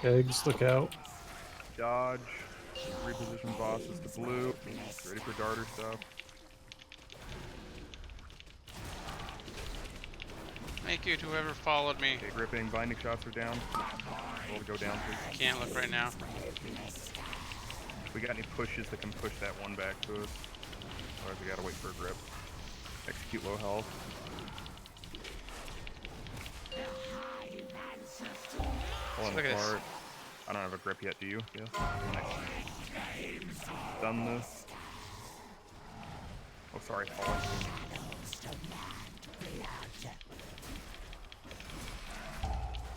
Eggs, look out. Dodge. Reposition bosses to blue. Ready for darter stuff. Thank you to whoever followed me. Okay, gripping. Binding shots are down. Roll to go down, please. Can't look right now. We got any pushes that can push that one back to us? Otherwise we gotta wait for a grip. Execute low health. Pulling Look at apart. this. I don't have a grip yet, do you? Yes. Nice. Done this. Oh, sorry, falling.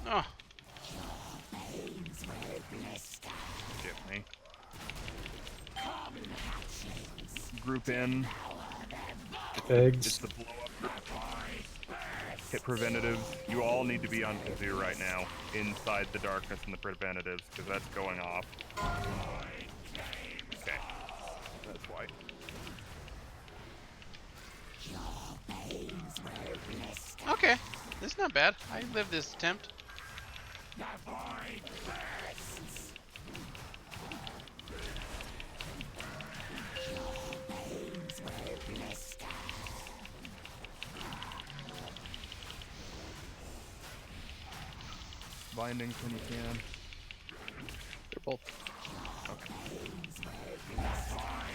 Oh. Skip me. Group in. Eggs. It's the blow up. Hit preventatives. You all need to be on Kazoo right now, inside the darkness and the preventatives, because that's going off. Okay. That's why. Okay. This is not bad. I lived this attempt. Bindings when you can. They're both. Okay.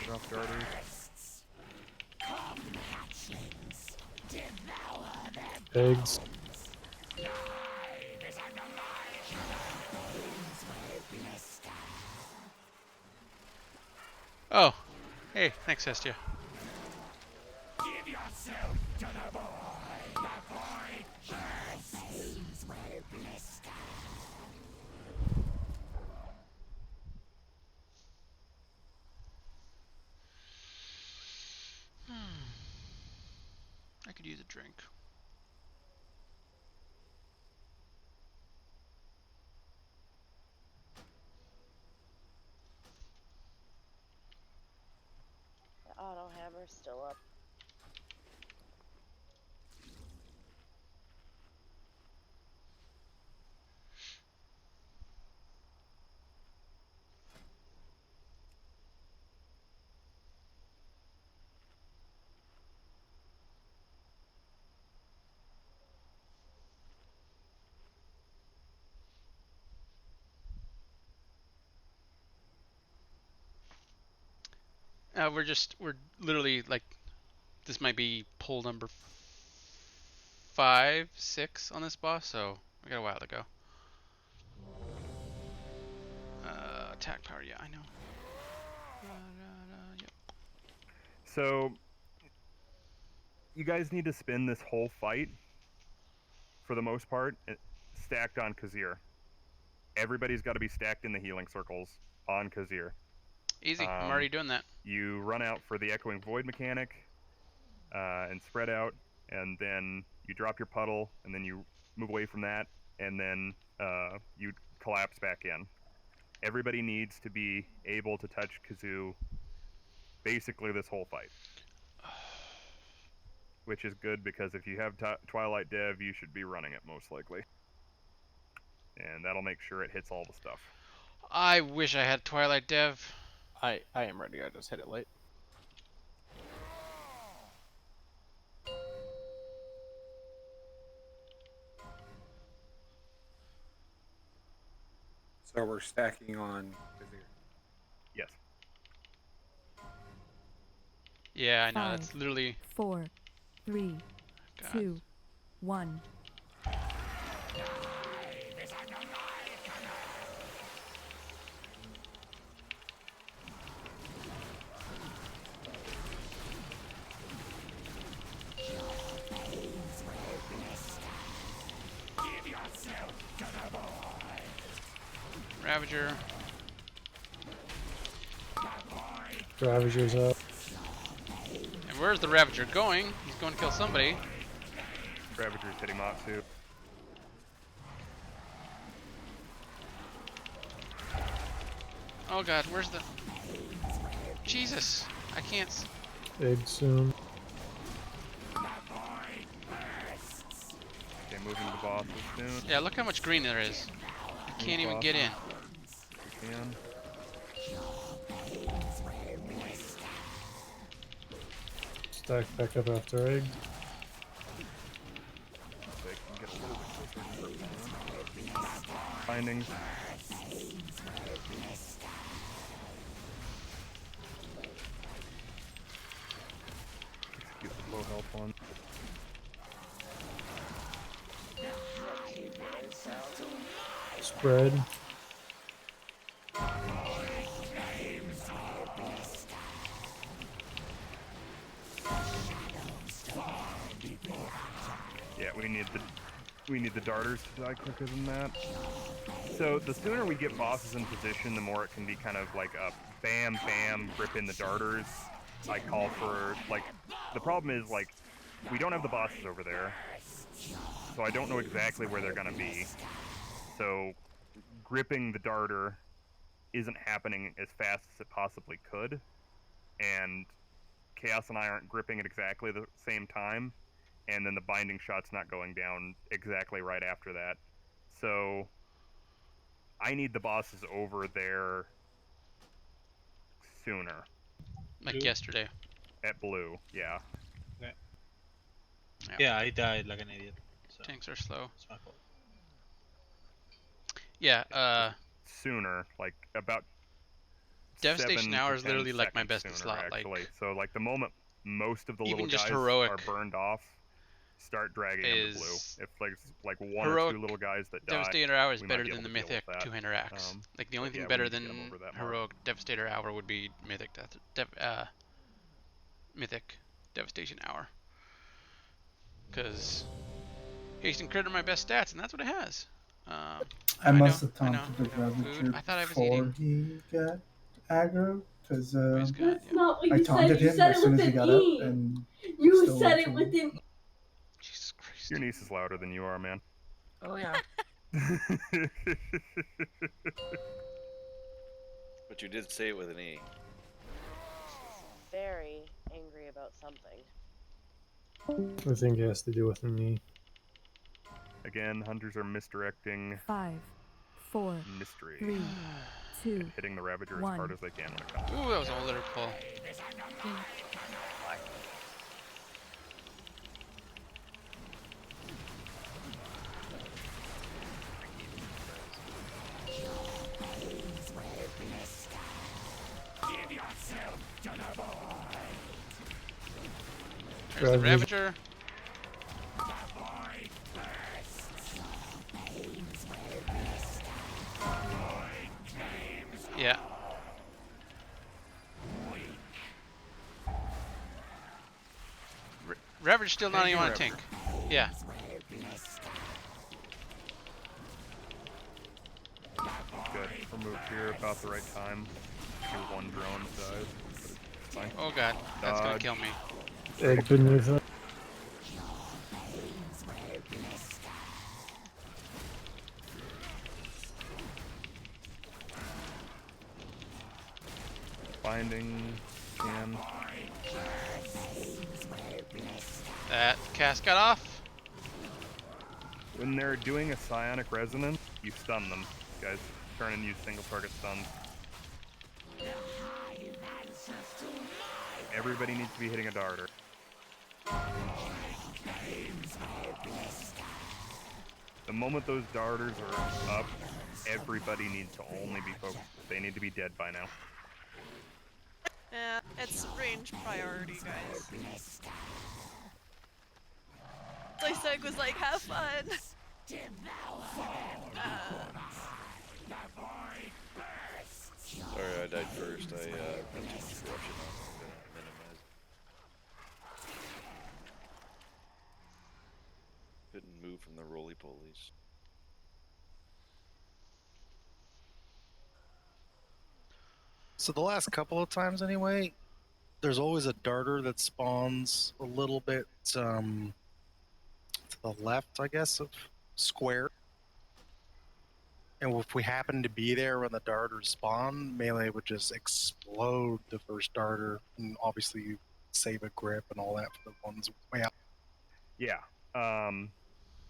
Drop darters. Eggs. Oh. Hey, thanks, Hestia. Give yourself to the boy. The boy bursts. I could use a drink. The auto hammer's still up. We're literally like, this might be pull number 5, 6 on this boss, so we got a while to go. Attack power, yeah, I know. Yep. So, you guys need to spend this whole fight, for the most part, stacked on Kazir. Everybody's got to be stacked in the healing circles on Kazir. Easy, I'm already doing that. You run out for the Echoing Void mechanic, and spread out, and then you drop your puddle, and then you move away from that, and then you collapse back in. Everybody needs to be able to touch Kazoo basically this whole fight. Which is good, because if you have Twilight Dev, you should be running it most likely. And that'll make sure it hits all the stuff. I wish I had Twilight Dev. I am ready, I just hit it late. So we're stacking on Kazir. Yes. Yeah, I know. 5, That's literally. 4, 3, God. 2, 1. Ravager. Ravager's up. And where's the Ravager going? He's going to kill somebody. Ravager's hitting Matsu. Oh god, where's the... Jesus! I can't... Egg soon. Okay, moving the bosses soon. Yeah, look how much green there is. I can't even get in. We can. Stack back up after egg. They can get a little bit closer to the findings. Execute the low health one. Spread. Yeah, we need the darters to die quicker than that. So the sooner we get bosses in position, the more it can be kind of like a bam bam grip in the darters. I call for like the problem is like we don't have the bosses over there, so I don't know exactly where they're gonna be. So gripping the darter isn't happening as fast as it possibly could, and Chaos and I aren't gripping at exactly the same time, and then the binding shot's not going down exactly right after that. So I need the bosses over there sooner. Like yesterday. At blue, yeah. Okay. Yeah, I died like an idiot. So Tanks are slow. it's my fault. Yeah, sooner, like about Devastation 7 hour to is 10 literally like my seconds best sooner, slot. actually. Like, So like the moment most of the even little just guys heroic are burned off, start dragging into blue. is If like one or heroic two little guys that die, Devastator hour is we might better be than able the to deal Mythic with that. 200 axe. Like the only But thing yeah, we better need to than get 'em over that mark. heroic Devastator hour would be Mythic Mythic Devastation hour. Because haste and crit are my best stats, and that's what it has. I must have I know. taunted the Ravager Food. I thought I was before eating. he got aggro, because That's not what I you taunted said. You him said as it soon with as he an got E. up, and You still said went it to with him. an Jesus Christ. Your niece is louder than you are, man. Oh yeah. But you did say it with an E. Very angry about something. I think it has to do with me. Again, hunters are misdirecting 5, 4, mystery 3, 2, and hitting the Ravager as 1. hard as they can when it comes. Ooh, that was a litter pull. There's the Ravager. Yeah. Ravager's still not even on a tank. Yeah. Good. We're moved here about the right time. Your one drone dies, but it's fine. Oh god, that's gonna kill me. Egg beneath it. Binding can. That cast got off. When they're doing a psionic resonance, you stun them. Guys, turn and use single target stuns. Everybody needs to be hitting a darter. The moment those darters are up, everybody needs to only be focused. They need to be dead by now. Yeah, it's range priority, guys. Joystick was like, have fun! Sorry, I died first. I got too much corruption on. I'm gonna minimize. Couldn't move from the roly polies. So the last couple of times, anyway, there's always a darter that spawns a little bit to the left, I guess, of square. And if we happen to be there when the darters spawn, melee would just explode the first darter, and obviously you save a grip and all that for the ones way out. Yeah.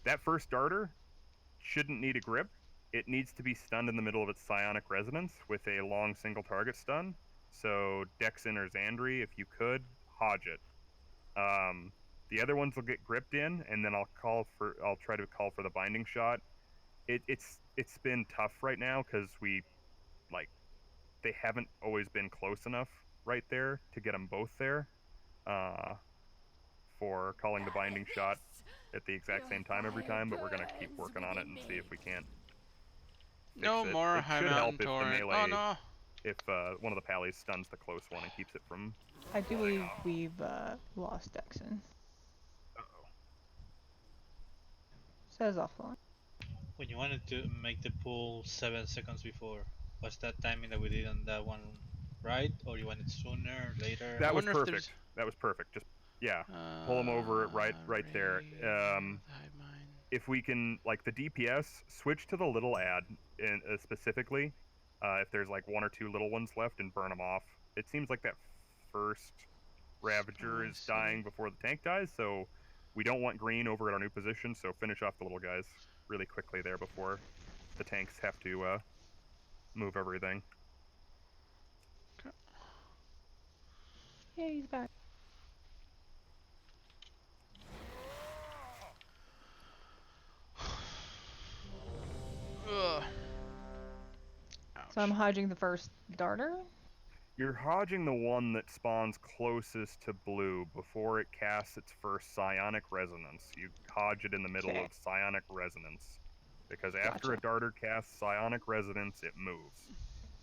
That first darter shouldn't need a grip. It needs to be stunned in the middle of its psionic resonance with a long single target stun. So Dexin or Xandri, if you could, hodge it. The other ones will get gripped in, and then I'll try to call for the binding shot. It's been tough right now because they haven't always been close enough right there to get them both there for calling the binding shot at the exact same time every time, but we're gonna keep working on it and see if we can't fix No it. more It High should Mountain help if the Torrent. melee, Oh no! if one of the pallies stuns the close one and keeps it from. I do believe we've lost Dexon. Uh-oh. Says offline. When you wanted to make the pull 7 seconds before, was that timing that we did on that one right, or you wanted sooner, later? That was perfect. That was perfect. Just pull them over right there. If we can, like the DPS, switch to the little ad specifically. If there's like one or two little ones left, and burn them off. It seems like that first Ravager is dying before the tank dies, so we don't want green over at our new position. So finish off the little guys really quickly there before the tanks have to move everything. Yeah, he's back. Ugh. So I'm hodging the first darter. You're hodging the one that spawns closest to blue before it casts its first psionic resonance. You hodge it in the middle of psionic resonance. Because after a darter casts psionic resonance, it moves.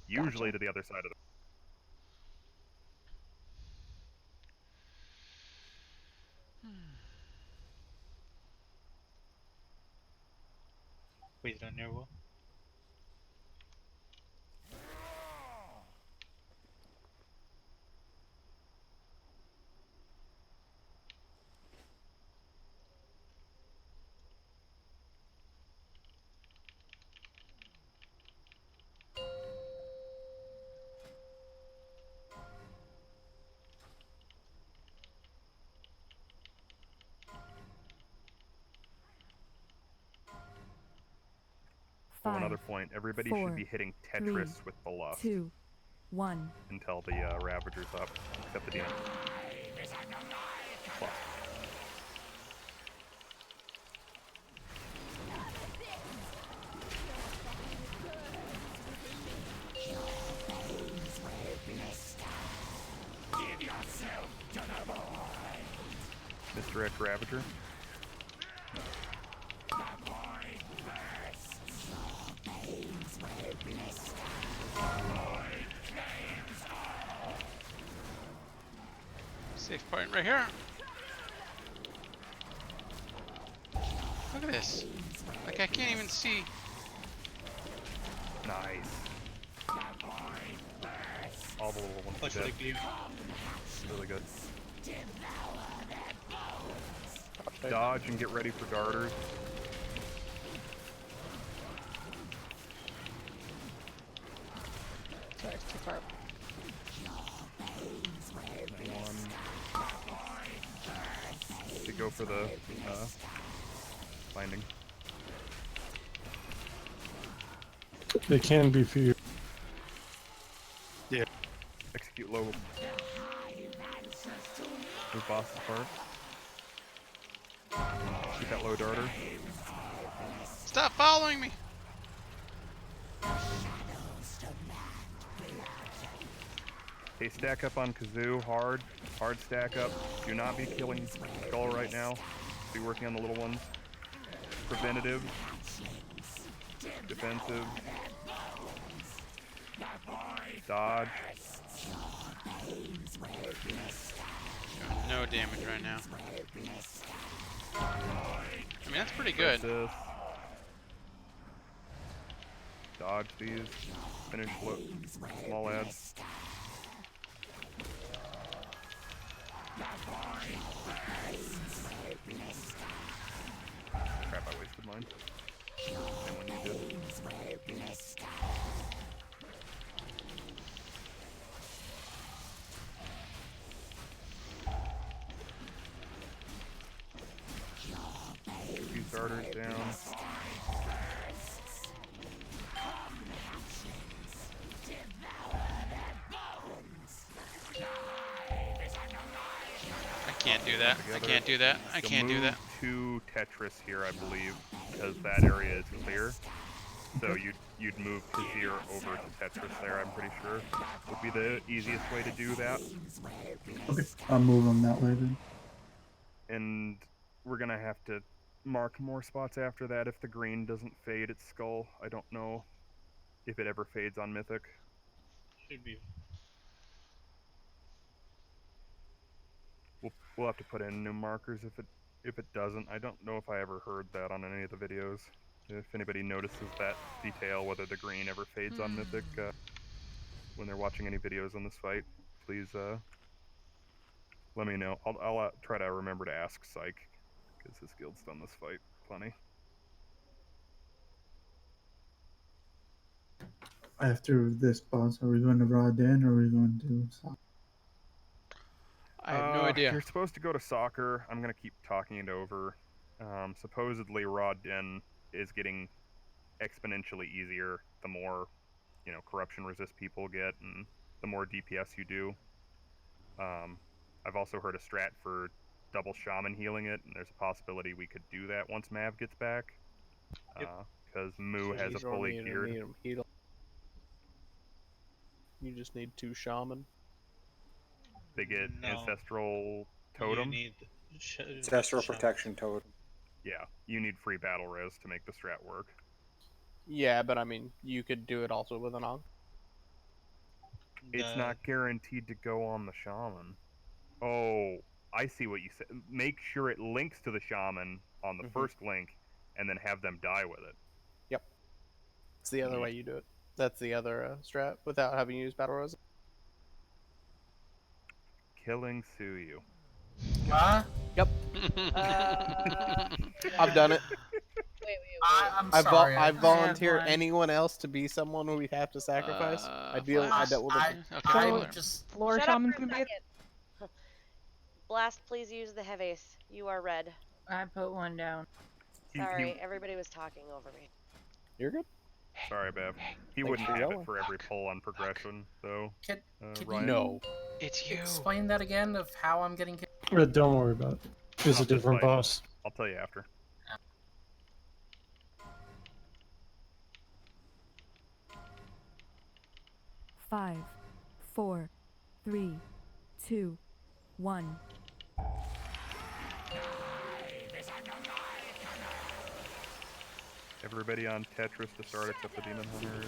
Usually to the other side of the... Wait on your wall. Oh, another point. Everybody should be hitting Tetris with the lust. 2, 1. Until the Ravager's up, except the demon. Plus. Misdirect Ravager. Safe point right here. Look at this. Like I can't even see. Nice. All the little ones are dead. Really good. Dodge and get ready for darters. Sorry, it's too far. To go for the binding. They can be feared. Yeah. Execute low. Move boss apart. Shoot that low darter. Stop following me! Hey, stack up on Kazoo, hard stack up. Do not be killing Skull right now. Be working on the little ones. Preventative. Defensive. Dodge. Doing no damage right now. I mean, that's pretty good. Resist. Dodge these. Finish small ads. Crap, I wasted mine. Same one you did. Few starters down. I can't do that. I can't do that. I can't do that. To Tetris here, I believe, because that area is clear. So you'd move Kazir over to Tetris there, I'm pretty sure. Would be the easiest way to do that. Okay, I'll move them that way then. And we're gonna have to mark more spots after that if the green doesn't fade its skull. I don't know if it ever fades on Mythic. Should be. We'll have to put in new markers if it doesn't. I don't know if I ever heard that on any of the videos. If anybody notices that detail, whether the green ever fades on Mythic when they're watching any videos on this fight, please let me know. I'll try to remember to ask Psych, because his guild's done this fight plenty. After this boss, are we going to Rod Den or are we going to soccer? I have no idea. You're supposed to go to soccer. I'm going to keep talking it over. Supposedly, Rod Den is getting exponentially easier the more, corruption resist people get and the more DPS you do. I've also heard a strat for double shaman healing it, and there's a possibility we could do that once Mav gets back. Because Moo has a fully geared. You just need 2 shaman. They get No. ancestral totem. You need Ancestral protection totem. Yeah, you need free battle res to make the strat work. Yeah, but I mean, you could do it also with an Ankh. It's not guaranteed to go on the shaman. Oh, I see what you said. Make sure it links to the shaman on the first link, and then have them die with it. Yep. It's the other way you do it. That's the other strat, without having to use battle res. Killing Suyu. Yep. I've done it. Wait. I'm sorry. I volunteer one. anyone else to be someone who we have to sacrifice. I dealt with it. I would just Lore Shut up Shaman's for a gonna be second. Blast, please use the Heves. You are red. I put one down. Sorry, everybody was talking over me. You're good. Sorry, Bev. He wouldn't have it for every pull on progression, though. Can Ryan. No. It's you. Explain that again of how I'm getting killed. Don't worry about it. It's a different boss. I'll tell you after. Five, 4, 3, 2, 1. Everybody on Tetris to start except the Demon Hunters.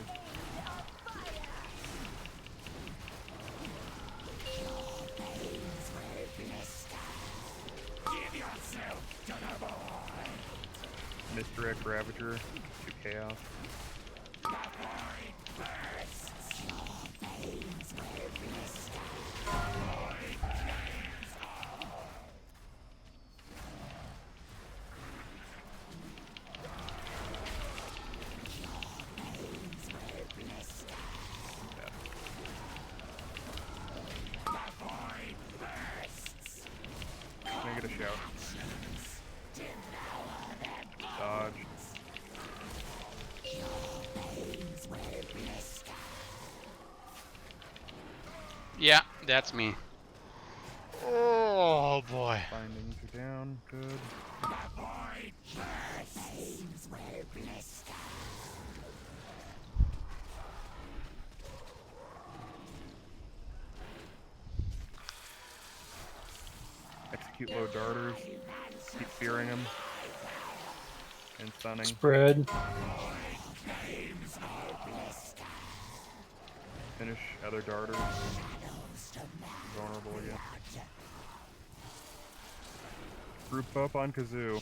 Misdirect Ravager to Chaos. Can I get a shout? Dodge. Yeah, that's me. Oh boy. Bindings are down. Good. cute little darters. Keep fearing him. And stunning. Spread. Finish other darters. Vulnerable again. Group up on Kazoo.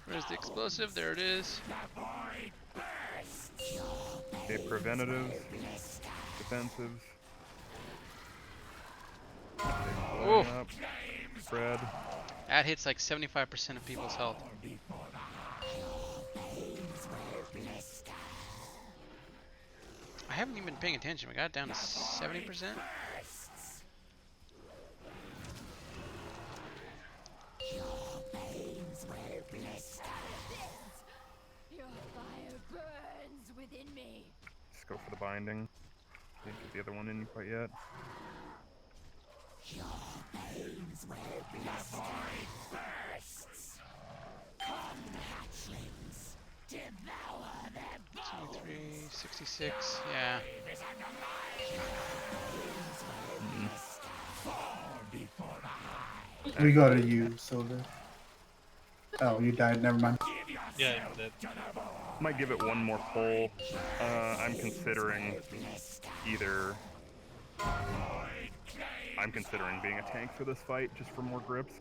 Where's the explosive? There it is. Okay, preventatives. Defensives. Oh. Up. Spread. That hits like 75% of people's health. I haven't even been paying attention. We got it down to 70%. Your fire burns within me. Just go for the binding. Can't get the other one in quite yet. Devour them. 73, 66, yeah. We go to you, Silver. Oh, you died. Never mind. Yeah, that. Might give it one more pull. I'm considering either. I'm considering being a tank for this fight, just for more grips.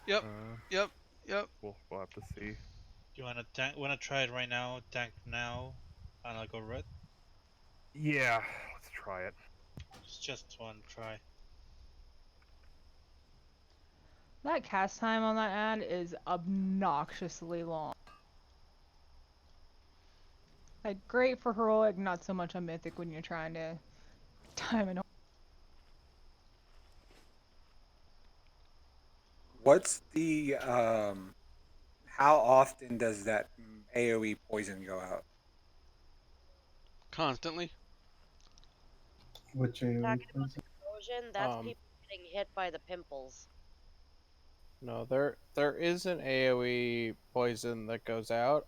Yep. Yep. We'll have to see. Do you wanna try it right now? Tank now, and I'll go red. Yeah, let's try it. It's just one try. That cast time on that ad is obnoxiously long. Like, great for heroic, not so much on mythic when you're trying to time it. What's the how often does that AoE poison go out? Constantly. Which Talking about the corrosion, that's people getting hit by the pimples. No, there is an AoE poison that goes out.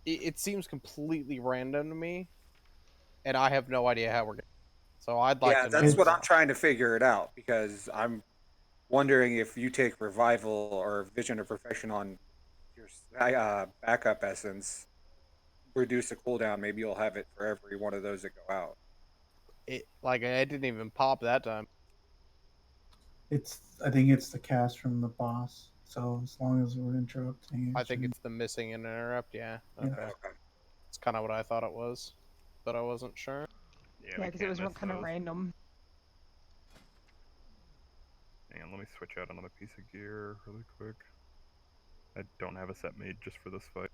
It seems completely random to me, and I have no idea how we're getting. So I'd like to know. That's what I'm trying to figure it out, because I'm wondering if you take revival or vision of perfection on your backup essence, reduce the cooldown, maybe you'll have it for every one of those that go out. It didn't even pop that time. I think it's the cast from the boss. So as long as we're interrupting, I think it's the missing and interrupt. Yeah. Yeah. Okay. It's kind of what I thought it was, but I wasn't sure. Yeah, Yeah, because it was kind of random. Hang on, let me switch out another piece of gear really quick. I don't have a set made just for this fight.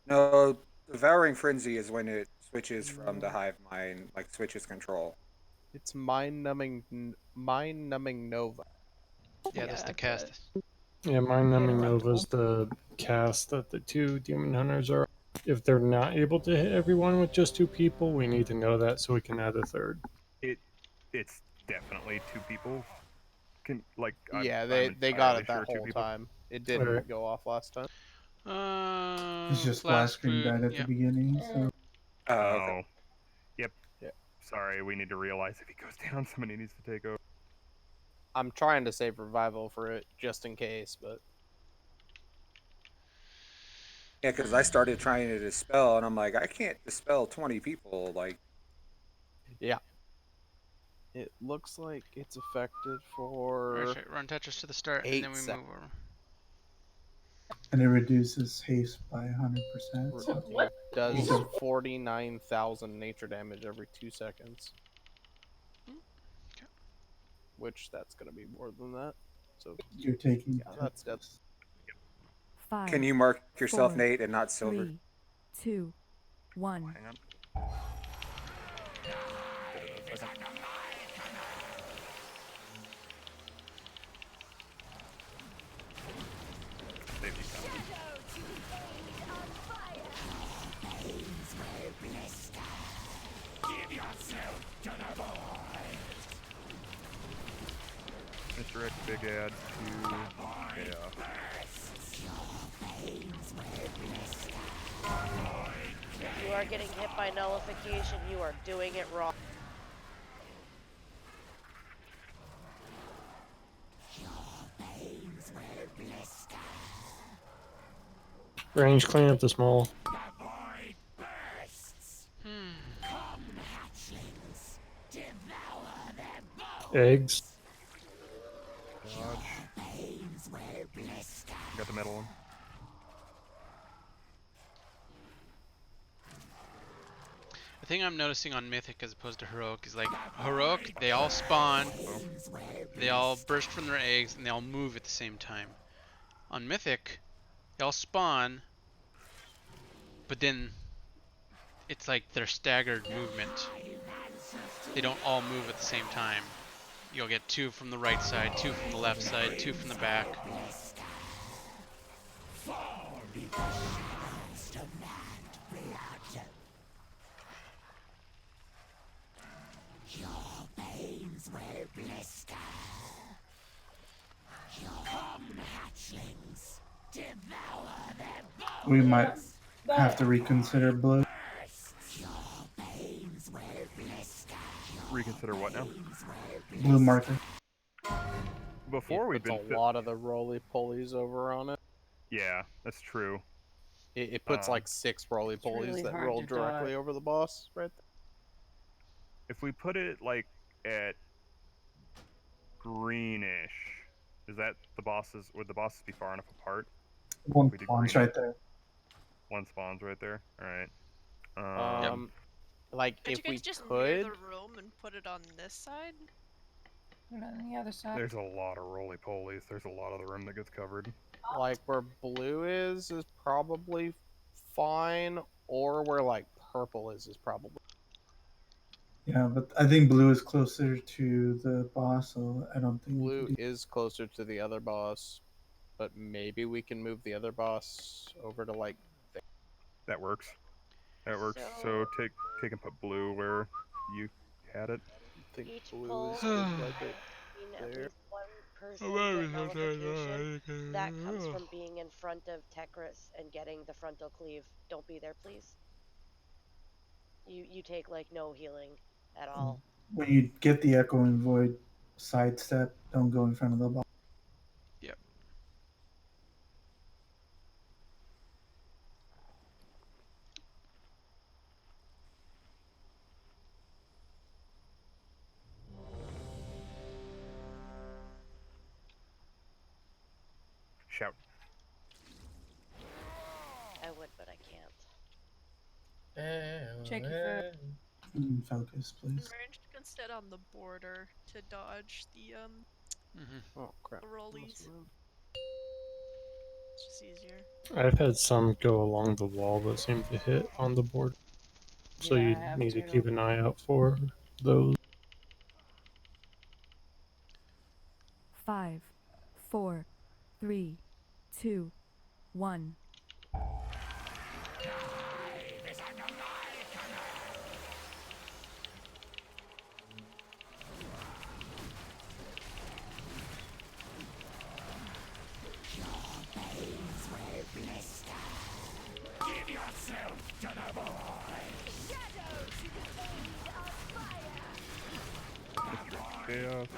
No, Devouring Frenzy is when it switches from the Hive Mind, like switches control. It's mind-numbing Nova. Yeah, that's the cast. Yeah, Mind Numbing Nova's the cast that the two Demon Hunters are. If they're not able to hit everyone with just two people, we need to know that so we can add a third. It's definitely two people. Yeah, they got it that whole time. It didn't go off last time. It's just splash screen died at the beginning. So. Oh. Yep. Sorry, we need to realize if he goes down, somebody needs to take over. I'm trying to save revival for it just in case, but Yeah, because I started trying to dispel, and I'm like, I can't dispel 20 people. Like, yeah. It looks like it's effective for Right, run Tetris to the start, and then we move over. And it reduces haste by 100%. So. It does 49,000 nature damage every 2 seconds. Which that's gonna be more than that. So you're taking. Yeah, that's dead. 5. Can you mark yourself 4, Nate and not Silver? 3, 2, 1. Hang on. Mr. X big add to chaos. If you are getting hit by nullification, you are doing it wrong. Range clean up the small. Eggs. Dodge. Got the middle one. The thing I'm noticing on Mythic as opposed to Heroic is like Heroic, they all spawn, they all burst from their eggs, and they all move at the same time. On Mythic, they all spawn, but then it's like their staggered movement. They don't all move at the same time. You'll get 2 from the right side, 2 from the left side, 2 from the back. We might have to reconsider blue. Reconsider what now? Blue marker. Before we've puts been a lot of the roly-polies over on it. Yeah, that's true. It puts like 6 roly-polies really that hard roll to directly dodge. over the boss right there. If we put it like at greenish, is that the bosses? Would the bosses be far enough apart? One If we did spawns greenish? right there. One spawns right there. All right. Like Could if you guys we just could, mirror the room and put it on this side? And on the other side. There's a lot of roly-polies. There's a lot of the room that gets covered. like where blue is probably fine, or where like purple is probably. Yeah, but I think blue is closer to the boss, so I don't think Blue we can do. is closer to the other boss, but maybe we can move the other boss over to like there. That works. That works. So take and put blue where you had it. I think Each blue pull is good like right at there. least one person get nullification. That comes from being in front of Tekris and getting the frontal cleave. Don't be there, please. You take like no healing at all. When you get the echoing void, sidestep. Don't go in front of the boss. Yep. Shout. I would, but I can't. Check your Focus, please. Ranged instead on the border to dodge the Oh crap. the rollies. It's just easier. I've had some go along the wall that seem to hit on the board. So Yeah, I you have need to too. keep an eye out for those. 5, 4, 3, 2, 1. Give yourself to the void. Chaos.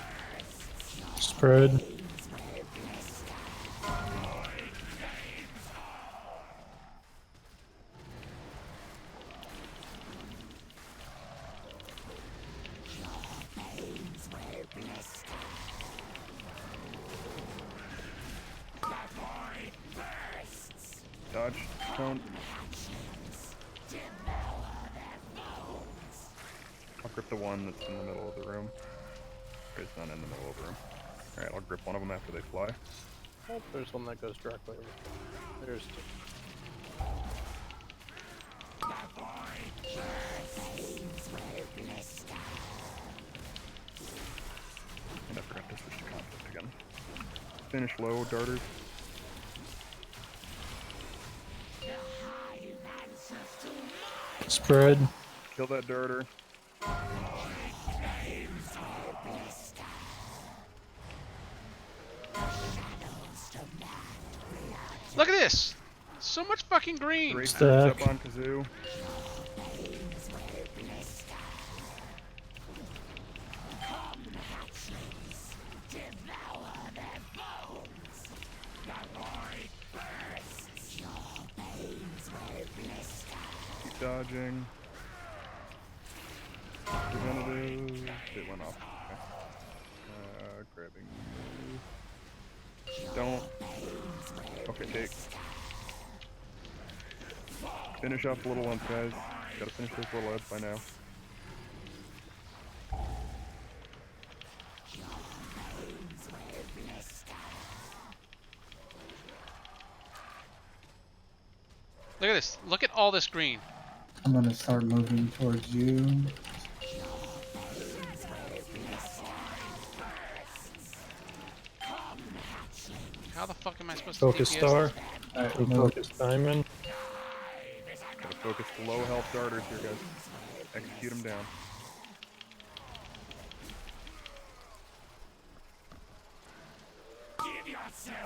Spread. Dodge. Don't. I'll grip the one that's in the middle of the room. There's none in the middle of the room. Alright, I'll grip one of them after they fly. Oh, there's one that goes directly over. There's 2. And I forgot to switch to conflict again. Finish low, darters. Spread. Kill that darter. Look at this! So much fucking green! Drake Stack. moves up on Kazoo. Keep dodging. Preventative. It went off. Okay. Grabbing you. Don't. Okay, take. Finish off the little ones, guys. Gotta finish those little ads by now. Look at this. Look at all this green. I'm gonna start moving towards you. How the fuck am I supposed Focus to DPS star. this? And focus diamond. Gotta focus the low health darters here, guys. Execute them down.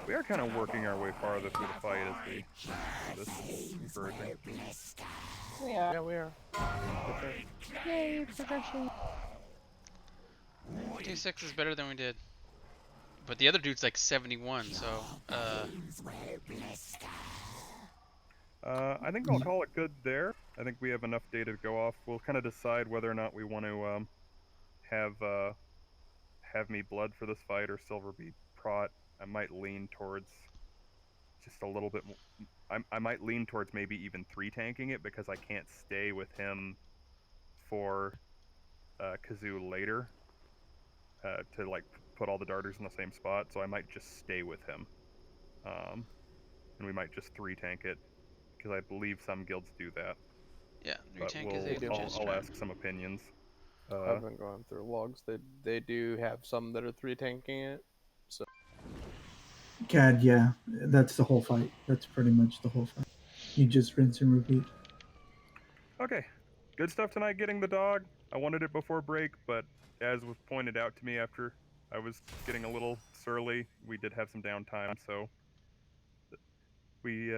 We are kind of working our way farther through the fight as we do this. Encouraging. We are. Yeah, we are. Yay, progression. T6 is better than we did. But the other dude's like 71, so, I think I'll call it good there. I think we have enough data to go off. We'll kind of decide whether or not we want to have me blood for this fight or silver be prot. I might lean towards just a little bit more. I might lean towards maybe even 3 tanking it because I can't stay with him for Kazoo later to like put all the darters in the same spot. So I might just stay with him, and we might just 3 tank it because I believe some guilds do that. yeah, But retank is a I'll ask some opinions. I've been going through logs. They do have some that are 3 tanking it. So CAD, yeah, that's the whole fight. That's pretty much the whole fight. You just rinse and repeat. Okay, good stuff tonight getting the dog. I wanted it before break, but as was pointed out to me after I was getting a little surly, we did have some downtime, so we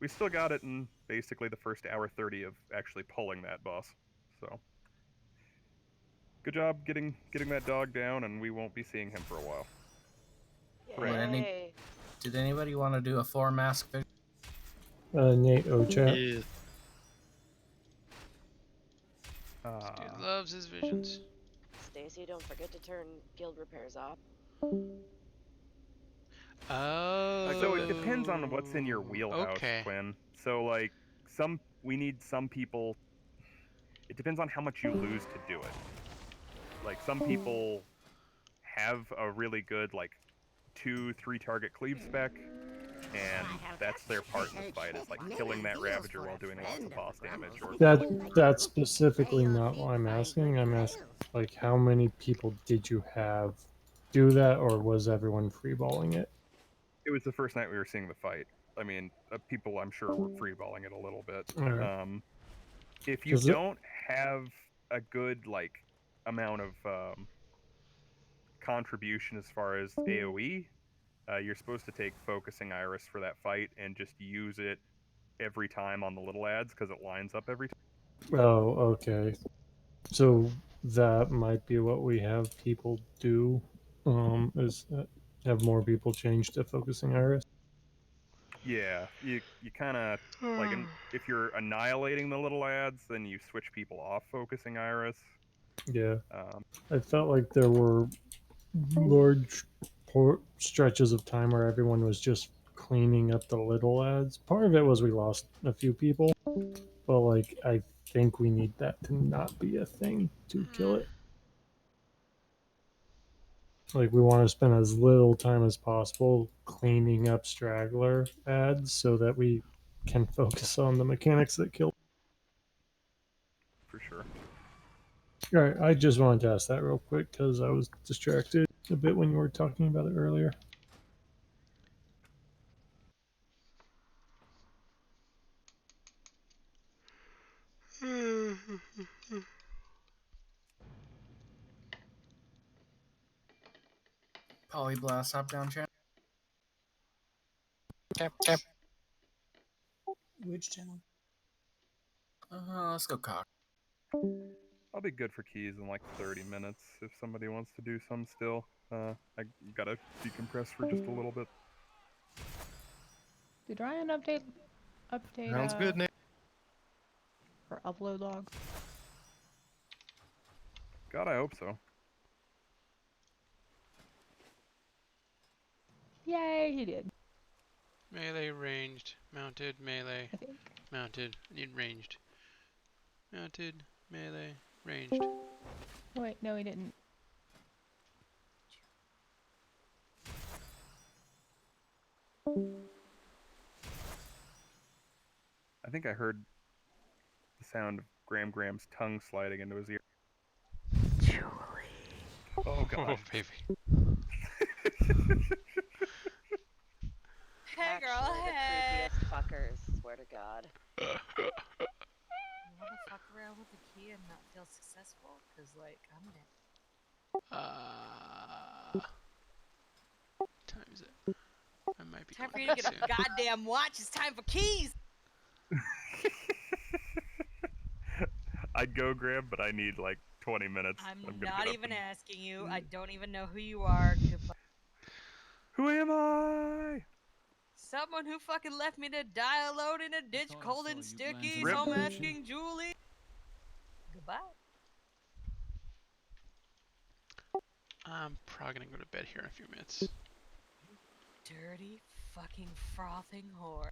still got it in basically the first hour 30 of actually pulling that boss. So good job getting that dog down, and we won't be seeing him for a while. Yay. Did anybody want to do a 4 mask video? Nate Ochat. Dude loves his visions. Stacy, don't forget to turn guild repairs off. Oh. So it depends on what's in your wheelhouse, okay. Quinn. So like we need some people. It depends on how much you lose to do it. Like some people have a really good like 2-3 target cleave spec, and that's their part in this fight, is like killing that Ravager while doing lots of boss damage. Or That's specifically not what I'm asking. I'm asking, like, how many people did you have do that, or was everyone freeballing it? it was the first night we were seeing the fight. I mean, people I'm sure were freeballing it a little bit. Alright. If you don't have a good like amount of contribution as far as AoE, you're supposed to take Focusing Iris for that fight and just use it every time on the little ads because it lines up every time. Oh, okay. So that might be what we have people do. Is have more people change to Focusing Iris. Yeah, you kind of like if you're annihilating the little ads, then you switch people off Focusing Iris. Yeah. I felt like there were large stretches of time where everyone was just cleaning up the little ads. Part of it was we lost a few people, but like I think we need that to not be a thing to kill it. Like we want to spend as little time as possible cleaning up straggler ads so that we can focus on the mechanics that kill. For sure. All right, I just wanted to ask that real quick because I was distracted a bit when you were talking about it earlier. Polyblast up down chat. Tap, tap. Which channel? Let's go cock. I'll be good for keys in like 30 minutes if somebody wants to do some still. I gotta decompress for just a little bit. Did Ryan update Sounds good, Nick. for upload logs? God, I hope so. Yay, he did. Melee, ranged, mounted, melee, mounted, need ranged. Mounted, melee, ranged. Oh, wait, no, he didn't. I think I heard the sound of Graham's tongue sliding into his ear. Julie. Oh god. Oh, baby. Hey, girl, Actually, hey. The creepiest fuckers, swear to God. You want to fuck around with the key and not feel successful? Because, like, I'm down. What time is it? I might be Time for going you to to get bed a soon. goddamn watch. It's time for keys. I'd go, Graham, but I need like 20 minutes. I'm gonna not get up even and... asking you. I don't even know who you are. Goodbye. Who am I? Someone who fucking left me to die alone in a ditch cold and sticky. Rip. So I'm asking Julie. Goodbye. I'm probably gonna go to bed here in a few minutes. Dirty fucking frothing whore.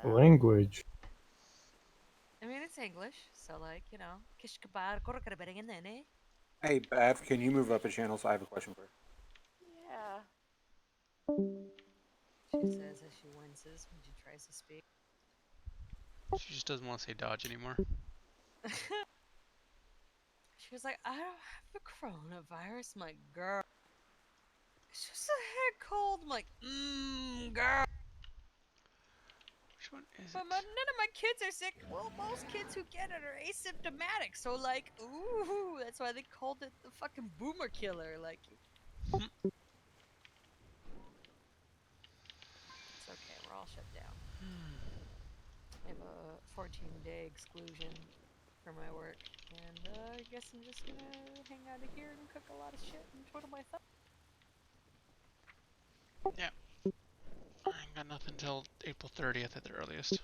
Language. I mean, it's English, so like, you know, kish kabar korokarabedding and then, eh? Hey, Bev, can you move up a channel? So I have a question for her. Yeah. She says as she winces when she tries to speak. She just doesn't want to say dodge anymore. She was like, I don't have the coronavirus, my girl. It's just a head cold. I'm like, girl. Which one is But none of my kids are sick. Well, most kids who get it are asymptomatic. So, like, ooh, that's why they called it the fucking boomer killer. Like, it's okay. We're all shut down. I have a 14-day exclusion for my work. And I guess I'm just gonna hang out of here and cook a lot of shit and twiddle my thumbs. Yeah. I ain't got nothing until April 30th at the earliest.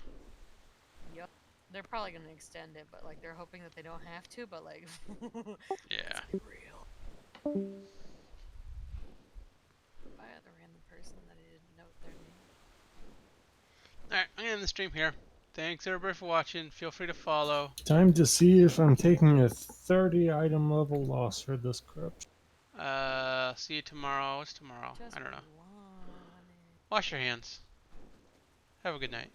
Yup. They're probably gonna extend it, but like they're hoping that they don't have to, but like Yeah. let's be real. By the random person that I didn't note their name. Alright, I'm gonna end the stream here. Thanks everybody for watching. Feel free to follow. Time to see if I'm taking a 30 item level loss for this corruption. See you tomorrow. What's tomorrow? I don't know. Wash your hands. Have a good night.